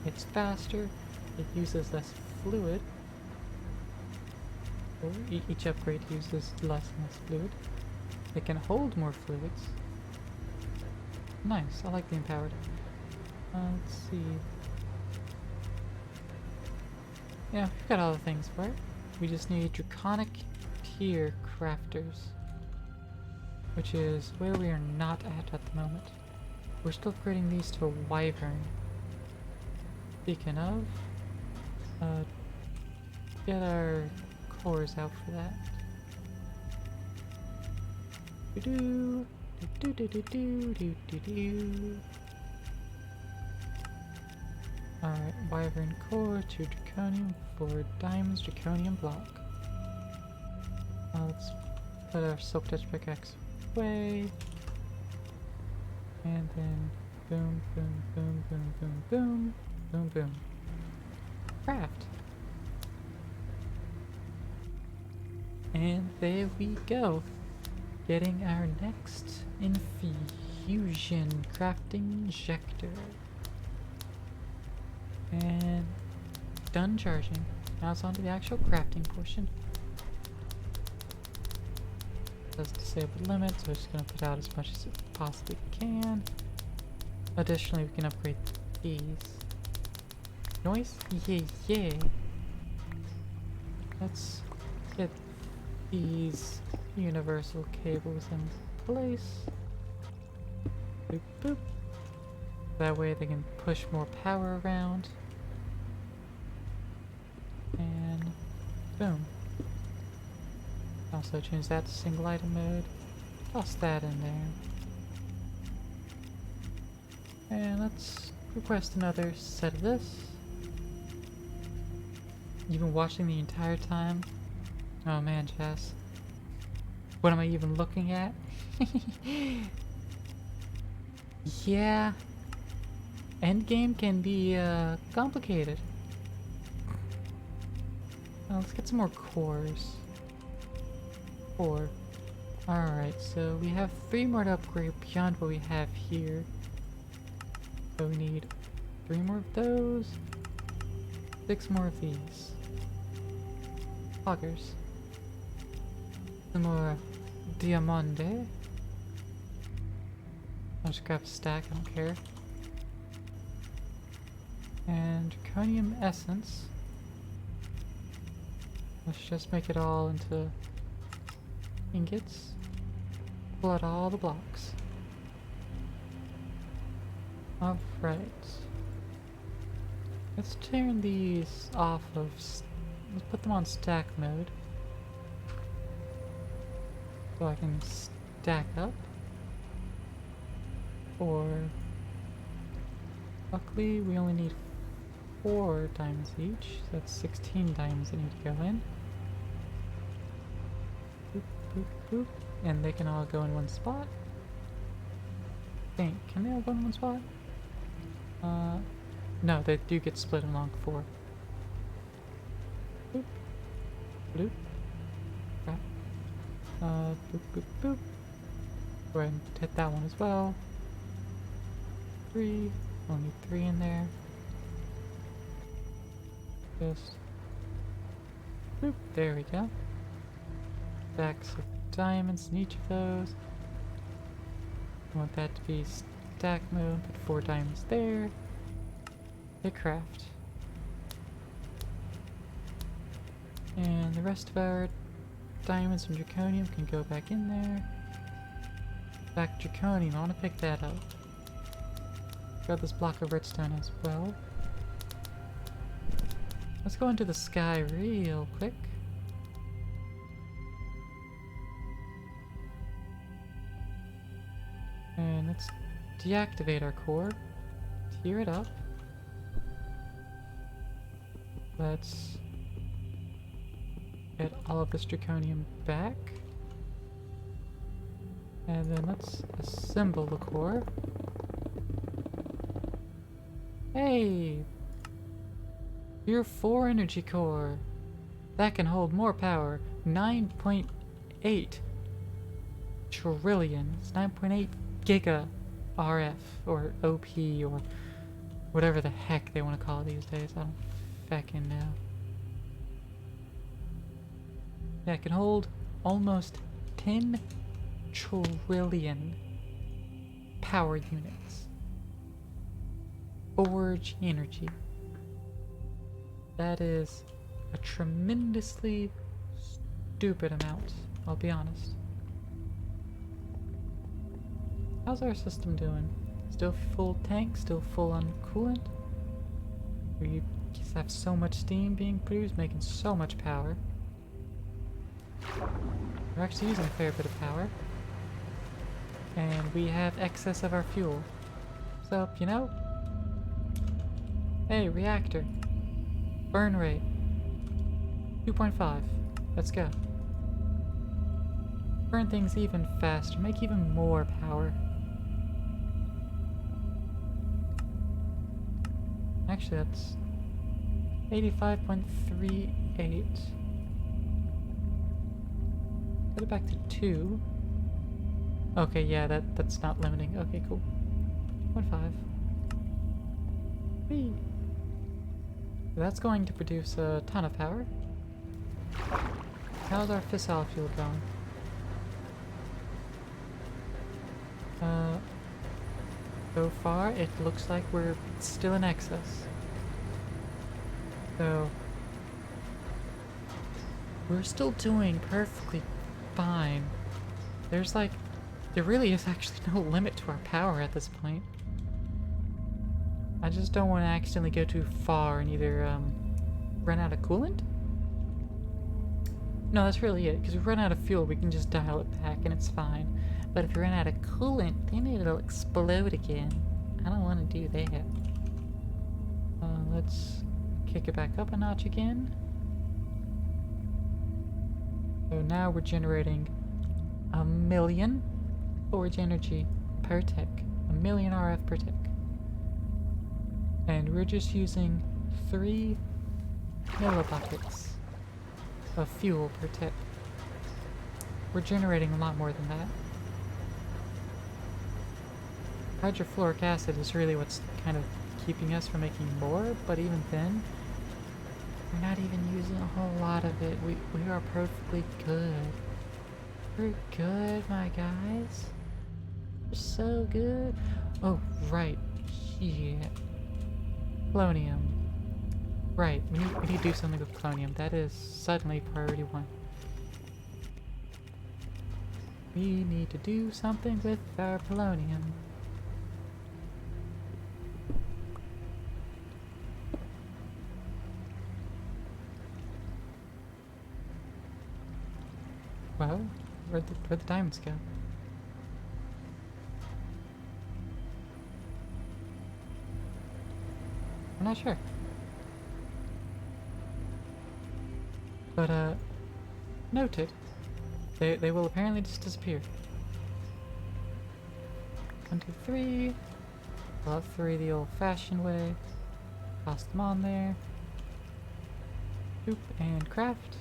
Speaker 1: It's faster, it uses less fluid. Or each upgrade uses less and less fluid. It can hold more fluids. Nice, I like the empowered. Let's see. Yeah, we've got all the things for it. We just need draconic tier crafters, which is where we are not at the moment. We're still upgrading these to a wyvern. Speaking of, get our cores out for that. Do do do do do do do do. Alright, wyvern core, 2 draconium, 4 diamonds, draconium block. Let's put our silk touch pickaxe away. And then boom, boom, boom, boom, boom, boom, boom, boom. Craft. And there we go. getting our next infusion crafting injector. And done charging. Now it's on to the actual crafting portion. Does disabled limit, so it's going to put out as much as it possibly can. Additionally, we can upgrade these. Noise? Yeah. Let's get these universal cables in place. Boop, boop. That way they can push more power around. And boom. Also change that to single item mode. Toss that in there. And let's request another set of this. You've been watching the entire time? Oh man, Jess. What am I even looking at? Yeah. Endgame can be complicated. Let's get some more cores. 4. Alright, so we have 3 more to upgrade beyond what we have here. So we need 3 more of those. 6 more of these. Poggers. Some more diamante. I'll just grab a stack, I don't care. And draconium essence. Let's just make it all into ingots. Pull out all the blocks. Alright. Let's turn these off of... let's put them on stack mode. So I can stack up. Or... luckily we only need 4 diamonds each. So that's 16 diamonds that need to go in. Boop, boop, boop. And they can all go in one spot. Think, can they all go in one spot? No, they do get split along 4. Boop. Bloop. Crap. Boop, boop, boop. Go ahead and hit that one as well. 3. Only 3 in there. Just... boop. There we go. Stacks of diamonds in each of those. I want that to be stack mode. Put 4 diamonds there. Hit craft. And the rest of our diamonds and draconium can go back in there. Back draconium, I want to pick that up. Grab this block of redstone as well. Let's go into the sky real quick. And let's deactivate our core. Tear it up. Let's get all of this draconium back. And then let's assemble the core. Hey! Your 4 energy core. That can hold more power. 9.8 trillion. It's 9.8 giga RF or OP or whatever the heck they want to call it these days. I don't fucking know. Yeah, it can hold almost 10 trillion power units. Forge energy. That is a tremendously stupid amount, I'll be honest. How's our system doing? Still full tank? Still full on coolant? We just have so much steam being produced, making so much power. We're actually using a fair bit of power. And we have excess of our fuel. So, you know... Hey, reactor. Burn rate. 2.5. Let's go. Burn things even faster. Make even more power. Actually, that's 85.38. Put it back to 2. Okay, yeah, that's not limiting. Okay, cool. 0.5. Whee! That's going to produce a ton of power. How's our fissile fuel going? So far, it looks like we're still in excess. So, we're still doing perfectly fine. There's like, there really is actually no limit to our power at this point. I just don't want to accidentally go too far and either run out of coolant? No, that's really it, because if we run out of fuel, we can just dial it back and it's fine. But if we run out of coolant, then it'll explode again. I don't want to do that. Let's kick it back up a notch again. So now we're generating 1,000,000 forge energy per tick. 1,000,000 RF per tick. And we're just using 3 millibuckets of fuel per tick. We're generating a lot more than that. Hydrofluoric acid is really what's kind of keeping us from making more, but even then, we're not even using a whole lot of it. We are perfectly good. We're good, my guys. We're so good. Oh, right. Shit. Polonium. Right, we need to do something with polonium. That is suddenly priority 1. We need to do something with our polonium. Well, where'd the diamonds go? I'm not sure. But, noted. They will apparently just disappear. 1, 2, 3. I'll have 3 the old-fashioned way. Toss them on there. Oop, and craft.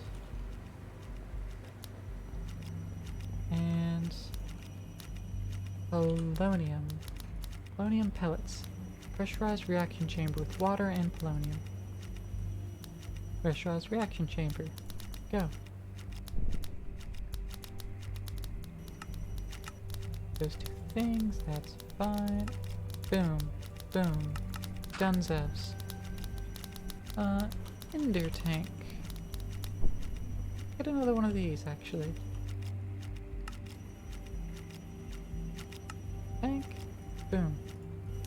Speaker 1: And polonium. Polonium pellets. Pressurized reaction chamber with water and polonium. Pressurized reaction chamber. Go. Those 2 things, that's fine. Boom. Boom. Dunzos. Ender tank. Get another one of these, actually. Tank. Boom.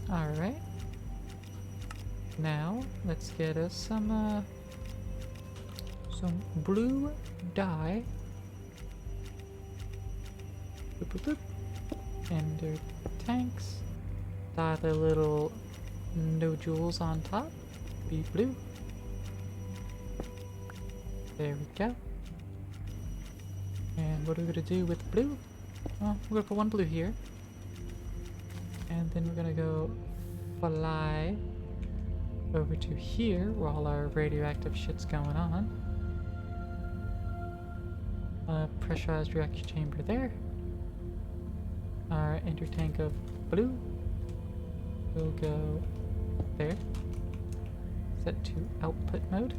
Speaker 1: Alright. Now, let's get us some blue dye. Boop, boop, boop. Ender tanks. Dye the little nodules on top. Be blue. There we go. And what are we gonna do with blue? Well, we're gonna put 1 blue here. And then we're gonna go fly over to here where all our radioactive shit's going on. Pressurized reaction chamber there. Our ender tank of blue will go there. Set to output mode.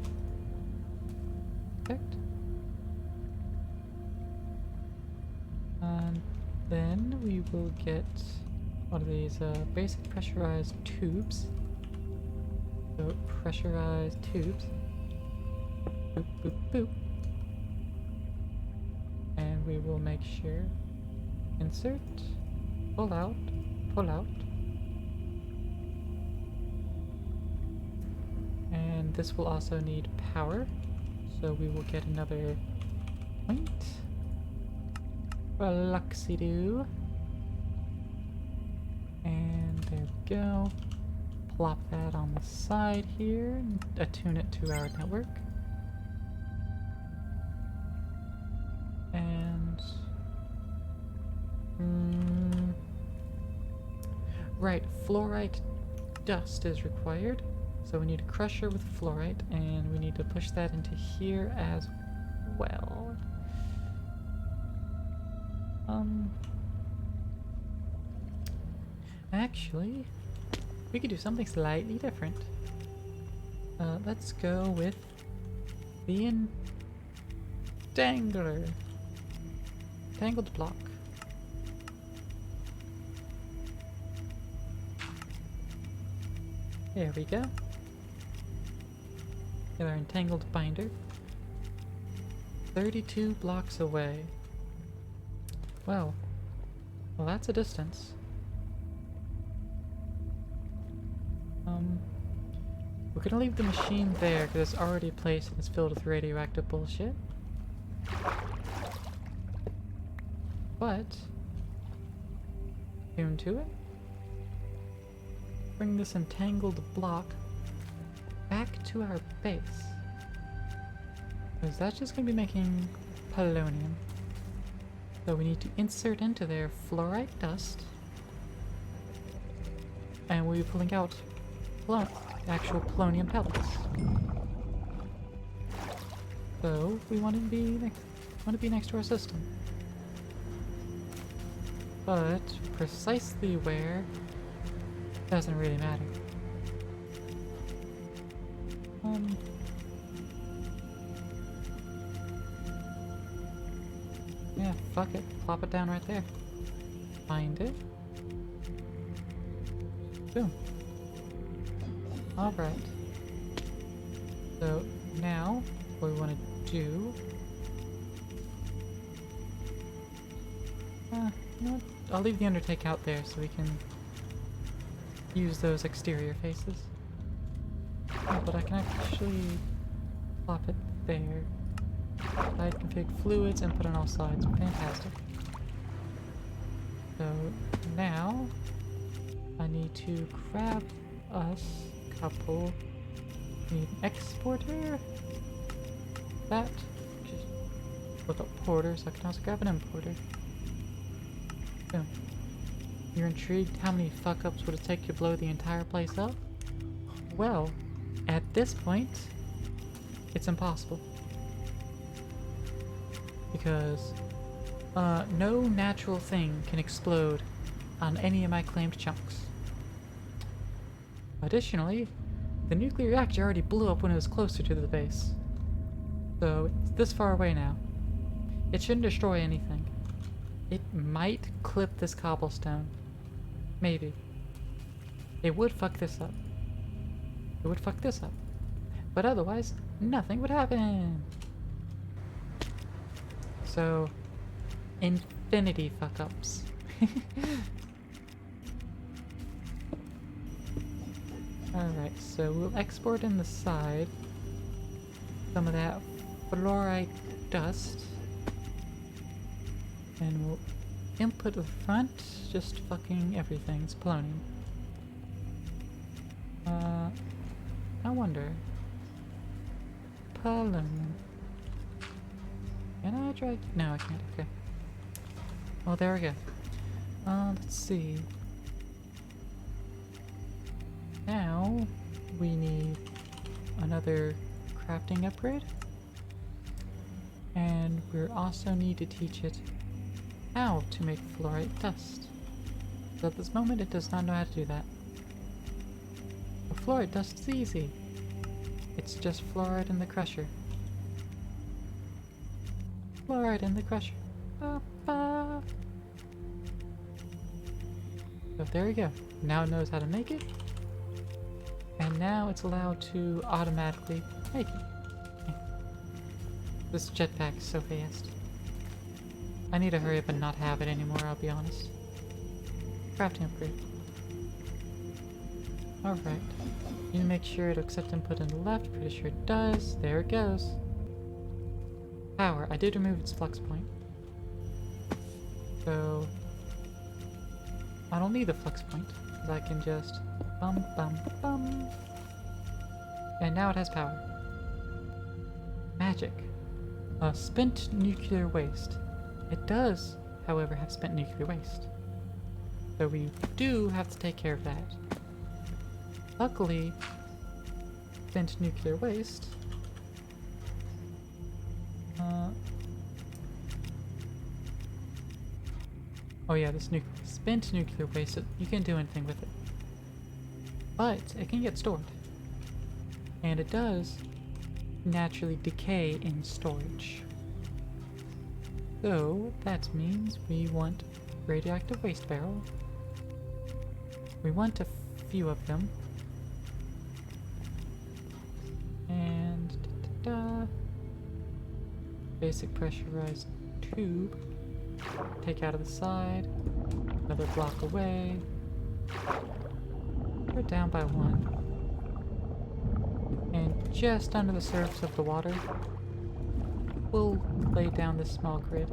Speaker 1: Perfect. And then we will get one of these basic pressurized tubes. So pressurized tubes. Boop, boop, boop. And we will make sure insert, pull out, pull out. And this will also need power. So we will get another point. Fluxy-doo. And there we go. Plop that on the side here and attune it to our network. And right, fluorite dust is required. So we need a crusher with fluorite, and we need to push that into here as well. Actually, we could do something slightly different. Let's go with the Entangler. Tangled block. There we go. Get our entangled binder. 32 blocks away. Well, that's a distance. We're gonna leave the machine there because it's already placed and it's filled with radioactive bullshit. But, tune to it. Bring this entangled block back to our base. Because that's just gonna be making polonium. So we need to insert into there fluorite dust. And we'll be pulling out actual polonium pellets. So we want to be next to our system. But precisely where doesn't really matter. Yeah, fuck it. Plop it down right there. Find it. Boom. Alright. So now what we want to do... you know what? I'll leave the undertake out there so we can use those exterior faces. Oh, but I can actually plop it there. Side config fluids and put on all sides. Fantastic. So now I need to grab us a couple. Need an exporter. That. Just look up porters. I can also grab an importer. Boom. You're intrigued how many fuck-ups would it take to blow the entire place up? Well, at this point, it's impossible. Because no natural thing can explode on any of my claimed chunks. Additionally, the nuclear reactor already blew up when it was closer to the base. So it's this far away now. It shouldn't destroy anything. It might clip this cobblestone. Maybe. It would fuck this up. It would fuck this up. But otherwise, nothing would happen. So, infinity fuck-ups. Alright, so we'll export in the side some of that fluorite dust. And we'll input the front, just fucking everything. It's polonium. I wonder. Polonium. Can I try? No, I can't. Okay. Well, there we go. Let's see. Now we need another crafting upgrade, and we also need to teach it how to make fluorite dust. So at this moment, it does not know how to do that. But fluorite dust is easy. It's just fluoride in the crusher. Fluoride in the crusher. Ba-ba. So there we go. Now it knows how to make it. And now it's allowed to automatically make it. This jetpack is so fast. I need to hurry up and not have it anymore, I'll be honest. Crafting upgrade. Alright. You need to make sure to accept input in the left. Pretty sure it does. There it goes. Power. I did remove its flux point. So I don't need the flux point, because I can just bum bum bum. And now it has power. Magic. Spent nuclear waste. It does, however, have spent nuclear waste. So we do have to take care of that. Luckily, spent nuclear waste Oh yeah, this spent nuclear waste, you can't do anything with it. But it can get stored. And it does naturally decay in storage. So that means we want radioactive waste barrel. We want a few of them. And basic pressurized tube. Take out of the side. Another block away. We're down by one. And just under the surface of the water, we'll lay down this small grid.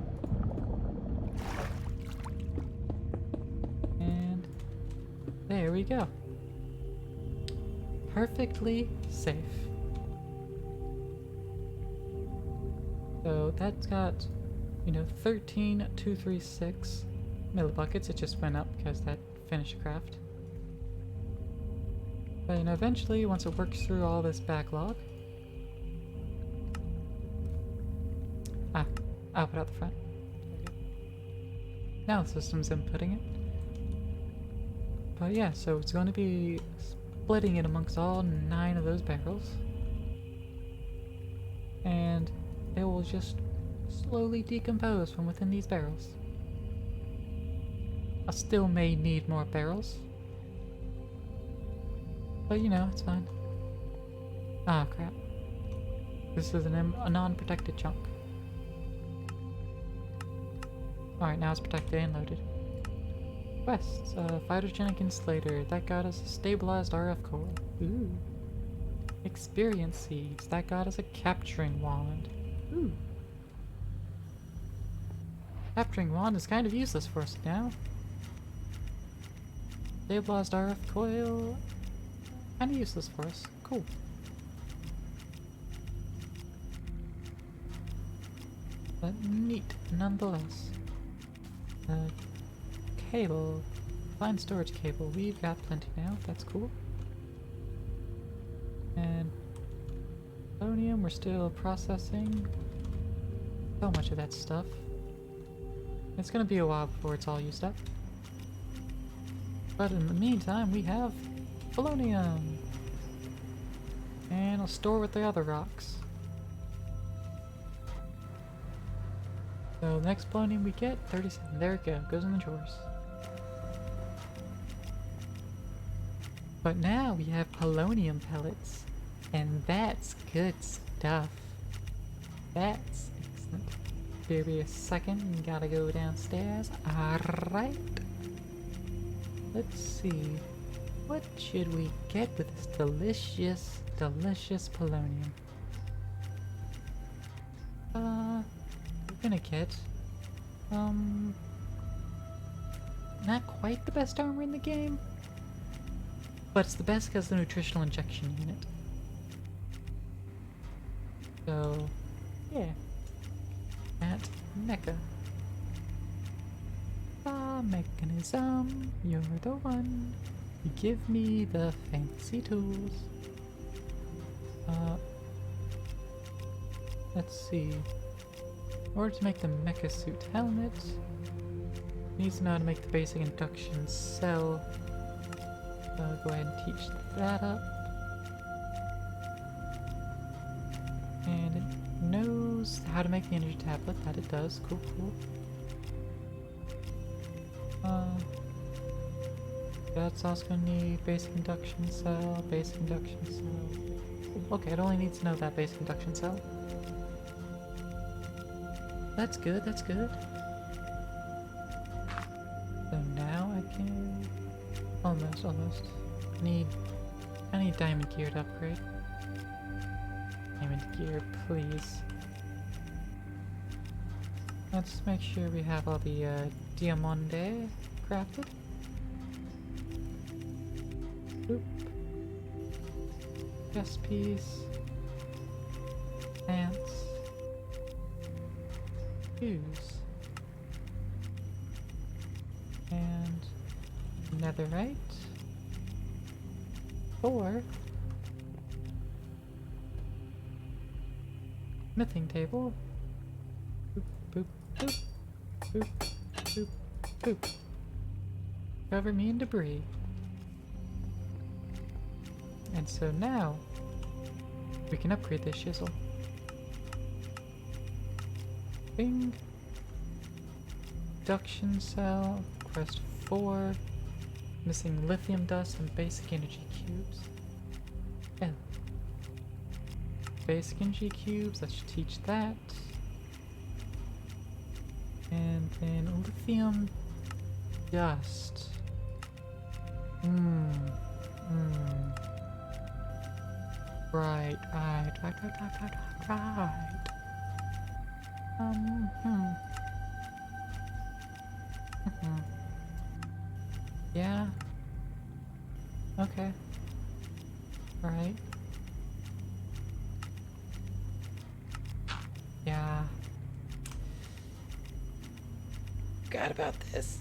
Speaker 1: And there we go. Perfectly safe. So that's got, 13,236 millibuckets. It just went up because that finished craft. But eventually, once it works through all this backlog, I'll put out the front. Now the system's inputting it. But yeah, so it's going to be splitting it amongst all 9 of those barrels. And it will just slowly decompose from within these barrels. I still may need more barrels. But it's fine. Ah, crap. This is a non-protected chunk. Alright, now it's protected and loaded. Quests. Phytogenic Insulator. That got us a stabilized RF core. Ooh. Experience Seeds. That got us a capturing wand. Ooh. Capturing wand is kind of useless for us now. Stabilized RF coil. Kind of useless for us. Cool. But neat, nonetheless. Cable. Fine storage cable. We've got plenty now. That's cool. And polonium, we're still processing so much of that stuff. It's gonna be a while before it's all used up. But in the meantime, we have polonium. And I'll store with the other rocks. So the next polonium we get, 37. There it goes in the drawers. But now we have polonium pellets. And that's good stuff. That's excellent. Give me a second, gotta go downstairs. Alright. Let's see. What should we get with this delicious, delicious polonium? We're gonna get, not quite the best armor in the game, but it's the best because of the nutritional injection unit. So, yeah. At Mecha. Mechanism, you're the one. You give me the fancy tools. Let's see. In order to make the mecha suit helmet, needs to know how to make the basic induction cell. Go ahead and teach that up. And it knows how to make the energy tablet. That it does. Cool, cool. That's also gonna need basic induction cell, basic induction cell. Okay, it only needs to know that basic induction cell. That's good, that's good. So now I can... Almost. I need diamond gear to upgrade. Diamond gear, please. Let's make sure we have all the diamande crafted. Boop. Chest piece. Pants. Shoes. And netherite. 4. Smithing table. Boop, boop, boop, boop, boop, Poop. Cover me in debris. And so now, we can upgrade this shizzle. Bing. Induction cell, quest 4. Missing lithium dust and basic energy cubes. L. Basic energy cubes, let's teach that. And then lithium dust. Right. Yeah. Okay. Right. Yeah. Forgot about this.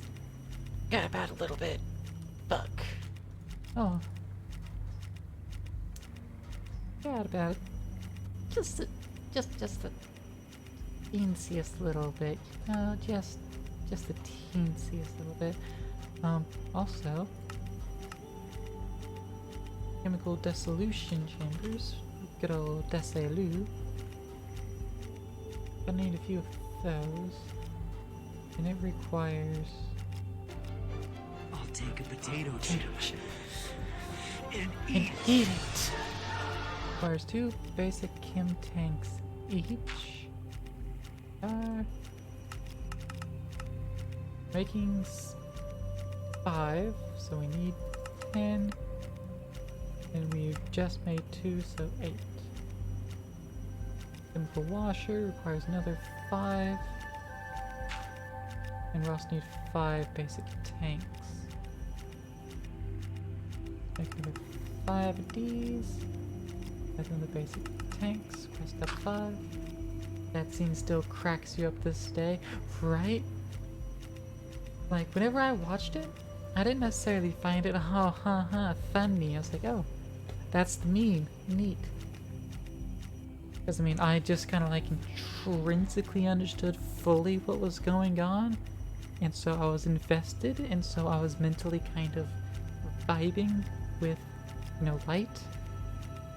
Speaker 1: Forgot about it a little bit. Fuck. Oh. Forgot about it. Just the teensiest little bit. You know, just the teensiest little bit. Also, chemical dissolution chambers. Good old Desselu. Gonna need a few of those. And it requires...
Speaker 4: I'll take a potato chip and
Speaker 1: and eat it! Requires 2 basic chem tanks each. Making 5, so we need 10. And we've just made 2, so 8. Chemical washer requires another 5. And we also need 5 basic tanks. Make another 5 of these. And then the basic tanks, press up 5. That scene still cracks you up this day, right? Like, whenever I watched it, I didn't necessarily find it funny. I was like, oh, that's the meme. Neat. Because, I mean, I just kind of like intrinsically understood fully what was going on. And so I was invested, and so I was mentally kind of vibing with, you know, light.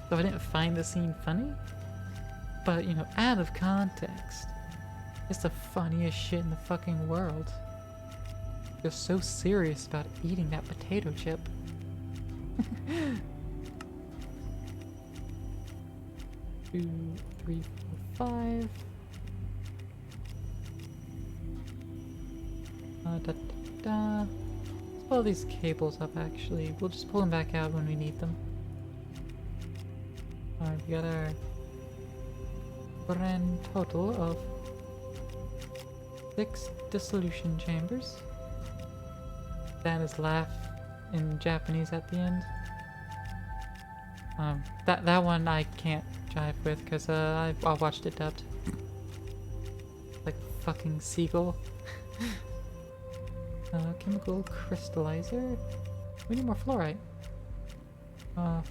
Speaker 1: So I didn't find the scene funny. But, you know, out of context, it's the funniest shit in the fucking world. You're so serious about eating that potato chip. 2, 3, 4, 5. Let's pull these cables up, actually. We'll just pull them back out when we need them. Alright, we got our grand total of 6 dissolution chambers. That is laugh in Japanese at the end. That one I can't jive with because I watched it dubbed. Like fucking seagull. Chemical crystallizer. We need more fluorite.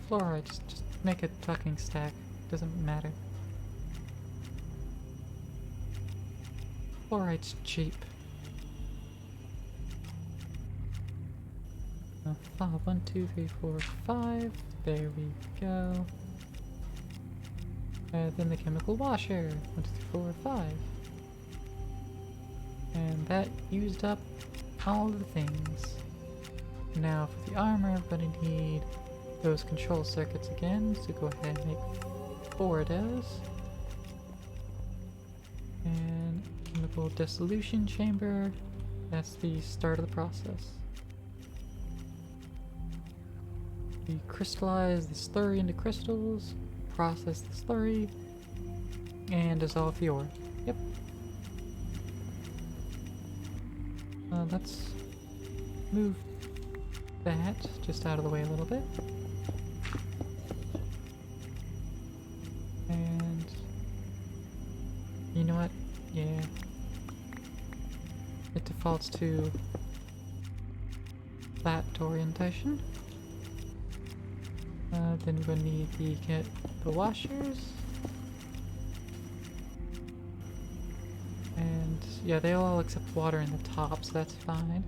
Speaker 1: Fluorite, just make a fucking stack. Doesn't matter. Fluorite's cheap. 1, 2, 3, 4, 5. There we go. Then the chemical washer. 1, 2, 3, 4, 5. And that used up all the things. Now for the armor, I'm gonna need those control circuits again, so go ahead and make 4 of those. And chemical dissolution chamber, that's the start of the process. We crystallize the slurry into crystals, process the slurry, and dissolve the ore. Yep. Let's move that just out of the way a little bit. And you know what? Yeah. It defaults to flat orientation. Then we're gonna need the washers. And Yeah, they all accept water in the top, so that's fine.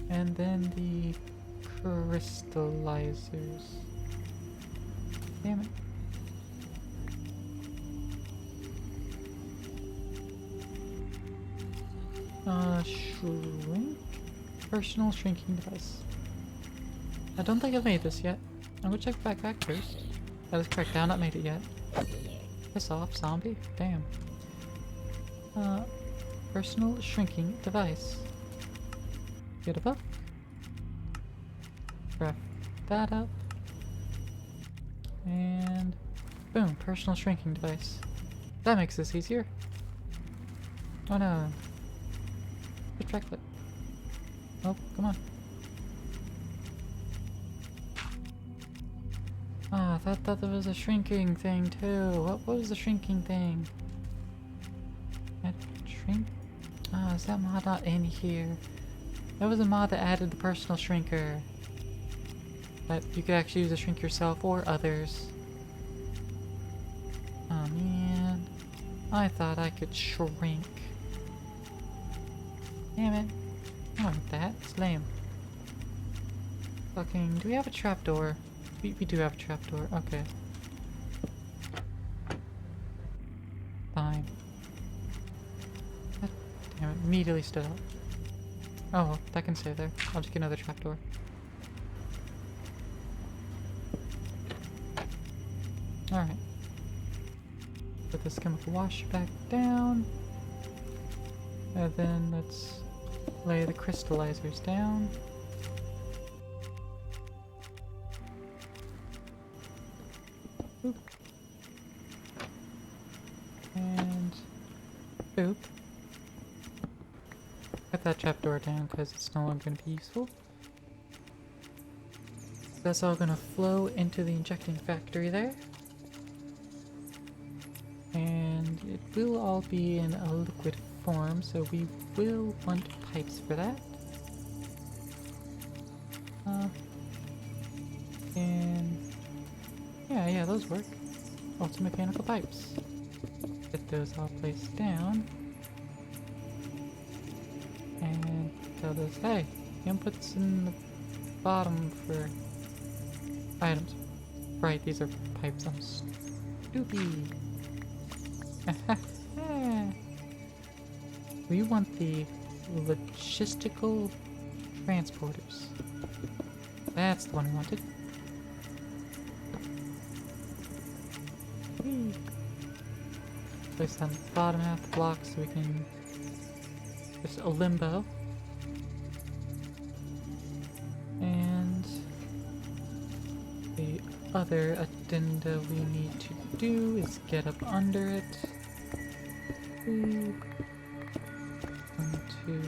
Speaker 1: And then the crystallizers. Damn it. Shrink? Personal shrinking device. I don't think I've made this yet. I'm gonna check backpack first. That is correct, I've not made it yet. Piss off, zombie. Damn. Personal shrinking device. Get a book. Craft that up. And boom, personal shrinking device. That makes this easier. Oh no. Good track clip. Oh, come on. Ah, I thought there was a shrinking thing too. What was the shrinking thing? Shrink? Ah, is that mod not in here? That was a mod that added the personal shrinker. That you could actually use to shrink yourself or others. Oh man. I thought I could shrink. Damn it. I don't want that. It's lame. Fucking, do we have a trapdoor? We do have a trapdoor. Okay. Fine. God damn it. Immediately stood up. Oh, well, that can stay there. I'll just get another trapdoor. Alright. Put this chemical wash back down. And then let's lay the crystallizers down. Boop. And boop. Got that trapdoor down because it's no longer going to be useful. That's all going to flow into the injecting factory there. And it will all be in a liquid form, so we will want pipes for that. And yeah, those work. Also mechanical pipes. Get those all placed down. And tell those, hey, inputs in the bottom for items. Right, these are pipes. I'm stupid. We want the logistical transporters. That's the one we wanted. Whee. Place that on the bottom half of the block so we can just a limbo. And the other addenda we need to do is get up under it. 2, 1, 2,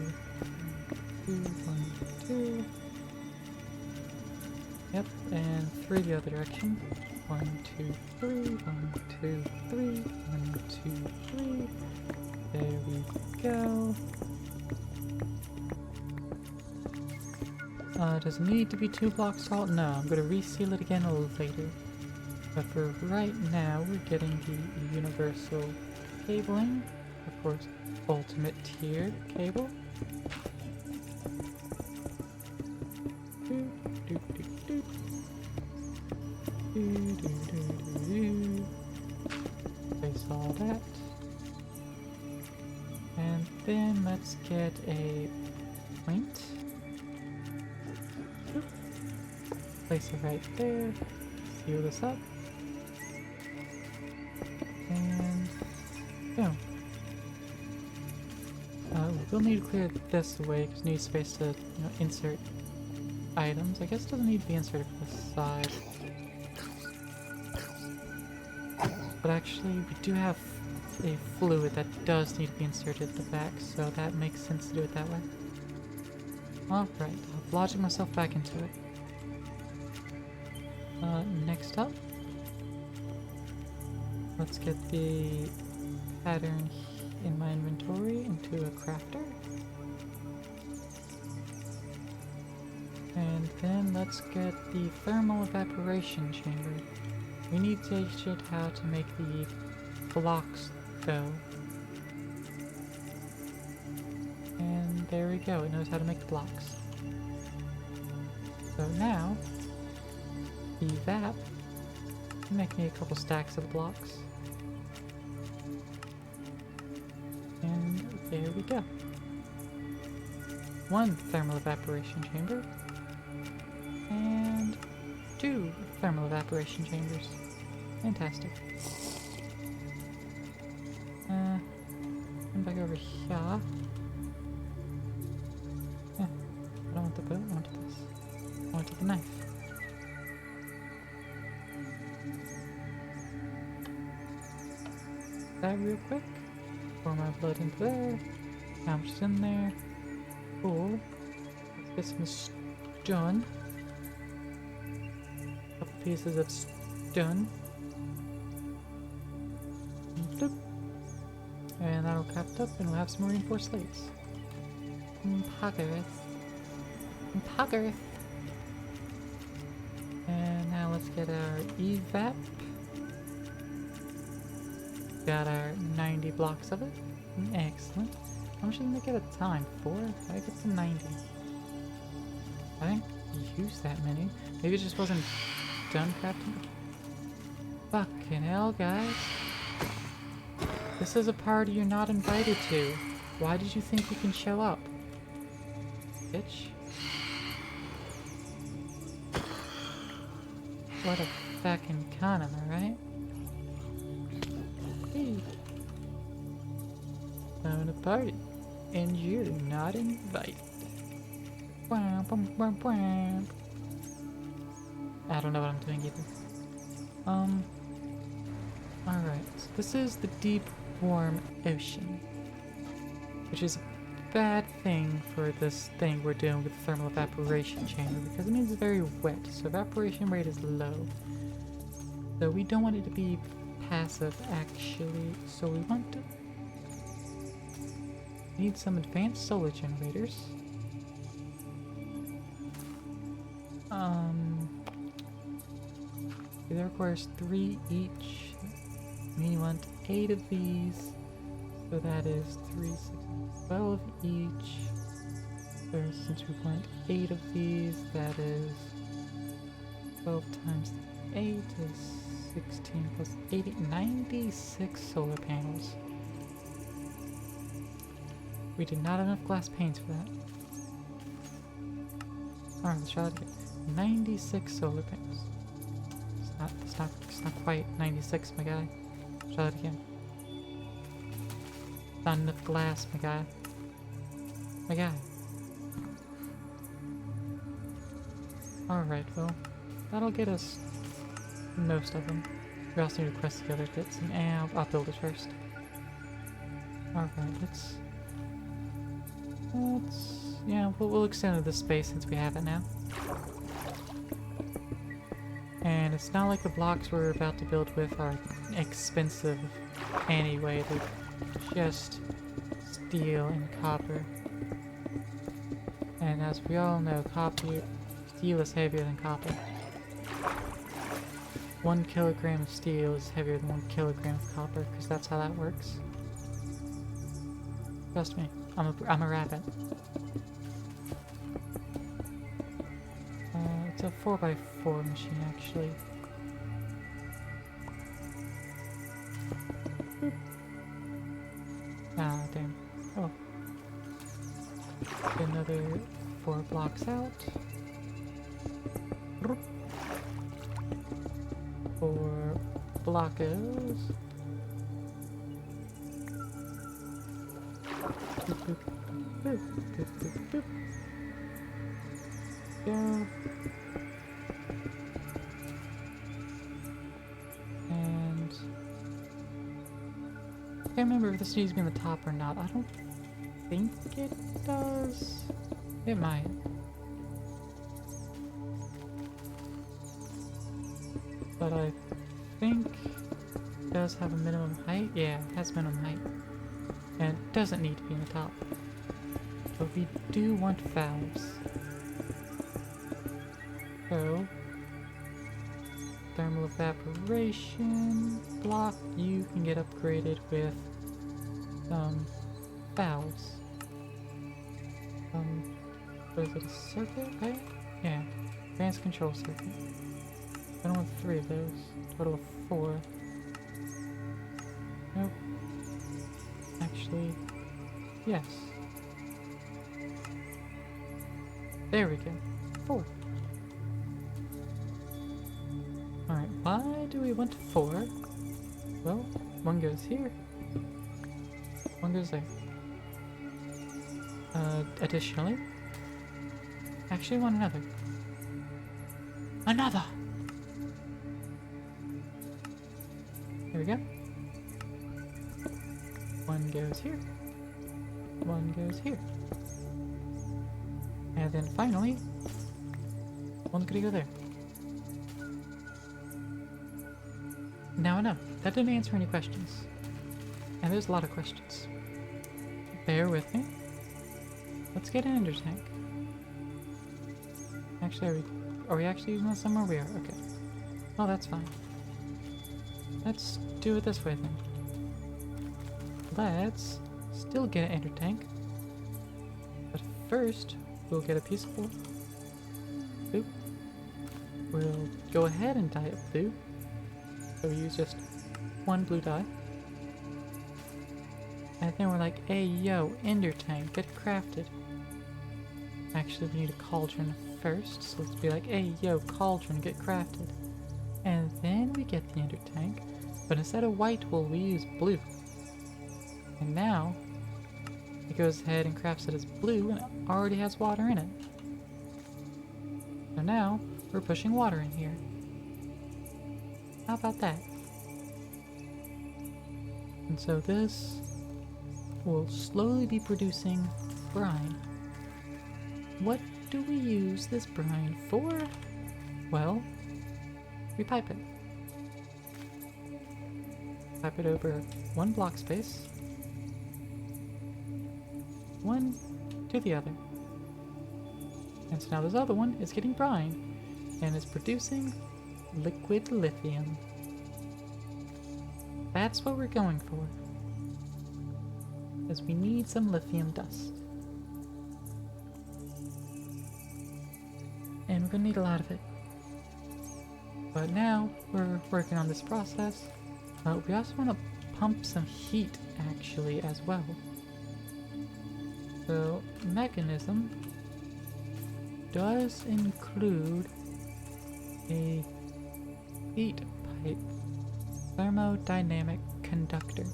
Speaker 1: 2, 1, 2. Yep, and 3 the other direction. 1, 2, 3, 1, 2, 3, 1, 2, 3. There we go. Does it need to be 2 blocks tall? No, I'm going to reseal it again a little later. But for right now, we're getting the universal cabling. Of course, ultimate tiered cable. Place all that. And then let's get a point. Place it right there. Seal this up. And boom. We'll need to clear this away because we need space to insert items. I guess it doesn't need to be inserted from the side. But actually, we do have a fluid that does need to be inserted at the back, so that makes sense to do it that way. Alright, I've logic myself back into it. Next up, let's get the pattern in my inventory into a crafter. And then let's get the thermal evaporation chamber. We need to teach it how to make the blocks go. And there we go, it knows how to make the blocks. So now, evap, make me a couple stacks of the blocks. And there we go. One thermal evaporation chamber. And 2 thermal evaporation chambers. Fantastic. Come back over here. Yeah, I don't want the boat, I want this. I want the knife. That real quick. Pour my blood into there. How much is in there? Cool. Let's get some stun. Couple pieces of stun. Bloop. And that'll cap it up and we'll have some reinforced slates. Poggers. Poggers. And now let's get our evap. Got our 90 blocks of it. Excellent. How much did I get at a time? 4? I get to 90. I didn't use that many. Maybe it just wasn't done crafting. Fucking hell, guys. This is a party you're not invited to. Why did you think you can show up? Bitch. What a fucking con, am I right? Hey. Having a party. And you're not invited. I don't know what I'm doing either. Alright, so this is the deep, warm ocean. Which is a bad thing for this thing we're doing with the thermal evaporation chamber, because it means it's very wet, so evaporation rate is low. So we don't want it to be passive, actually, so we want to need some advanced solar generators. That requires 3 each. We want 8 of these, so that is 3, 6, 12 each. So since we want 8 of these, that is 12 times 8 is 16 plus 80, 96 solar panels. We did not have enough glass panes for that. Alright, let's try that again. 96 solar panels. It's not quite 96, my guy. Try that again. Not enough glass, my guy. My guy. Alright, well, that'll get us most of them. We also need to press the other bits, and I'll build it first. Alright, yeah, we'll extend the space since we have it now. And it's not like the blocks we're about to build with are expensive anyway. They're just steel and copper. And as we all know, steel is heavier than copper. 1 kilogram of steel is heavier than 1 kilogram of copper, because that's how that works. Trust me, I'm a rabbit. It's a 4x4 machine, actually. Boop. Ah, damn. Oh. Another 4 blocks out. 4 blockos. Boop, boop, boop, boop, boop, boop. Go. And I can't remember if this needs to be on the top or not. I don't think it does. It might. But I think it does have a minimum height. Yeah, it has minimum height. And it doesn't need to be on the top. But we do want valves. So, thermal evaporation block, you can get upgraded with some valves. What is it, a circuit, right? Yeah, advanced control circuit. I don't want 3 of those. Total of 4. Nope. Actually, yes. There we go. 4. Alright, why do we want 4? Well, 1 goes here. 1 goes there. Additionally, actually want another. Another! There we go. 1 goes here. 1 goes here. And then finally, 1's gonna go there. Now I know, that didn't answer any questions. And there's a lot of questions. Bear with me. Let's get an ender tank. Actually, are we actually using this somewhere? We are, okay. Well, that's fine. Let's do it this way then. Let's still get an ender tank. But first, we'll get a piece of wool. Blue. We'll go ahead and dye it blue. So we use just 1 blue dye. And then we're like, hey yo, ender tank, get it crafted. Actually, we need a cauldron first, so let's be like, hey yo, cauldron, get crafted. And then we get the ender tank, but instead of white wool, we use blue. And now, it goes ahead and crafts it as blue, and it already has water in it. So now, we're pushing water in here. How about that? And so this will slowly be producing brine. What do we use this brine for? Well, we pipe it. Pipe it over 1 block space. 1 to the other. And so now this other one is getting brine and is producing liquid lithium. That's what we're going for. Because we need some lithium dust. And we're gonna need a lot of it. But now we're working on this process. We also want to pump some heat actually as well. So mechanism does include a heat pipe thermodynamic conductor.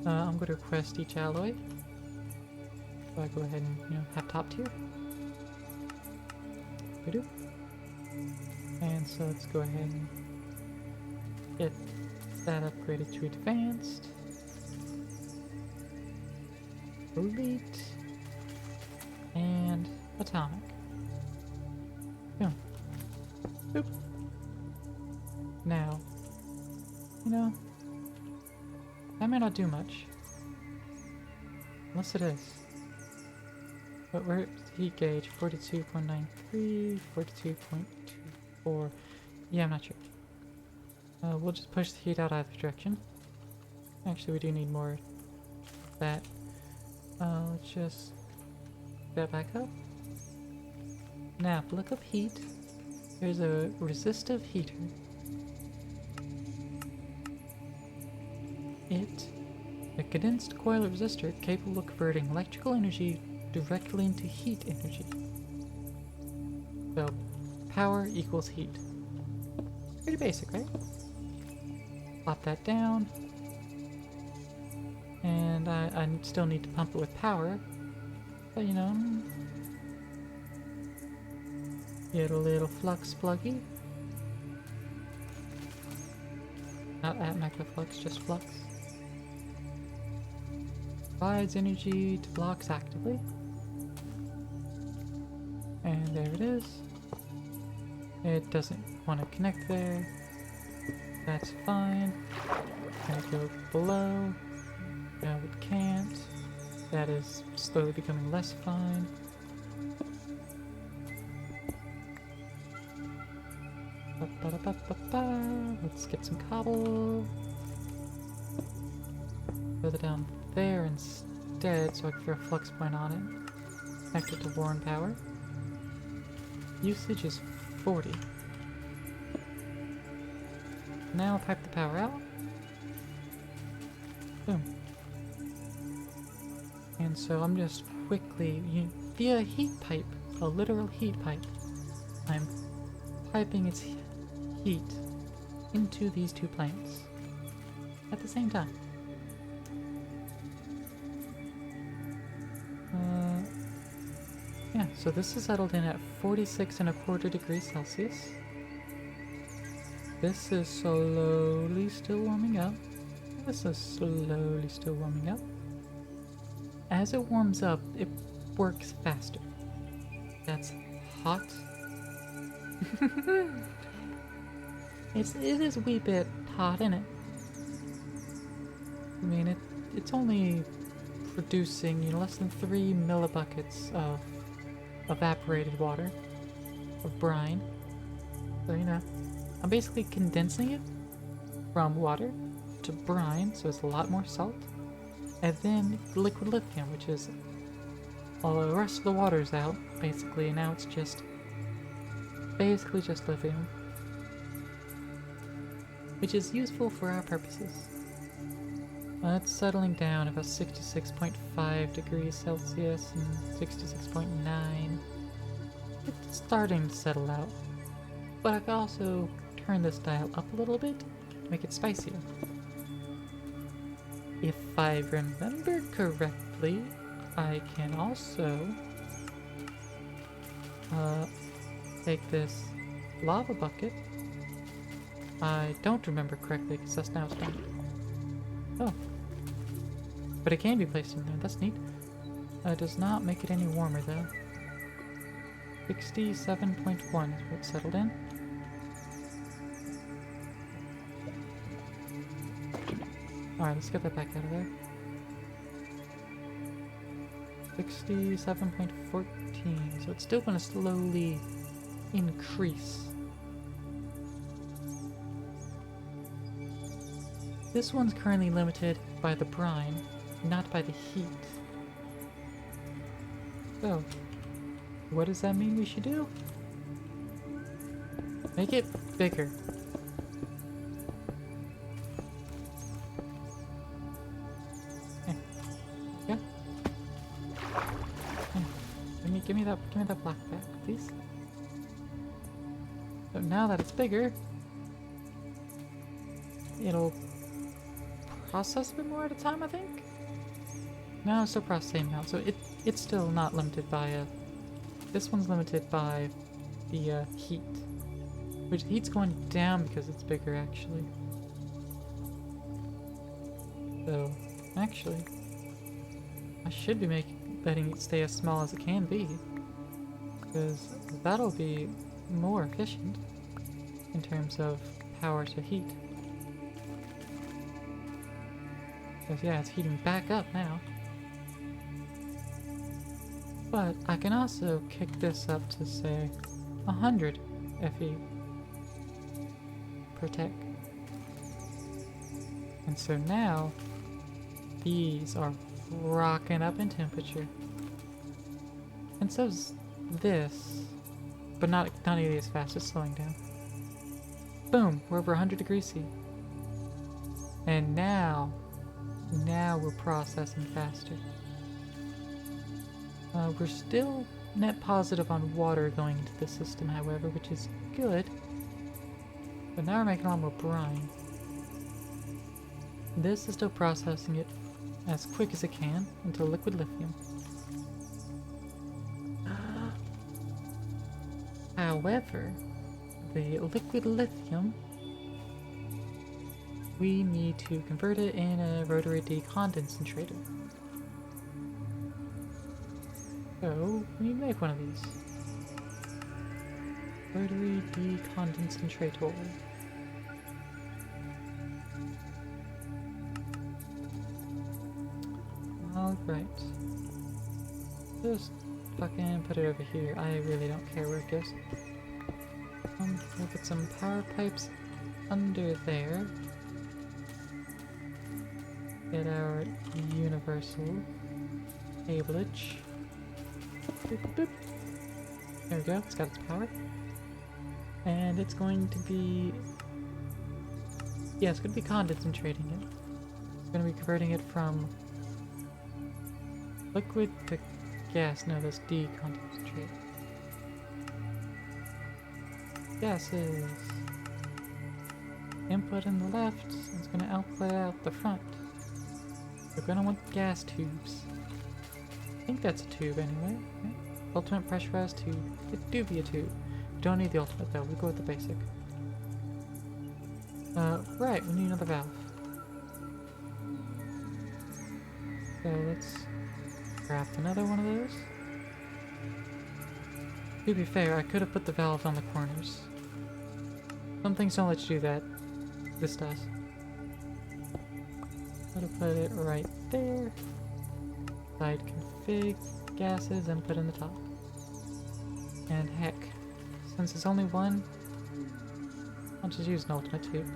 Speaker 1: I'm going to request each alloy. So I go ahead and have top tier. We do. And so let's go ahead and get that upgraded to advanced. Elite. And atomic. Boom. Boop. Now, that may not do much. Unless it is. But we're at heat gauge 42.93, 42.24. Yeah, I'm not sure. We'll just push the heat out either direction. Actually, we do need more of that. Let's just get that back up. Now, if we look up heat, there's a resistive heater. A condensed coil resistor capable of converting electrical energy directly into heat energy. So, power equals heat. Pretty basic, right? Pop that down. And I still need to pump it with power. But get a little flux pluggy. Not at microflux, just flux. Provides energy to blocks actively. And there it is. It doesn't want to connect there. That's fine. Gonna go below. No, it can't. That is slowly becoming less fine. Let's get some cobble. Further down there dead, so I can throw a flux point on it. Connect it to Warren power. Usage is 40. Now I'll pipe the power out. Boom. And so I'm just quickly, via heat pipe, a literal heat pipe, I'm piping its heat into these two planes at the same time. Yeah, so this is settled in at 46.25 degrees Celsius. This is slowly still warming up. This is slowly still warming up. As it warms up, it works faster. That's hot. It is a wee bit hot, isn't it? I mean, it's only producing, less than 3 millibuckets of evaporated water, of brine. So, I'm basically condensing it from water to brine, so it's a lot more salt. And then liquid lithium, which is all the rest of the water's out, basically, and now it's basically just lithium. Which is useful for our purposes. It's settling down about 66.5 degrees Celsius and 66.9. It's starting to settle out. But I can also turn this dial up a little bit to make it spicier. If I remember correctly, I can also take this lava bucket. I don't remember correctly because that's now it's done. Oh. But it can be placed in there, that's neat. It does not make it any warmer though. 67.1 is what it settled in. Alright, let's get that back out of there. 67.14, so it's still going to slowly increase. This one's currently limited by the brine, not by the heat. So, what does that mean we should do? Make it bigger. Yeah. Give me that black back, please. So now that it's bigger, it'll process a bit more at a time, I think? No, it's still processing now, so it's still not limited by this one's limited by the heat. Which the heat's going down because it's bigger, actually. So, actually, I should be letting it stay as small as it can be. Because that'll be more efficient in terms of power to heat. Because yeah, it's heating back up now. But I can also kick this up to say 100 FE per tick. And so now these are rocking up in temperature. And so's this, but not nearly as fast, it's slowing down. Boom, we're over 100 degrees C. And now we're processing faster. We're still net positive on water going into the system, however, which is good. But now we're making a lot more brine. This is still processing it as quick as it can into liquid lithium. However, the liquid lithium, we need to convert it in a rotary decondensator. So, we need to make one of these. Rotary decondensator. Alright. Just fucking put it over here. I really don't care where it goes. We'll put some power pipes under there. Get our universal cableage. Boop, boop, boop. There we go, it's got its power. And it's going to be... yeah, it's going to be condensating it. It's going to be converting it from liquid to gas. No, that's decondenstrate. Gases. Input in the left, it's going to output out the front. We're going to want gas tubes. I think that's a tube anyway, right? Ultimate pressurized tube. It do be a tube. We don't need the ultimate though, we go with the basic. Right, we need another valve. So let's craft another one of those. To be fair, I could have put the valve on the corners. Some things don't let you do that. This does. Gotta put it right there. Side config, gases, and put in the top. And heck, since it's only one, I'll just use an ultimate tube.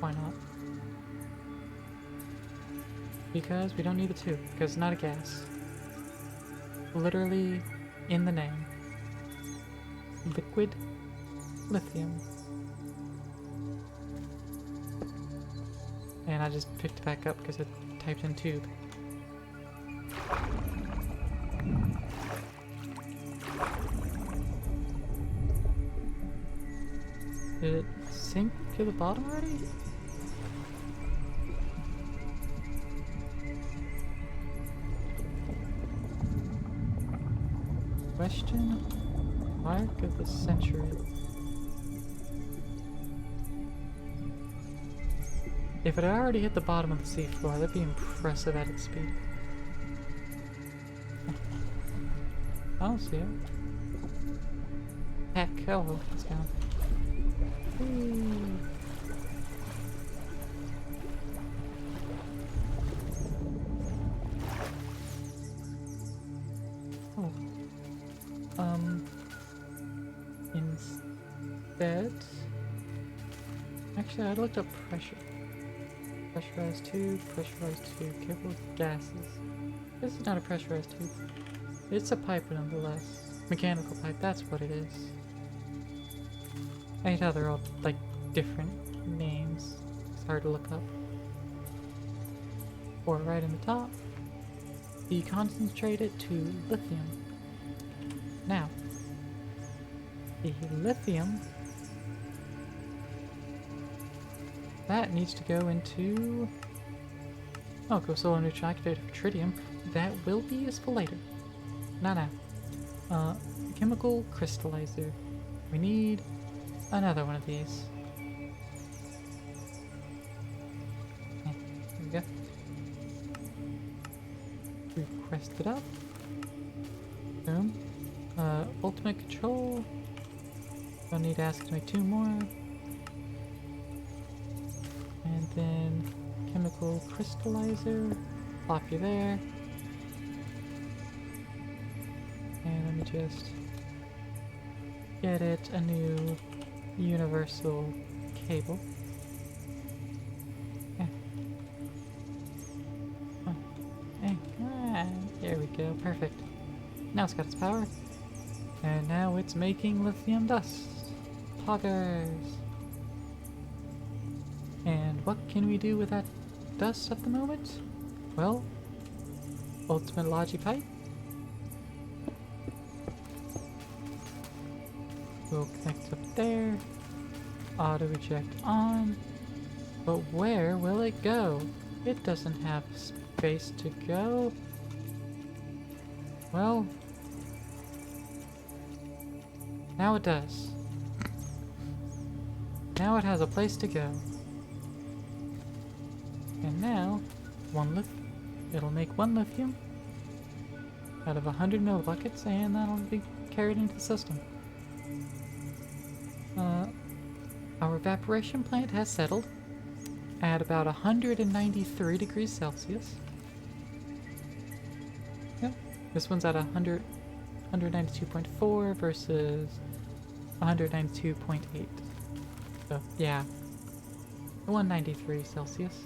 Speaker 1: Why not? Because we don't need the tube, because it's not a gas. Literally in the name. Liquid lithium. And I just picked it back up because I typed in tube. Did it sink to the bottom already? Question mark of the century. If it had already hit the bottom of the seafloor, that'd be impressive at its speed. I don't see it. Heck, oh, it's down. Whee. Oh. Instead... actually, I looked up pressure. Pressurized tube, capable of gases. This is not a pressurized tube. It's a pipe nonetheless. Mechanical pipe, that's what it is. I hate how they're all, like, different names. It's hard to look up. Or right in the top. Deconcentrate it to lithium. Now, the lithium that needs to go into... oh, go solar neutron activated for tritium. That will be useful later. Not now. Chemical crystallizer. We need another one of these. Okay, there we go. Request it up. Boom. Ultimate control. Don't need to ask to make 2 more. And then chemical crystallizer. Plop you there. And let me just get it a new universal cable. Yeah. Oh. Hey. Ah, there we go. Perfect. Now it's got its power. And now it's making lithium dust. Poggers. And what can we do with that dust at the moment? Well, ultimate logi pipe. We'll connect up there. Auto eject on. But where will it go? It doesn't have space to go. Well, now it does. Now it has a place to go. And now, it'll make 1 lithium out of 100 millibuckets, and that'll be carried into the system. Our evaporation plant has settled at about 193 degrees Celsius. Yep, this one's at 192.4 versus 192.8. So, yeah, 193 Celsius.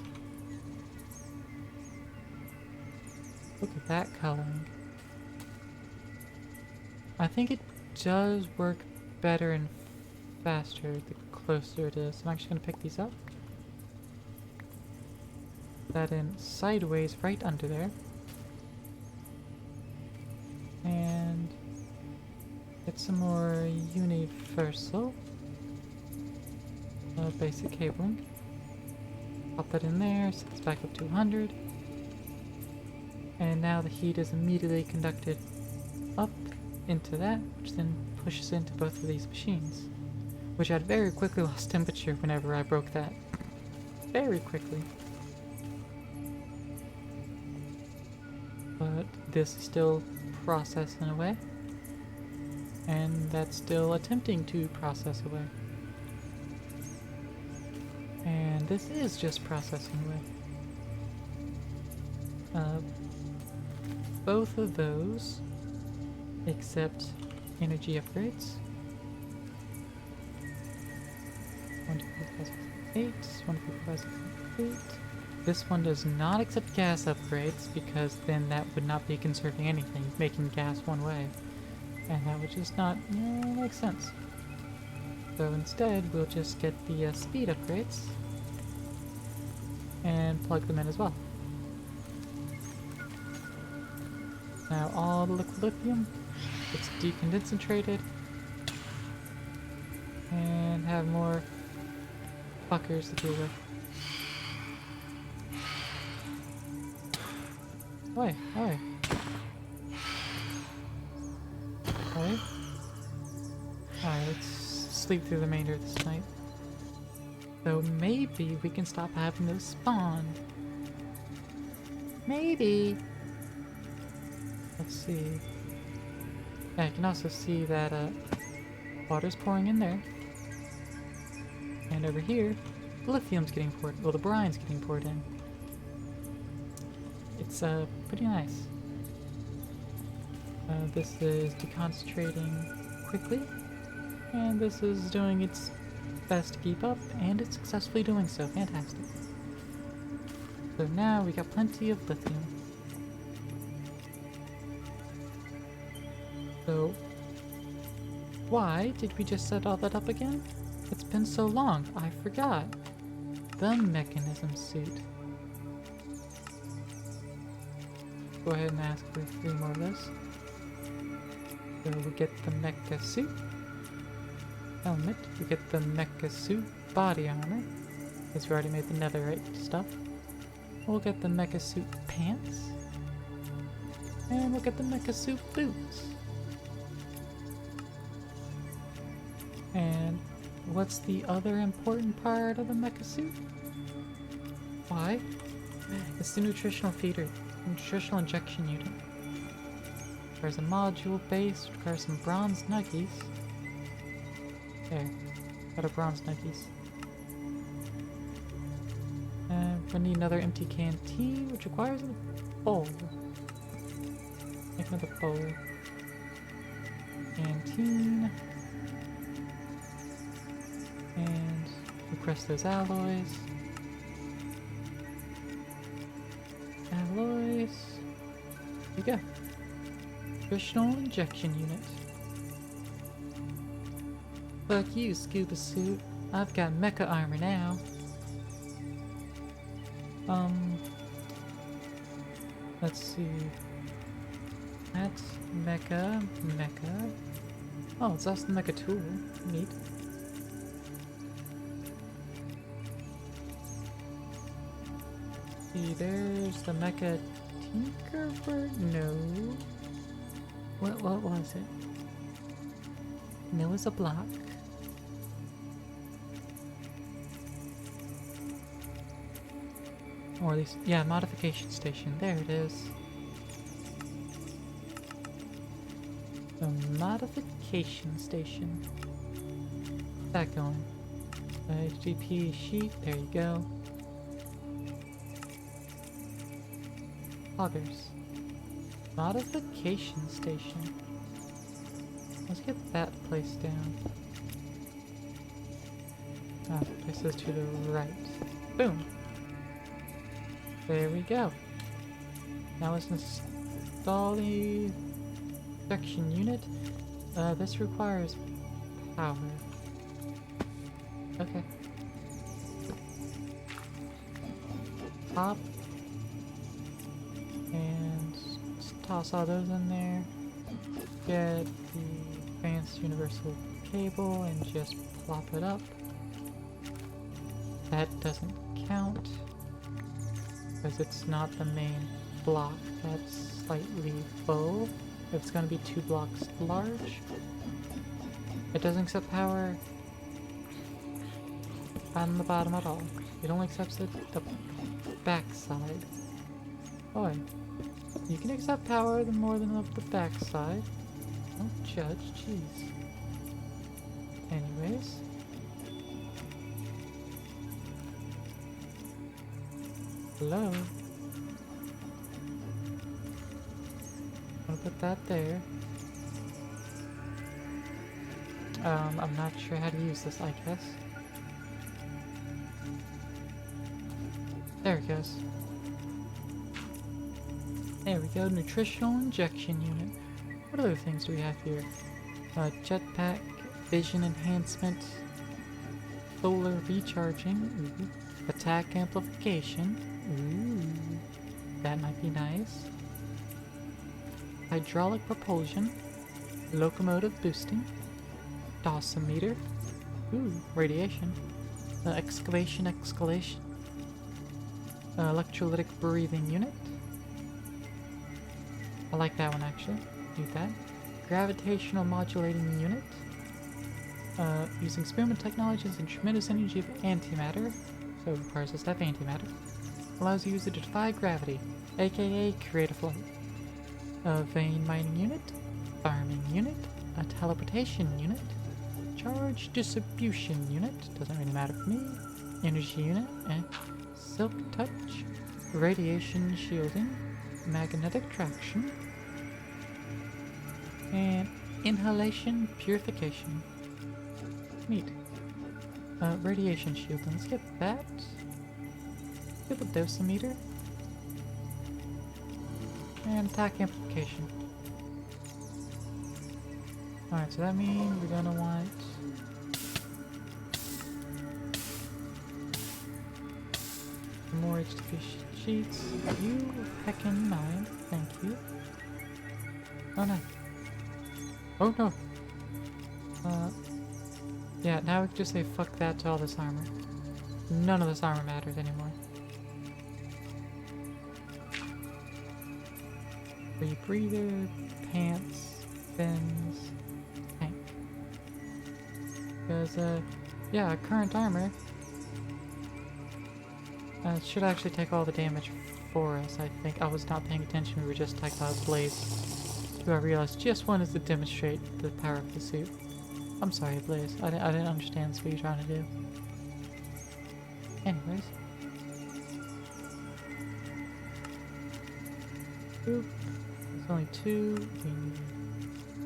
Speaker 1: Look at that coloring. I think it does work better and faster the closer it is. I'm actually going to pick these up. Put that in sideways right under there. And get some more universal basic cabling. Pop that in there, set this back up to 100. And now the heat is immediately conducted up into that, which then pushes into both of these machines, which had very quickly lost temperature whenever I broke that. Very quickly. But this is still processing away, and that's still attempting to process away. And this is just processing away. Both of those accept energy upgrades. 125,8, 125,8. This one does not accept gas upgrades because then that would not be conserving anything, making gas one way. And that would just not make sense. So instead, we'll just get the speed upgrades and plug them in as well. Now all the liquid lithium gets deconcentrated and have more fuckers to deal with. Oi, oi. Oi. Alright, let's sleep through the remainder of this night. So maybe we can stop having those spawn. Maybe. Let's see. Yeah, you can also see that water's pouring in there. And over here, the lithium's getting poured, well, the brine's getting poured in. It's pretty nice. This is deconcentrating quickly, and this is doing its best to keep up, and it's successfully doing so. Fantastic. So now we got plenty of lithium. So, why did we just set all that up again? It's been so long, I forgot. The mechanism suit. Go ahead and ask for 3 more of those. So we get the mecha suit helmet, we get the mecha suit body armor, because we already made the netherite stuff. We'll get the mecha suit pants, and we'll get the mecha suit boots. And what's the other important part of the mecha suit? Why? It's the nutritional feeder, nutritional injection unit. Requires a module base, requires some bronze nuggies. There, got a bronze nuggies. And we need another empty canteen, which requires a bowl. Make another bowl. Canteen. And request those alloys. Alloys. There you go. Nutritional injection unit. Fuck you, scuba suit. I've got mecha armor now. Let's see. That's mecha. Oh, it's also the mecha tool. Neat. See, there's the mecha tinkerer? No. What was it? There was a block. Or at least, yeah, modification station. There it is. The modification station. Where's that going? HDP sheet. There you go. Loggers. Modification station. Let's get that placed down. Ah, place this to the right. Boom. There we go. Now let's install the Protection unit. This requires power. Okay. Pop. And toss all those in there. Get the advanced universal cable and just plop it up. That doesn't count because it's not the main block. That's slightly full. It's going to be 2 blocks large. It doesn't accept power on the bottom at all. It only accepts the back side. Boy, you can accept power more than the back side. Don't judge, jeez. Anyways. Hello? I'm gonna put that there. I'm not sure how to use this, I guess. There it goes. There we go, nutritional injection unit. What other things do we have here? Jetpack, vision enhancement, solar recharging, ooh. Attack amplification, ooh, that might be nice. Hydraulic propulsion, locomotive boosting, dosimeter, ooh, radiation, excavation, electrolytic breathing unit. I like that one actually. Need that. Gravitational modulating unit. Using spearmint technologies and tremendous energy of antimatter, so it requires us to have antimatter. Allows the user to defy gravity, aka create a flight. A vein mining unit, farming unit, a teleportation unit, charge distribution unit, doesn't really matter for me, energy unit, silk touch, radiation shielding, magnetic traction, and inhalation purification. Neat. Radiation shielding, let's get that. Get the dosimeter. And attack amplification. Alright, so that means we're gonna want more HTTP sheets. You heckin' mind, thank you. Oh no. Oh no! Yeah, now we can just say fuck that to all this armor. None of this armor matters anymore. Free breather, pants, fins, tank. Because, yeah, current armor should actually take all the damage for us, I think. I was not paying attention, we were just talking about Blaze. I realized just wanted to demonstrate the power of the suit. I'm sorry, Blaze. I didn't understand what you're trying to do. Anyways. Oop. There's only 2. We need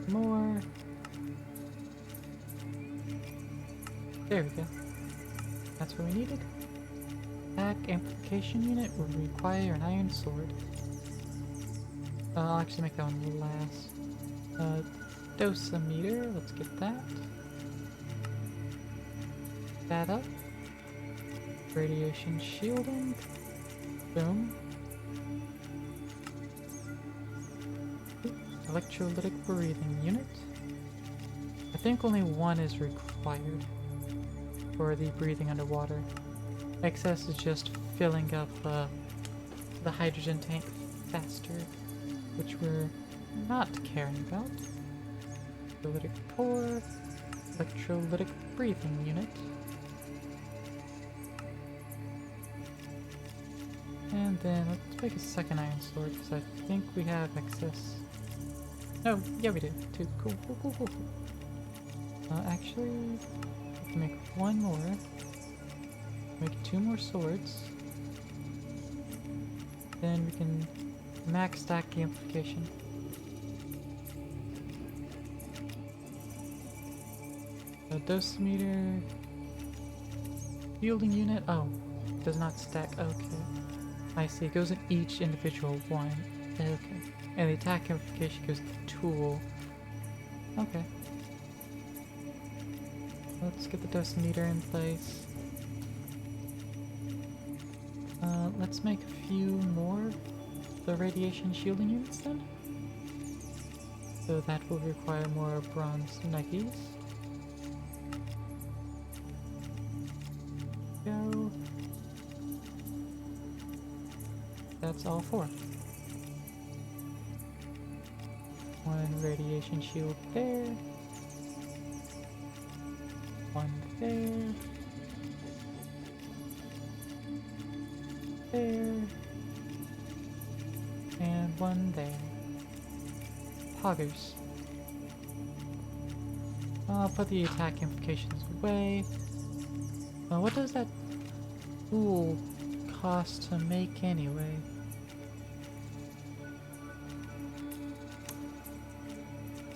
Speaker 1: more. There we go. That's what we needed. Attack amplification unit would require an iron sword. I'll actually make that one last. Dosimeter, let's get that. That up. Radiation shielding. Boom. Electrolytic breathing unit. I think only 1 is required for the breathing underwater. Excess is just filling up the hydrogen tank faster, which we're not caring about. Electrolytic core, electrolytic breathing unit. And then let's make a second iron sword because I think we have excess. Oh, yeah, we do. 2. Cool, cool, cool, cool, cool. Actually, we can make 1 more. Make 2 more swords. Then we can max stack the amplification. A dosimeter. Shielding unit. Oh, does not stack. Okay. I see. It goes in each individual one. Okay. And the attack amplification goes to the tool. Okay. Let's get the dosimeter in place. Let's make a few more of the radiation shielding units then. So that will require more bronze Nikes. Go. That's all 4. One radiation shield there. One there. There. And one there. Poggers. I'll put the attack implications away. What does that tool cost to make anyway?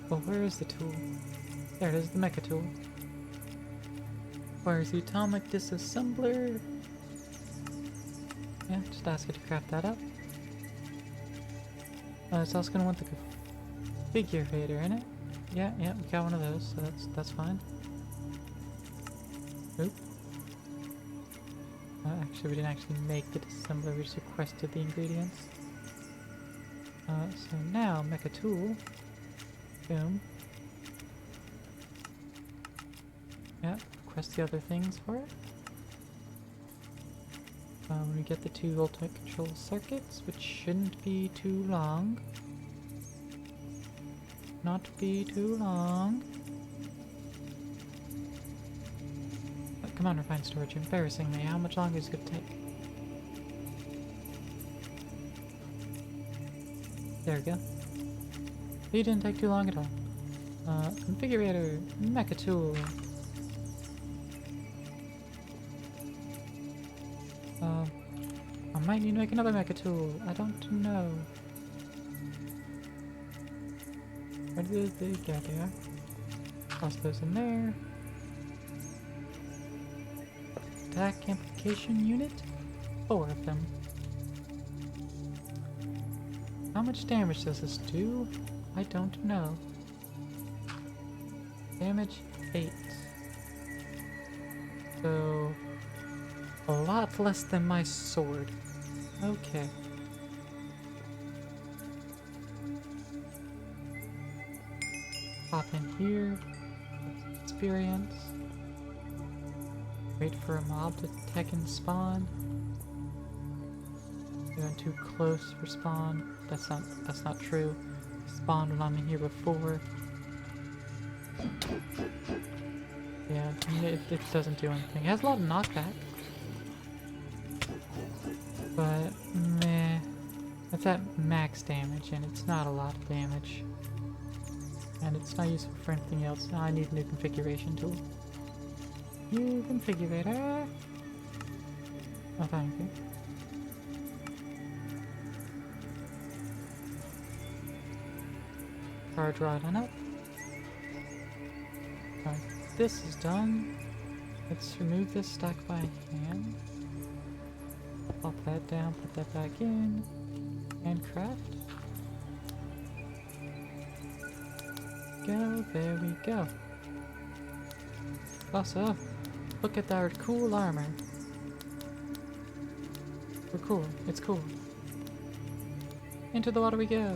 Speaker 1: Well, where is the tool? There it is, the mecha tool. Where's the atomic disassembler? Yeah, just ask it to craft that up. It's also gonna want the configurator in it. Yeah, we got one of those, so that's fine. Oop. Actually, we didn't actually make the disassembler, we just requested the ingredients. So now, mecha tool. Boom. Yeah, request the other things for it. When we get the 2 ultimate control circuits, which shouldn't be too long. Not be too long. Come on, refined storage. Embarrassingly, how much longer is it going to take? There we go. It didn't take too long at all. Configurator, mecha tool. I might need to make another mecha tool. I don't know. Where did they go there? Toss those in there. Attack amplification unit? 4 of them. How much damage does this do? I don't know. Damage 8. So a lot less than my sword. Okay. Pop in here. Experience. Wait for a mob to tech and spawn. Going too close for spawn. That's not true. Spawned when I'm in here before. Yeah, it doesn't do anything. It has a lot of knockback. But meh. It's at max damage and it's not a lot of damage. And it's not useful for anything else. Now I need a new configuration tool. New configurator. Oh, thank you. Charge rod on up. Alright, this is done. Let's remove this stack by hand. Pop that down, put that back in, and craft. Go, there we go. Also, look at our cool armor. We're cool, it's cool. Into the water we go.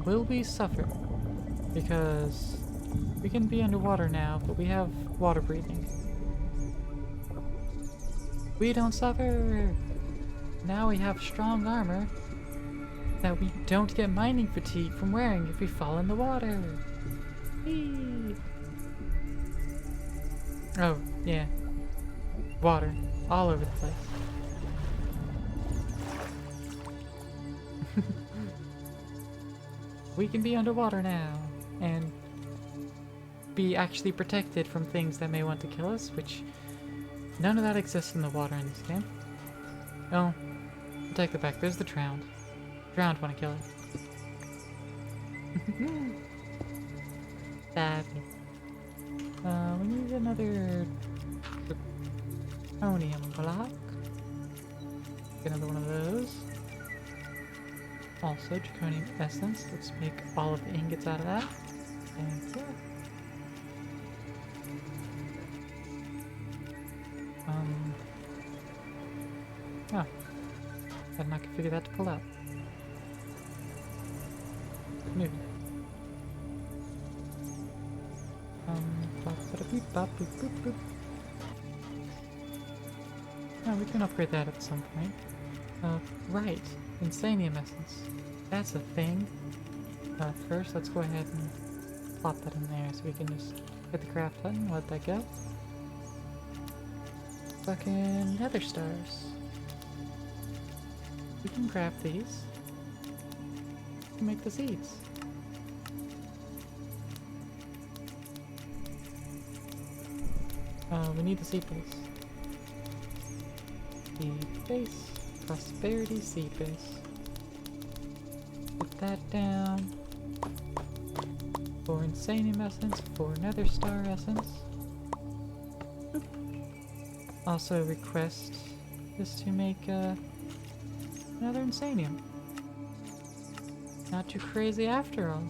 Speaker 1: Will we suffer? Because we can be underwater now, but we have water breathing. We don't suffer! Now we have strong armor that we don't get mining fatigue from wearing if we fall in the water. Whee! Oh, yeah. Water. All over the place. We can be underwater now, and be actually protected from things that may want to kill us, which none of that exists in the water in this game. Oh, I'll take it back. There's the drowned. Drowned want to kill us. Fabulous. We need another plutonium block. Get another one of those. Also, Draconium Essence. Let's make all of the ingots out of that. Thank you. Oh. I'm not gonna figure that to pull out. New. Bop-ba-da-beep, bop, boop, boop, boop. Oh, we can upgrade that at some point. Right. Insanium Essence. That's a thing. First, let's go ahead and plop that in there so we can just hit the craft button, let that go. Fucking nether stars. We can craft these. We can make the seeds. We need the seed base. Seed base. Prosperity seed base. Put that down. 4 Insanium Essence, 4 Nether Star Essence. Boop. Also request is to make another Insanium. Not too crazy after all.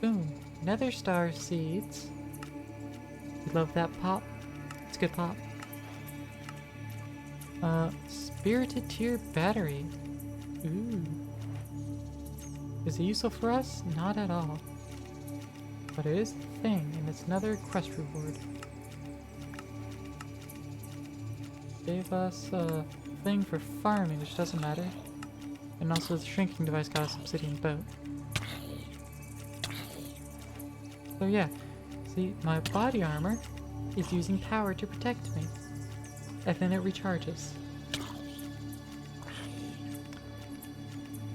Speaker 1: Boom. Nether Star Seeds. You love that pop? It's good pop. Spirited Tier Battery. Ooh. Is it useful for us? Not at all. But it is a thing, and it's another quest reward. Gave us a thing for farming, which doesn't matter. And also the shrinking device got us obsidian boat. So yeah, see, my body armor is using power to protect me. And then it recharges.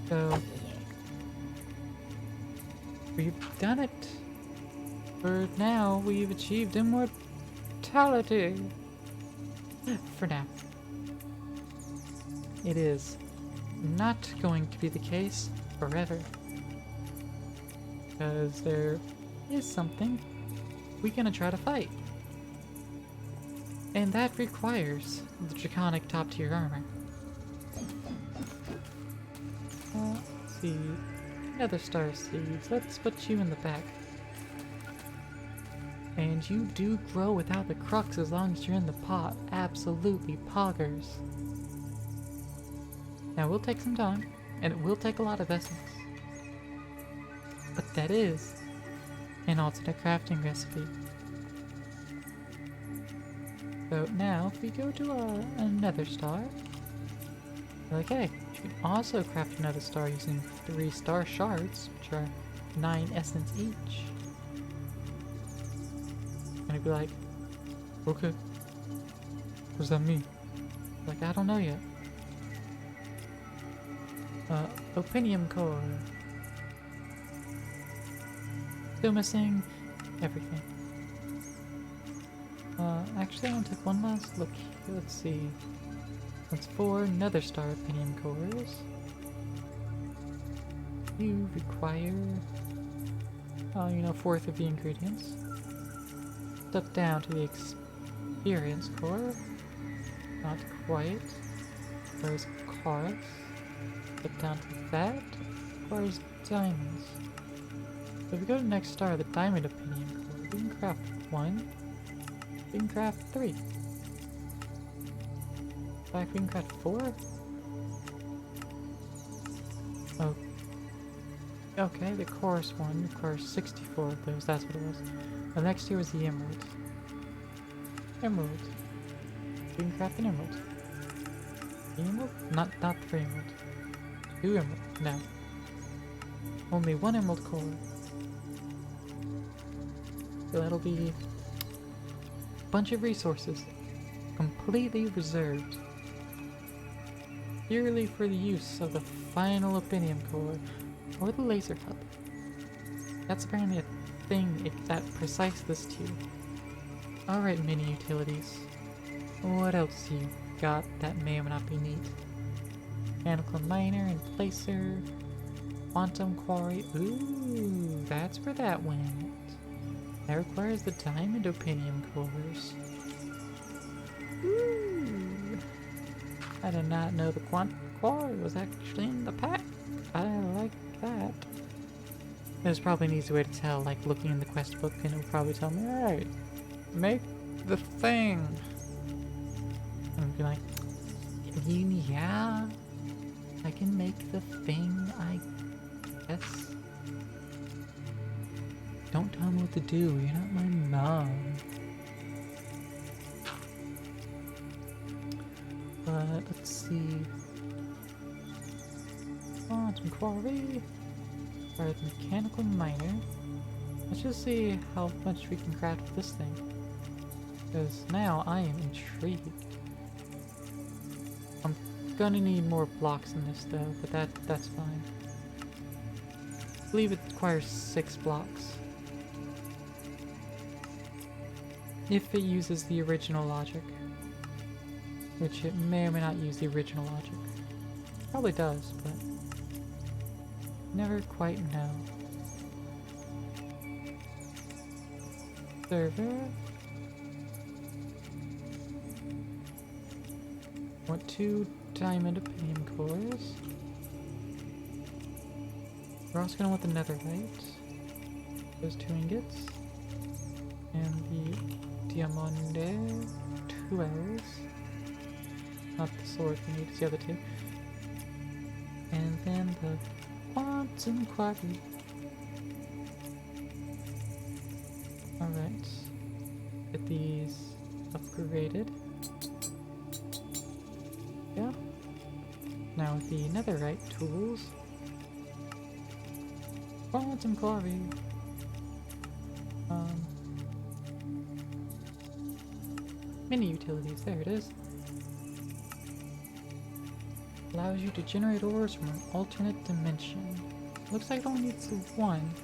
Speaker 1: So we've done it. For now, we've achieved immortality. For now. It is not going to be the case forever. Because there is something we're gonna try to fight. And that requires the draconic top tier armor. Let's see. Nether star seeds. Let's put you in the back. And you do grow without the crux as long as you're in the pot. Absolutely poggers. Now we'll take some time, and it will take a lot of essence. But that is an alternate crafting recipe. So now, if we go to a nether star, like, hey, you can also craft another star using 3 star shards, which are 9 essence each. And I'd be like, okay, what does that mean? Like, I don't know yet. Opinium core. Still missing everything. Actually, I want to take one last look here. Let's see. That's 4 nether star opinion cores. You require, you know, 1/4 of the ingredients. Step down to the experience core. Not quite. There's chorus. Step down to that. Requires diamonds. So if we go to the next star, the diamond opinion core, we can craft 1. We can craft 3. In fact, we can craft 4. Oh. Okay, the chorus one requires 64 of those, that's what it was. The next here was the emerald. Emerald. We can craft an emerald. The emerald? Not 3 emerald. 2 emerald. No. Only 1 emerald core. So that'll be a bunch of resources completely reserved purely for the use of the final opinion core or the laser hub. That's apparently a thing that precise this too. Alright, mini utilities. What else you got that may or may not be neat? Mechanical miner and placer. Quantum quarry. Ooh, that's where that went. That requires the diamond opinion cores. Ooh. I did not know the quantum quarry was actually in the pack. I like that. There's probably an easy way to tell, like looking in the quest book, and it'll probably tell me, alright, make the thing. And I'll be like, yeah, I can make the thing, I guess. Don't tell me what to do, you're not my mom. But let's see. Quantum quarry. Or the mechanical miner. Let's just see how much we can craft with this thing. Because now I am intrigued. I'm gonna need more blocks in this though, but that's fine. I believe it requires 6 blocks. If it uses the original logic. Which it may or may not use the original logic. Probably does, but never quite know. Server. Want 2 diamond opinion cores. We're also gonna want the netherite. Those 2 ingots. And the diamande 2 arrows. Not the sword we need, it's the other 2. And then the quantum quarry. Alright. Get these upgraded. Yeah. Now with the netherite tools. Quantum quarry. Mini utilities, there it is. Allows you to generate ores from an alternate dimension. Looks like it only needs 1.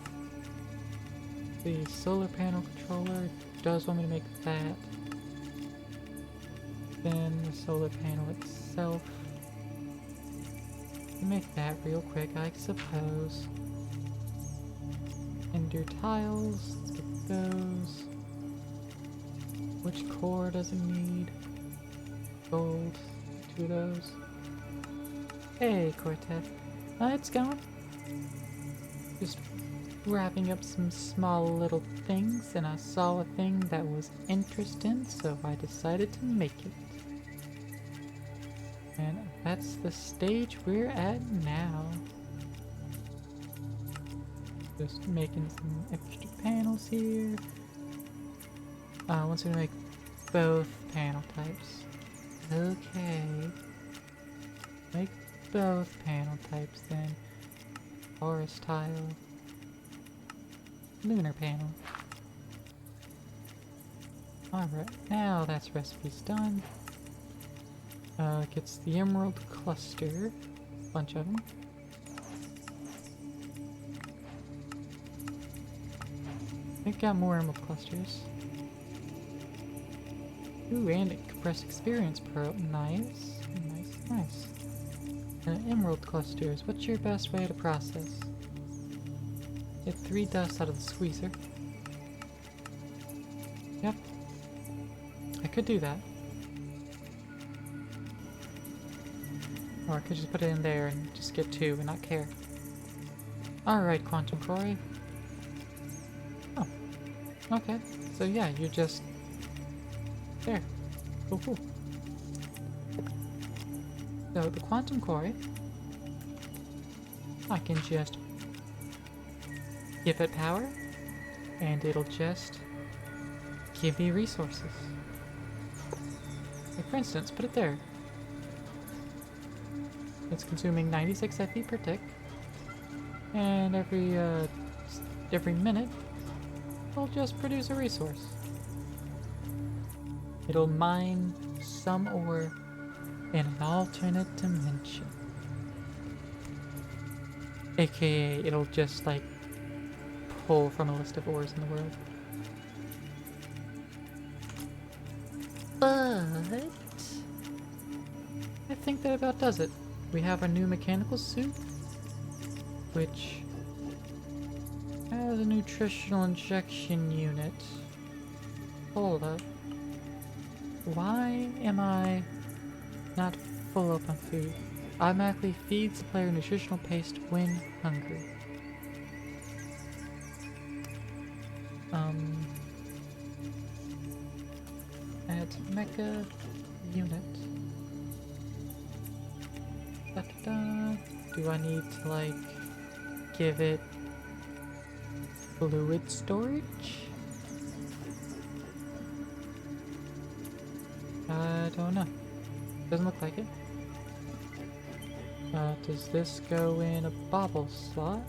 Speaker 1: The solar panel controller does want me to make that. Then the solar panel itself. Make that real quick, I suppose. Ender tiles, let's get those. Which core does it need? Gold, 2 of those. Hey, Quartet. It's going. Just wrapping up some small little things, and I saw a thing that was interesting, so I decided to make it. And that's the stage we're at now. Just making some extra panels here. Once we make both panel types. Okay. Make both panel types then. Forest tile. Lunar panel. Alright, now that's recipes done. Gets the emerald cluster. Bunch of them. I think got more emerald clusters. Ooh, and a compressed experience pearl. Nice. Nice, nice. Emerald clusters. What's your best way to process? Get 3 dust out of the squeezer. Yep. I could do that. Or I could just put it in there and just get 2 and not care. Alright, Quantum Quarry. Oh. Okay. So yeah, you're just... there. Cool, cool. So the Quantum Quarry, I can just give it power, and it'll just give me resources. Like for instance, put it there. It's consuming 96 FE per tick, and every minute, it'll just produce a resource. It'll mine some ore in an alternate dimension. AKA, it'll just like pull from a list of ores in the world. But I think that about does it. We have our new mechanical suit, which has a nutritional injection unit. Hold up. Why am I not full up on food? automatically feeds the player nutritional paste when hungry. Add mecha unit. Da-da-da. Do I need to, like, give it fluid storage? I don't know. Doesn't look like it. Does this go in a bobble slot?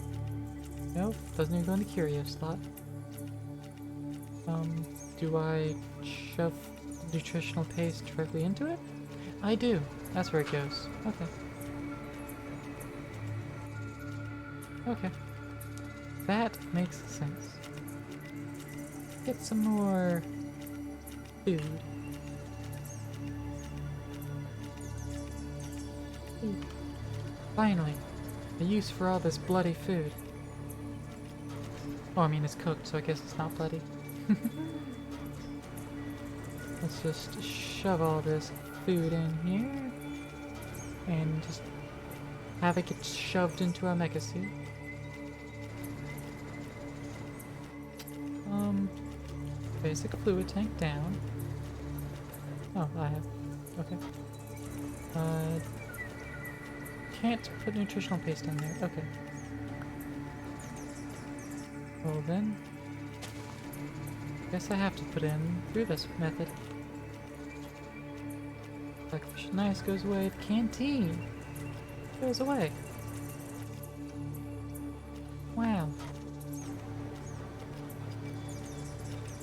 Speaker 1: Nope, doesn't even go in the curio slot. Do I shove nutritional paste directly into it? I do. That's where it goes. Okay. Okay. That makes sense. Get some more food. Food. Finally, a use for all this bloody food. Oh, I mean it's cooked, so I guess it's not bloody. Let's just shove all this food in here and just have it get shoved into our mecha suit. Basic fluid tank down. Oh, I have. Okay. Can't put nutritional paste in there. Okay. Well then, guess I have to put in through this method. Blackfish nice goes away. The canteen goes away. Wow.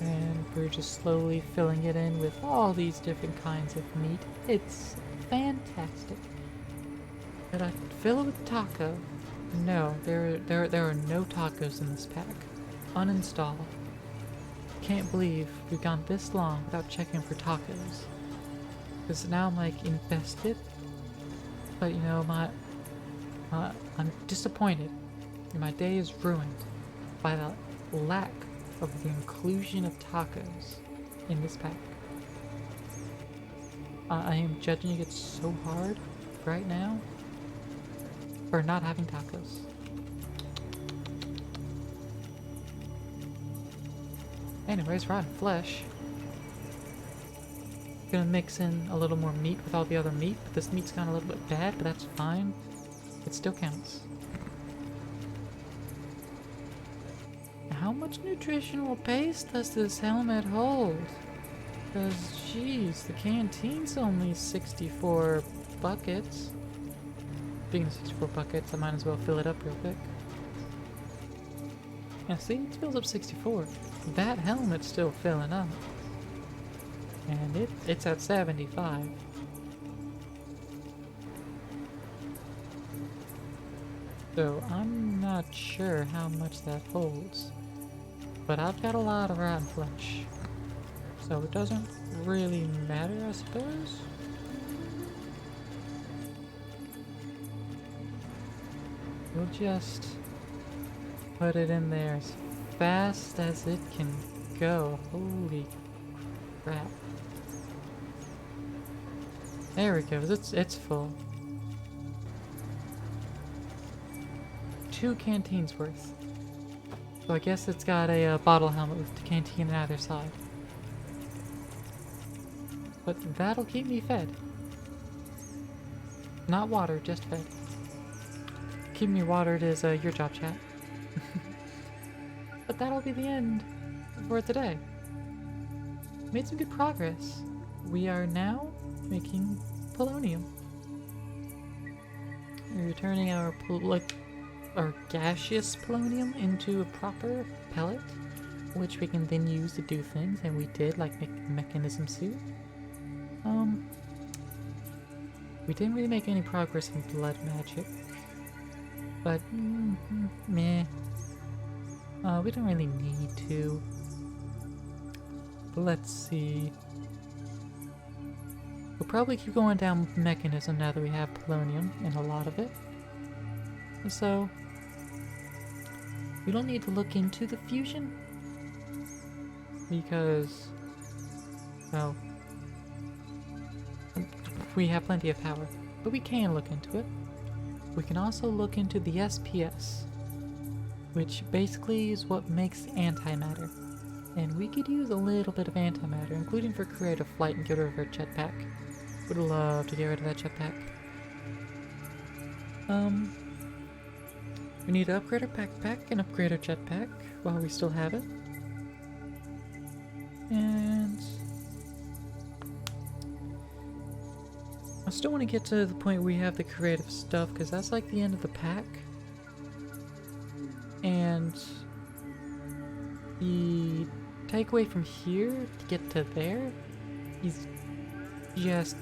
Speaker 1: And we're just slowly filling it in with all these different kinds of meat. It's fantastic. Did I fill it with taco? No, there are no tacos in this pack. Uninstall. Can't believe we've gone this long without checking for tacos. Because now I'm like infested. But you know, I'm disappointed. My day is ruined by the lack of the inclusion of tacos in this pack. I am judging it so hard right now for not having tacos. Anyways, rotten flesh. Gonna mix in a little more meat with all the other meat, but this meat's gone a little bit bad, but that's fine. It still counts. How much nutritional paste does this helmet hold? Because, jeez, the canteen's only 64 buckets. Being 64 buckets, I might as well fill it up real quick. Yeah, see, it fills up 64. That helmet's still filling up. And it's at 75. So, I'm not sure how much that holds. But I've got a lot of rotten flesh. So it doesn't really matter, I suppose. We'll just put it in there as fast as it can go. Holy crap. There it goes. It's full. 2 canteens worth. So I guess it's got a bottle helmet with the canteen on either side. But that'll keep me fed. Not water, just fed. Keeping me watered is your job, chat. But that'll be the end for today. Made some good progress. We are now making polonium. We're turning our gaseous polonium into a proper pellet, which we can then use to do things, and we did, like make a mechanism suit. We didn't really make any progress in blood magic, but meh. We don't really need to. But let's see. We'll probably keep going down with mechanism now that we have polonium and a lot of it. So we don't need to look into the fusion because, well, we have plenty of power. but we can look into it. We can also look into the SPS, which basically is what makes antimatter. And we could use a little bit of antimatter, including for creative flight and get rid of our jetpack. Would love to get rid of that jetpack. We need to upgrade our backpack and upgrade our jetpack while we still have it. And I still want to get to the point where we have the creative stuff, because that's like the end of the pack. And the takeaway from here to get to there is just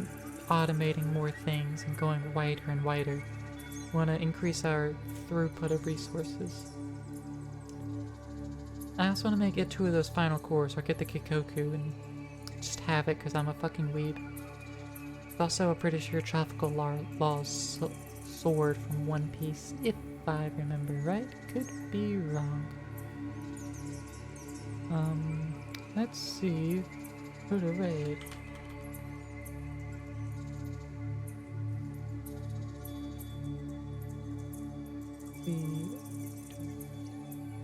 Speaker 1: automating more things and going wider and wider. We want to increase our throughput of resources. I also want to make it 2 of those final cores, so I get the Kikoku and just have it because I'm a fucking weeb. It's also a pretty sure tropical law's sword from One Piece, if I remember right. Could be wrong. Let's see who to raid.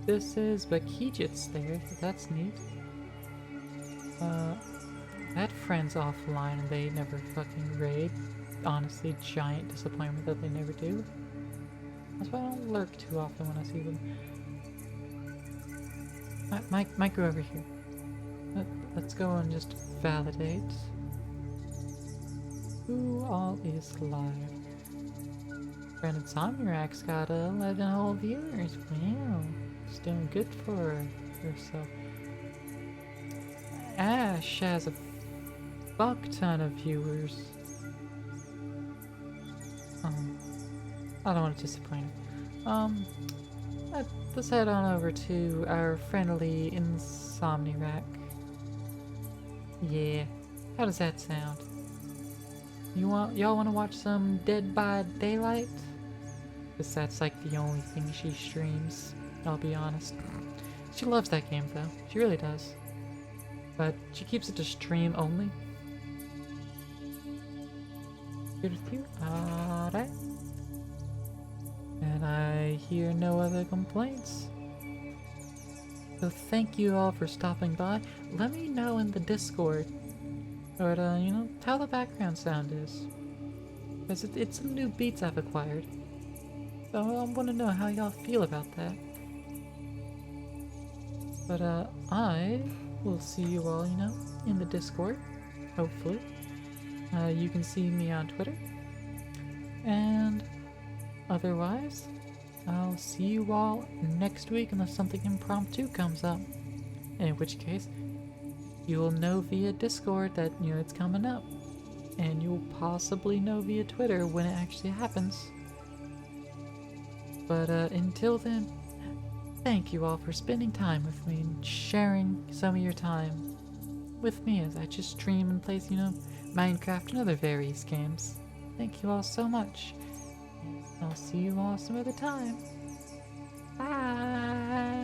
Speaker 1: This is Bakijit's there, so that's neat. That friend's offline and they never fucking raid. Honestly, giant disappointment that they never do. That's why I don't lurk too often when I see them. Might go over here. Let's go and just validate who all is live. Brandon Somnirak's got 11 whole viewers. Wow. She's doing good for herself. Ash has a fuck ton of viewers. I don't want to disappoint her. Let's head on over to our friendly Insomniac. Yeah. How does that sound? Y'all want to watch some Dead by Daylight? Because that's like the only thing she streams, I'll be honest. She loves that game though, she really does. But she keeps it to stream only. Good with you? Alright. And I hear no other complaints. So thank you all for stopping by. Let me know in the Discord, or you know, how the background sound is. Because it's some new beats I've acquired. So I want to know how y'all feel about that. But I will see you all, you know, in the Discord, hopefully. You can see me on Twitter. And otherwise, I'll see you all next week unless something impromptu comes up. In which case, you'll know via Discord that, you know, it's coming up. And you'll possibly know via Twitter when it actually happens. But until then, thank you all for spending time with me and sharing some of your time with me as I just stream and play, you know, Minecraft and other various games. Thank you all so much. I'll see you all some other time. Bye!